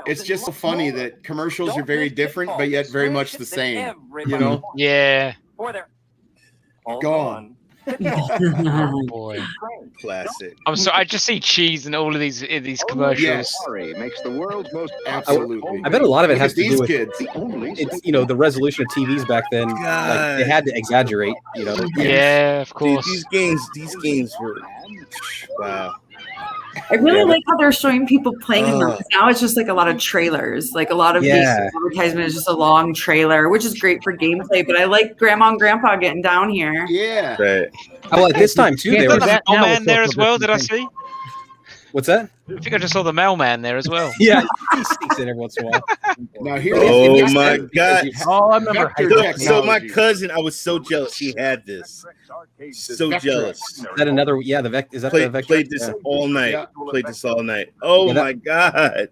it's just so funny that commercials are very different, but yet very much the same. You know? Yeah. Go on. Oh boy. Classic. I'm sorry. I just see cheese in all of these commercials. Yes. Sorry makes the world's most Absolutely. I bet a lot of it Look has at to do these with kids. it's the resolution of TVs back then. Like they had to exaggerate. Yeah, of Dude, course. these games were wow. I really Yeah, like how they're showing people playing in them. Now it's just like a lot of trailers. Like a lot of the advertisement is just a long trailer, which is great for gameplay. But I like Grandma and Grandpa getting down here. Yeah. Right. Oh, at this time too, Can't they do were. The that now mailman with there as social well. Did I distancing. see? What's that? I think I just saw the mailman there as well. Yeah, he sneaks in every once in a while. Now here Oh is my God. Oh, I remember. Vector So, technology. so my cousin, I was so jealous he had this. So Vector. jealous. Is that another? Yeah, the Vec. Is that the Vector? Played this all night. Yeah. Played this all night. Oh Yeah, that- my God.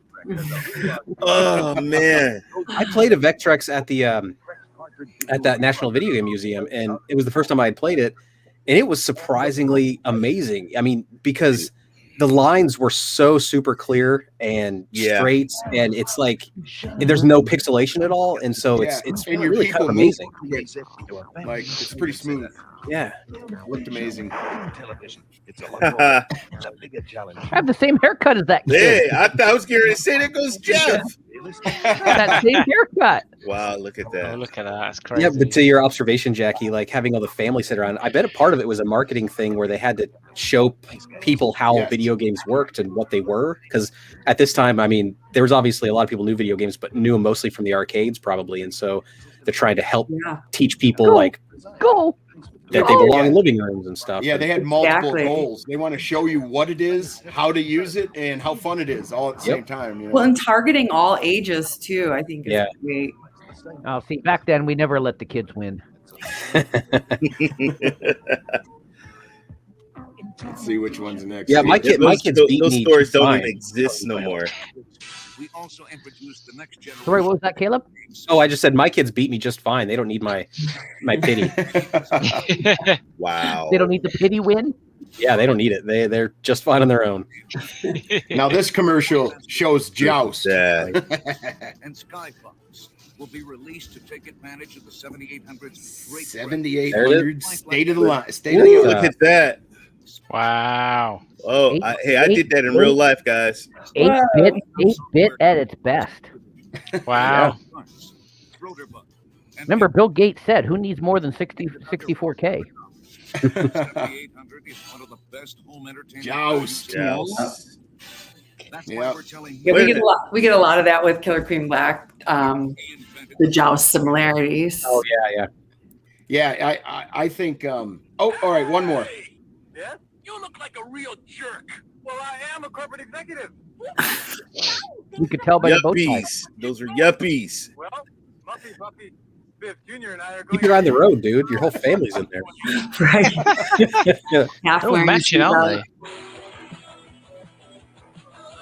Oh man. I played a Vectrex at the at that National Video Game Museum, and it was the first time I had played it, and it was surprisingly amazing. I mean, because the lines were so super clear and straight, and it's like there's no pixelation at all, and so it's and your really kind people of amazing. Like it's pretty smooth. Yeah, looked amazing. I have the same haircut as that kid. Hey, I was going to say there goes Jeff. That same haircut. Wow, look at that. Oh, look at that. That's crazy. Yeah, but to your observation, Jackie, like having all the family sit around, I bet a part of it was a marketing thing where they had to show people how video games worked and what they were. Because at this time, I mean, there was obviously a lot of people knew video games, but knew them mostly from the arcades probably. And so they're trying to help teach people that they belong in living rooms and stuff. Yeah, they had multiple goals. They want to show you what it is, how to use it, and how fun it is all at the same time. You know? Well, and targeting all ages too, I think is great. Oh, see, back then we never let the kids win. Let's see which one's next. Yeah, my kids beat those me stores to don't fine. even exist no more. We also introduced the next generation. Sorry, what was that, Caleb? Oh, I just said my kids beat me just fine. They don't need my pity. Wow. They don't need the pity win? Yeah, they don't need it. They're just fine on their own. Now this commercial shows Joust. Yeah. And Skyfox will be released to take advantage of the 7800's great 7800 state of the line. State of the art. Look at that. Wow. Oh, I did that in real life, guys. 8-bit at its best. Wow. Remember, Bill Gates said, "Who needs more than 64K?" 7800 is one of the best home entertainment. Joust. That's why we're telling Yeah, we get a lot of that with Killer Queen Black. The Joust similarities. Oh yeah. Yeah, I think. Oh, all right, one more. Yeah? You look like a real jerk. Well, I am a corporate executive. You could tell by the bow tie. Yuppies. Those are yuppies. Well, Muffy, Puppy, Biff Jr. and I are going Keep your eye on the road, dude. Your whole family's in there. Right. Half They're all wearing matching, aren't they?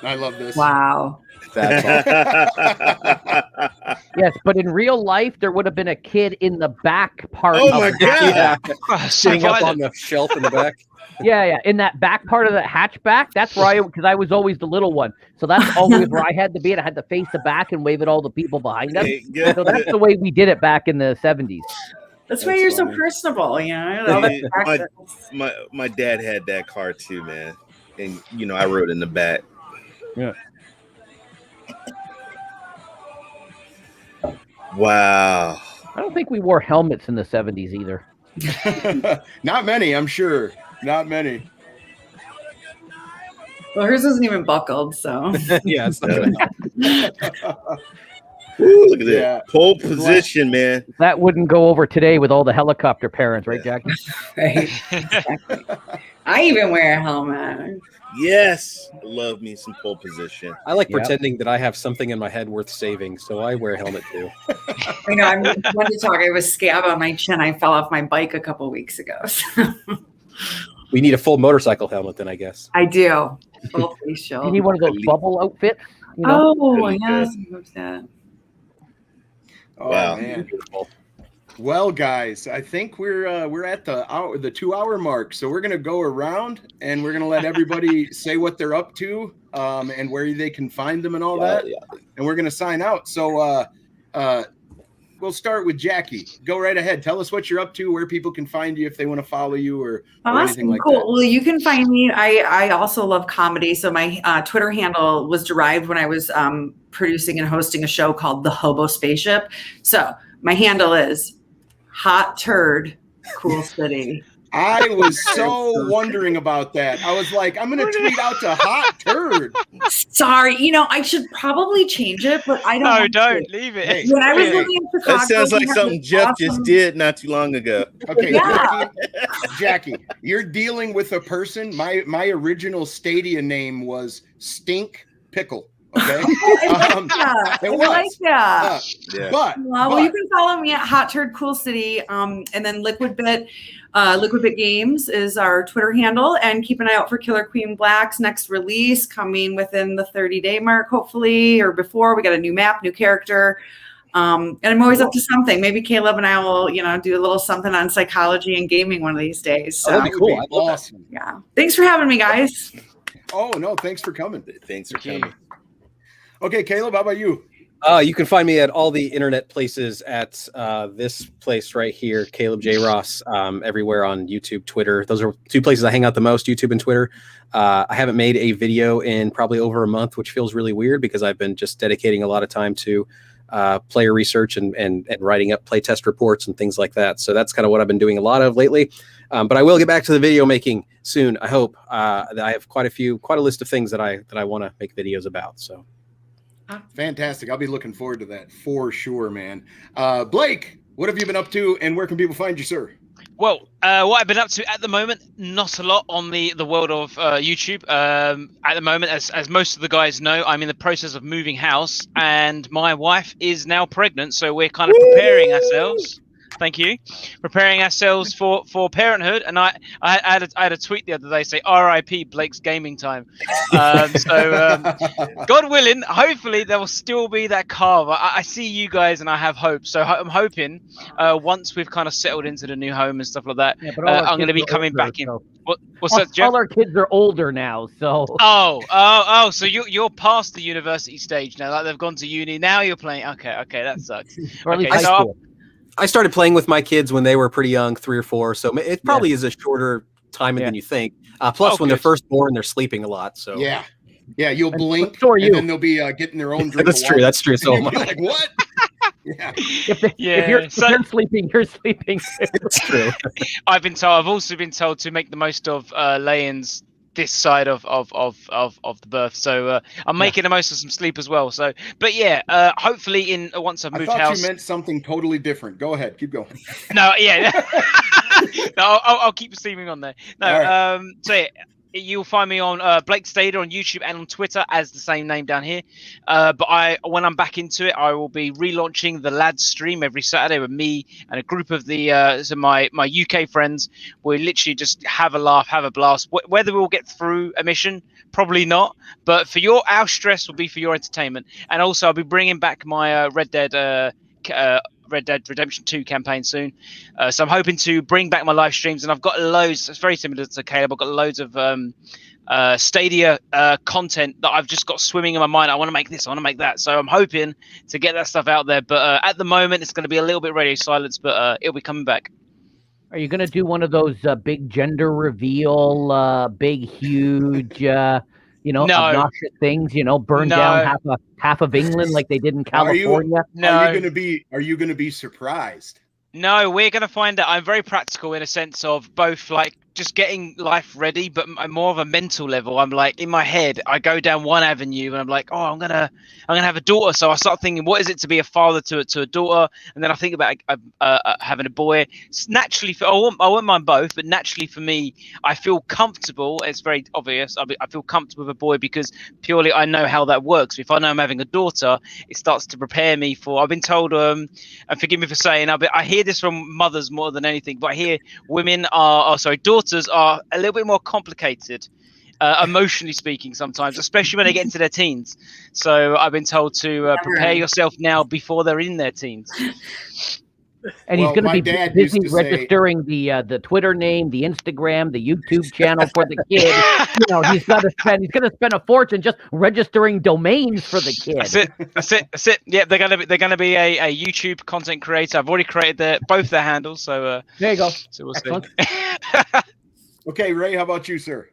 I love this. Wow. That's awesome. Yes, but in real life, there would have been a kid in the back part. Oh of my the God. Oh, so Sitting up on violent. the shelf in the back. Yeah, in that back part of the hatchback. That's where because I was always the little one, so that's always where I had to be, and I had to face the back and wave at all the people behind us. Hey, good. So that's the way we did it back in the 70s. That's why you're so personable, you know. All the practice. My dad had that car too, man. And I rode in the back. Yeah. Wow. I don't think we wore helmets in the 70s either. Not many, I'm sure. Not many. Well, hers isn't even buckled, so. Yeah, it's not gonna Ooh, look at Yeah. that. Pole position, man. That wouldn't go over today with all the helicopter parents, right, Jackie? Right. Exactly. I even wear a helmet. Yes. I love me some pole position. I like Yep. pretending that I have something in my head worth saving, so I wear a helmet too. I know. I'm going to talk. I have a scab on my chin. I fell off my bike a couple weeks ago. So. We need a full motorcycle helmet then, I guess. I do. Full face shield. You need one of those bubble outfits. You know? Oh, yes. That. Oh, Wow. man. Well, guys, I think we're at the 2-hour mark, so we're gonna go around and we're gonna let everybody say what they're up to, and where they can find them and all that, and we're gonna sign out. So, we'll start with Jackie. Go right ahead. Tell us what you're up to, where people can find you if they want to follow you or anything like cool. that. Well, you can find me. I also love comedy. So my Twitter handle was derived when I was producing and hosting a show called The Hobo Spaceship. So my handle is Hot Turd Cool City. I was so wondering about that. I was like, I'm going to tweet out to Hot Turd. Sorry, I should probably change it, but I don't. No, don't leave it. Hey, When I was living in Chicago, That sounds like we had something this Jeff awesome- just did not too long ago. Okay, Yeah. Jackie, you're dealing with a person. My original Stadia name was Stink Pickle. Okay, I like that. Yeah. But You can follow me at Hot Turd Cool City, and then Liquidbit Games is our Twitter handle, and keep an eye out for Killer Queen Black's next release coming within the 30-day mark, hopefully, or before. We got a new map, new character, and I'm always up to something. Maybe Caleb and I will, do a little something on psychology and gaming one of these days. So that'd be cool. I'd love that. Awesome. yeah, thanks for having me, guys. Oh no, thanks for coming. Thanks for Thank you. coming. Okay, Caleb, how about you? You can find me at all the internet places at this place right here, Caleb J. Ross, everywhere on YouTube, Twitter. Those are two places I hang out the most, YouTube and Twitter. I haven't made a video in probably over a month, which feels really weird because I've been just dedicating a lot of time to player research and writing up playtest reports and things like that. So that's kind of what I've been doing a lot of lately. But I will get back to the video making soon. I hope that I have quite a list of things that I want to make videos about. So. Fantastic. I'll be looking forward to that for sure, man. Blake, what have you been up to and where can people find you, sir? Well, what I've been up to at the moment, not a lot on the world of YouTube. At the moment, as most of the guys know, I'm in the process of moving house, and my wife is now pregnant, so we're kind of preparing ourselves. Thank you. Preparing ourselves for parenthood, and I had a tweet the other day say "R.I.P. Blake's gaming time." God willing, hopefully there will still be that carve. I see you guys, and I have hope. So I'm hoping once we've kind of settled into the new home and stuff like that, I'm going to be coming back in. What's that, Jeff? All our kids are older now, so. Oh! So you're past the university stage now. Like they've gone to uni. Now you're playing. Okay, that sucks. Or at least Okay, high school. I started playing with my kids when they were pretty young, 3 or 4. So it probably is a shorter time than you think. Plus, when they're first born, they're sleeping a lot. So yeah, you'll blink, so are you. and then they'll be getting their own drink. That's of true. water. That's true. So am I. Like what? Yeah, If you're sleeping, you're sleeping. It's true. I've also been told to make the most of lay-ins this side of the birth, so I'm making the most of some sleep as well. So, but yeah, hopefully once I've moved I thought house. you meant something totally different. Go ahead, keep going. No, yeah, no, I'll keep steaming on there. No, right. So yeah, you'll find me on Blake Stader on YouTube and on Twitter as the same name down here. But when I'm back into it, I will be relaunching the Lads stream every Saturday with me and a group of my UK friends. We literally just have a laugh, have a blast. Whether we'll get through a mission, probably not. But our stress will be for your entertainment. And also, I'll be bringing back my Red Dead Redemption 2 campaign soon. So I'm hoping to bring back my live streams, and I've got loads. It's very similar to Caleb. I've got loads of Stadia content that I've just got swimming in my mind. I want to make this, I want to make that. So I'm hoping to get that stuff out there. But at the moment, it's going to be a little bit radio silence, but it'll be coming back. Are you going to do one of those big gender reveal, big, huge, obnoxious things? Burn down half of England like they did in California? Are you gonna be surprised? No, we're going to find out. I'm very practical in a sense of both like just getting life ready, but more of a mental level. I'm like in my head, I go down one avenue and I'm like, oh, I'm gonna have a daughter. So I start thinking, what is it to be a father to a daughter? And then I think about having a boy. It's naturally, I won't mind both, but naturally for me, I feel comfortable. It's very obvious. I feel comfortable with a boy because purely I know how that works. If I know I'm having a daughter, it starts to prepare me for. I've been told, and forgive me for saying, I hear this from mothers more than anything, but I hear daughters are a little bit more complicated, emotionally speaking, sometimes, especially when they get into their teens. So I've been told to prepare yourself now before they're in their teens. And Well, he's going my to be dad busy used to say- registering the Twitter name, the Instagram, the YouTube channel for the kid. He's going to spend a fortune just registering domains for the kid. That's it. Yeah, they're gonna be a YouTube content creator. I've already created both their handles, so there you go. So we'll Excellent. see. Okay, Ray, how about you, sir?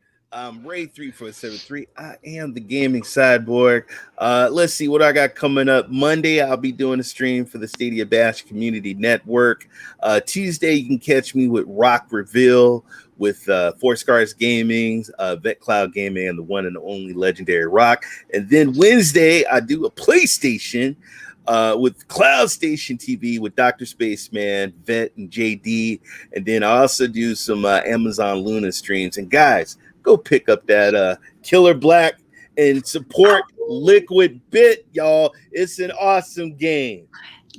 Ray 3473. I am the gaming cyborg. Let's see what I got coming up. Monday, I'll be doing a stream for the Stadia Bash Community Network. Tuesday, you can catch me with Rock Reveal with Four Scars Gaming, Vet Cloud Gaming, and the one and only legendary Rock. And then Wednesday, I do a PlayStation with Cloud Station TV with Dr. Spaceman, Vet, and JD. And then I also do some Amazon Luna streams. And guys, go pick up that Killer Black and support Liquid Bit, y'all. It's an awesome game.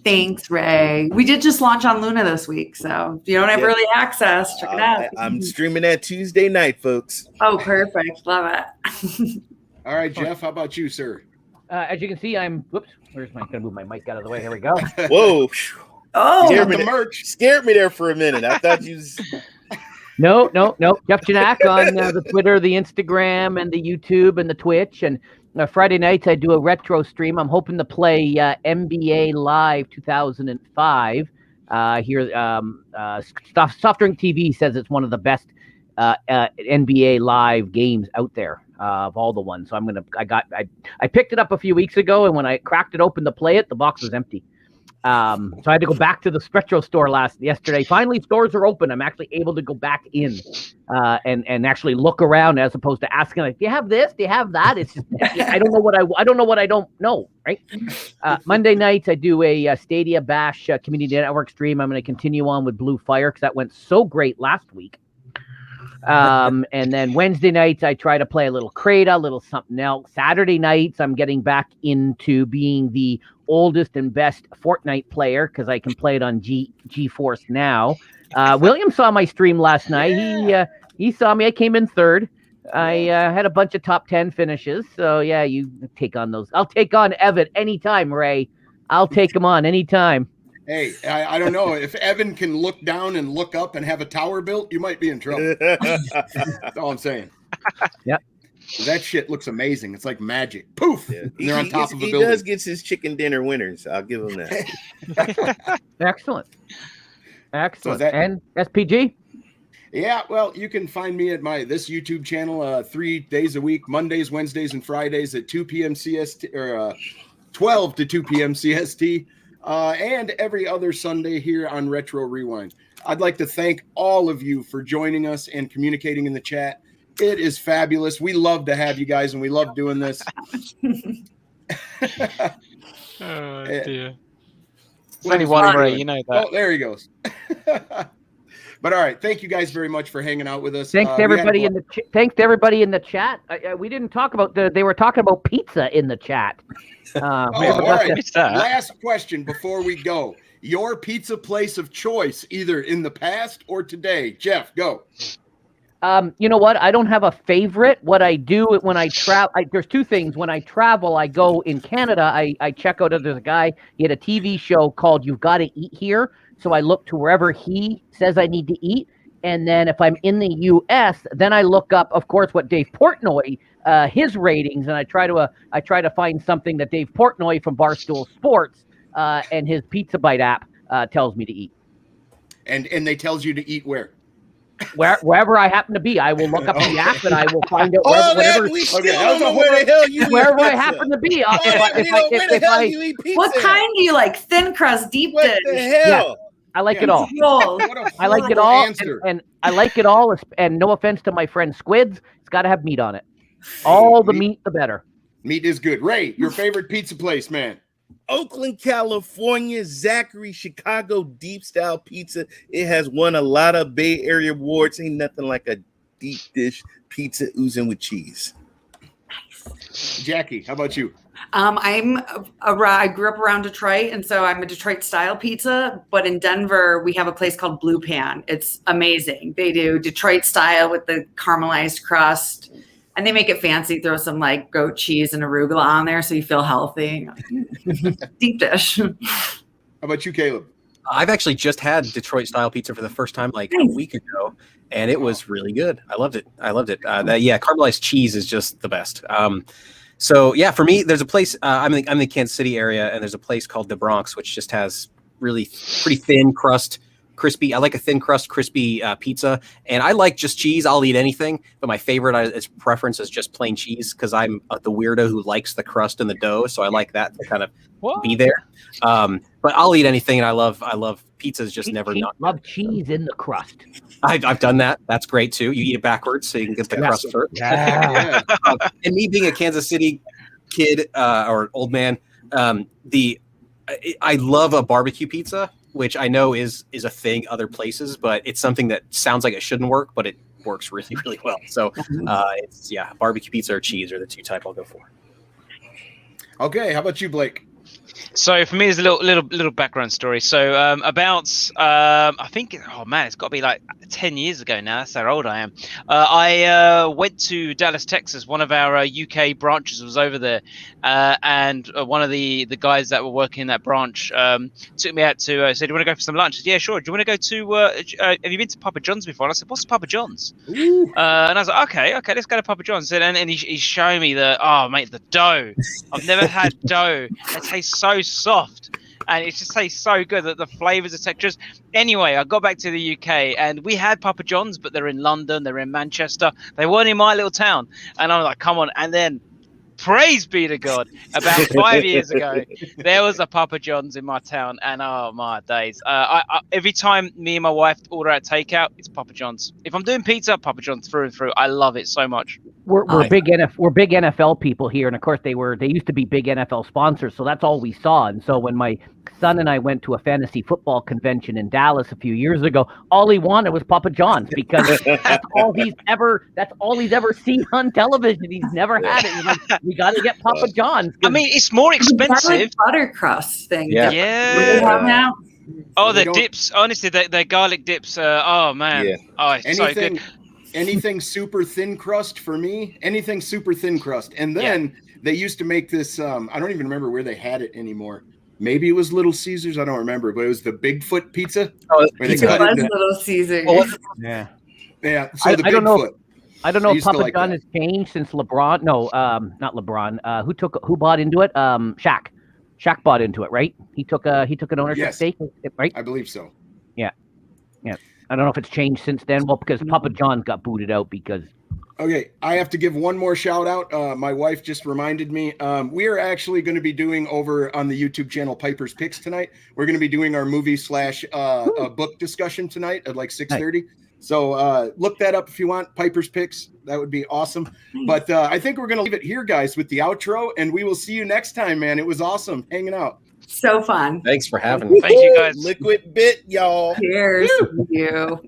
Thanks, Ray. We did just launch on Luna this week, so if you don't have early access, check it out. I'm streaming that Tuesday night, folks. Oh, perfect. Love it. All right, Jeff, how about you, sir? As you can see, whoops, where's my, gonna move my mic out of the way. Here we go. Whoa. Oh, scared me there for a minute. I thought you No. Jeff Janak on the Twitter, the Instagram, and the YouTube, and the Twitch. And Friday nights, I do a retro stream. I'm hoping to play NBA Live 2005. Here, Soft Drink TV says it's one of the best NBA Live games out there of all the ones. So I picked it up a few weeks ago, and when I cracked it open to play it, the box was empty. So I had to go back to the retro store yesterday. Finally, stores are open. I'm actually able to go back in and actually look around as opposed to asking, like, do you have this? Do you have that? It's just I don't know what I don't know, right? Monday nights I do a Stadia Bash Community Network stream. I'm going to continue on with Blue Fire because that went so great last week. And then Wednesday nights I try to play a little Crata, a little something else. Saturday nights I'm getting back into being the oldest and best Fortnite player because I can play it on GeForce Now. William saw my stream last night. Yeah. He saw me. I came in third. I had a bunch of top 10 finishes. So yeah, you take on those. I'll take on Evan anytime, Ray. I'll take him on anytime. Hey, I don't know. If Evan can look down and look up and have a tower built, you might be in trouble. That's all I'm saying. Yep. That shit looks amazing. It's like magic. Poof! Yeah. They're on top of a he building. He does get his chicken dinner winners. I'll give him that. Excellent. So And SPG? Yeah, well, you can find me at this YouTube channel 3 days a week, Mondays, Wednesdays, and Fridays at 2 p.m. CST, or 12 to 2 p.m. CST. And every other Sunday here on Retro Rewind. I'd like to thank all of you for joining us and communicating in the chat. It is fabulous. We love to have you guys, and we love doing this. Oh, dear. It's only one Ray, you know that. Oh, there he goes. But all right, thank you guys very much for hanging out with us. Thanks to everybody thanks to everybody in the chat. We didn't talk about they were talking about pizza in the chat. All right. Last question before we go. Your pizza place of choice, either in the past or today. Jeff, go. You know what? I don't have a favorite. What I do when I travel, there's two things. When I travel, I go in Canada. I check out. There's a guy. He had a TV show called "You've Got to Eat Here." So I look to wherever he says I need to eat. And then if I'm in the U.S., then I look up, of course, what Dave Portnoy, his ratings, and I try to find something that Dave Portnoy from Barstool Sports and his Pizza Bite app tells me to eat. And they tells you to eat where? Wherever I happen to be, I will look up the app and I will find out wherever the hell you wherever I happen to be. What kind do you like? Thin crust, deep dish? What the hell? Yeah, I like it all. What a I like it horrible all, answer. and I like it all. And no offense to my friend Squids, it's got to have meat on it. All the meat, the better. Meat is good. Ray, your favorite pizza place, man? Oakland, California, Zachary, Chicago deep style pizza. It has won a lot of Bay Area awards. Ain't nothing like a deep dish pizza oozing with cheese. Jackie, how about you? I grew up around Detroit, and so I'm a Detroit style pizza. But in Denver, we have a place called Blue Pan. It's amazing. They do Detroit style with the caramelized crust, and they make it fancy. Throw some like goat cheese and arugula on there, so you feel healthy. Deep dish. How about you, Caleb? I've actually just had Detroit style pizza for the first time like a week ago, and it was really good. I loved it. Caramelized cheese is just the best. So yeah, for me, there's a place. I'm in the Kansas City area, and there's a place called the Bronx, which just has really pretty thin crust, crispy. I like a thin crust, crispy pizza, and I like just cheese. I'll eat anything, but my favorite preference is just plain cheese because I'm the weirdo who likes the crust and the dough. So I like that to kind of be there. But I'll eat anything, and I love pizza's just never not. Love cheese in the crust. I've done that. That's great too. You eat it backwards so you can get the crust first. Yeah. And me being a Kansas City kid or old man, I love a barbecue pizza, which I know is a thing other places, but it's something that sounds like it shouldn't work, but it works really, really well. So barbecue pizza or cheese are the two type I'll go for. Okay, how about you, Blake? So for me, there's a little background story. So I think, it's got to be like 10 years ago now. That's how old I am. I went to Dallas, Texas. One of our UK branches was over there, and one of the guys that were working in that branch took me out to said, "Do you want to go for some lunch?" I said, "Yeah, sure." "Do you want to go to? Have you been to Papa John's before?" And I said, "What's Papa John's?" And I was like, "Okay, let's go to Papa John's." And he's showing me the dough. I've never had dough. It tastes so soft, and it just tastes so good that the flavors, the textures. Anyway, I got back to the UK, and we had Papa John's, but they're in London, they're in Manchester. They weren't in my little town, and I'm like, come on. And then, praise be to God, about 5 years ago, there was a Papa John's in my town, and oh my days. Every time me and my wife order out takeout, it's Papa John's. If I'm doing pizza, Papa John's through and through. I love it so much. We're big NFL people here, and of course they used to be big NFL sponsors, so that's all we saw. And so when my son and I went to a fantasy football convention in Dallas a few years ago, all he wanted was Papa John's because that's all he's ever seen on television. He's never had it. He's like, we got to get Papa John's. I mean, it's more expensive. Butter crust thing. Yeah. Oh, the dips. Honestly, the garlic dips. Oh man. Yeah. Oh, it's so good. Anything super thin crust for me. Anything super thin crust. And then they used to make this. I don't even remember where they had it anymore. Maybe it was Little Caesars. I don't remember, but it was the Bigfoot pizza. Oh, it was Little Caesars. Yeah. I So don't know. I don't know if Papa John has changed since LeBron. No, not LeBron. Who bought into it? Shaq. Shaq bought into it, right? He took an ownership stake, right? I believe so. Yeah. I don't know if it's changed since then. Well, because Papa John's got booted out because. Okay, I have to give one more shout out. My wife just reminded me. We are actually going to be doing over on the YouTube channel Piper's Picks tonight. We're going to be doing our movie / book discussion tonight at like 6:30. So look that up if you want. Piper's Picks. That would be awesome. But I think we're going to leave it here, guys, with the outro, and we will see you next time, man. It was awesome hanging out. So fun. Thanks for having me. Thank you, guys. Liquid bit, y'all. Cheers. Thank you.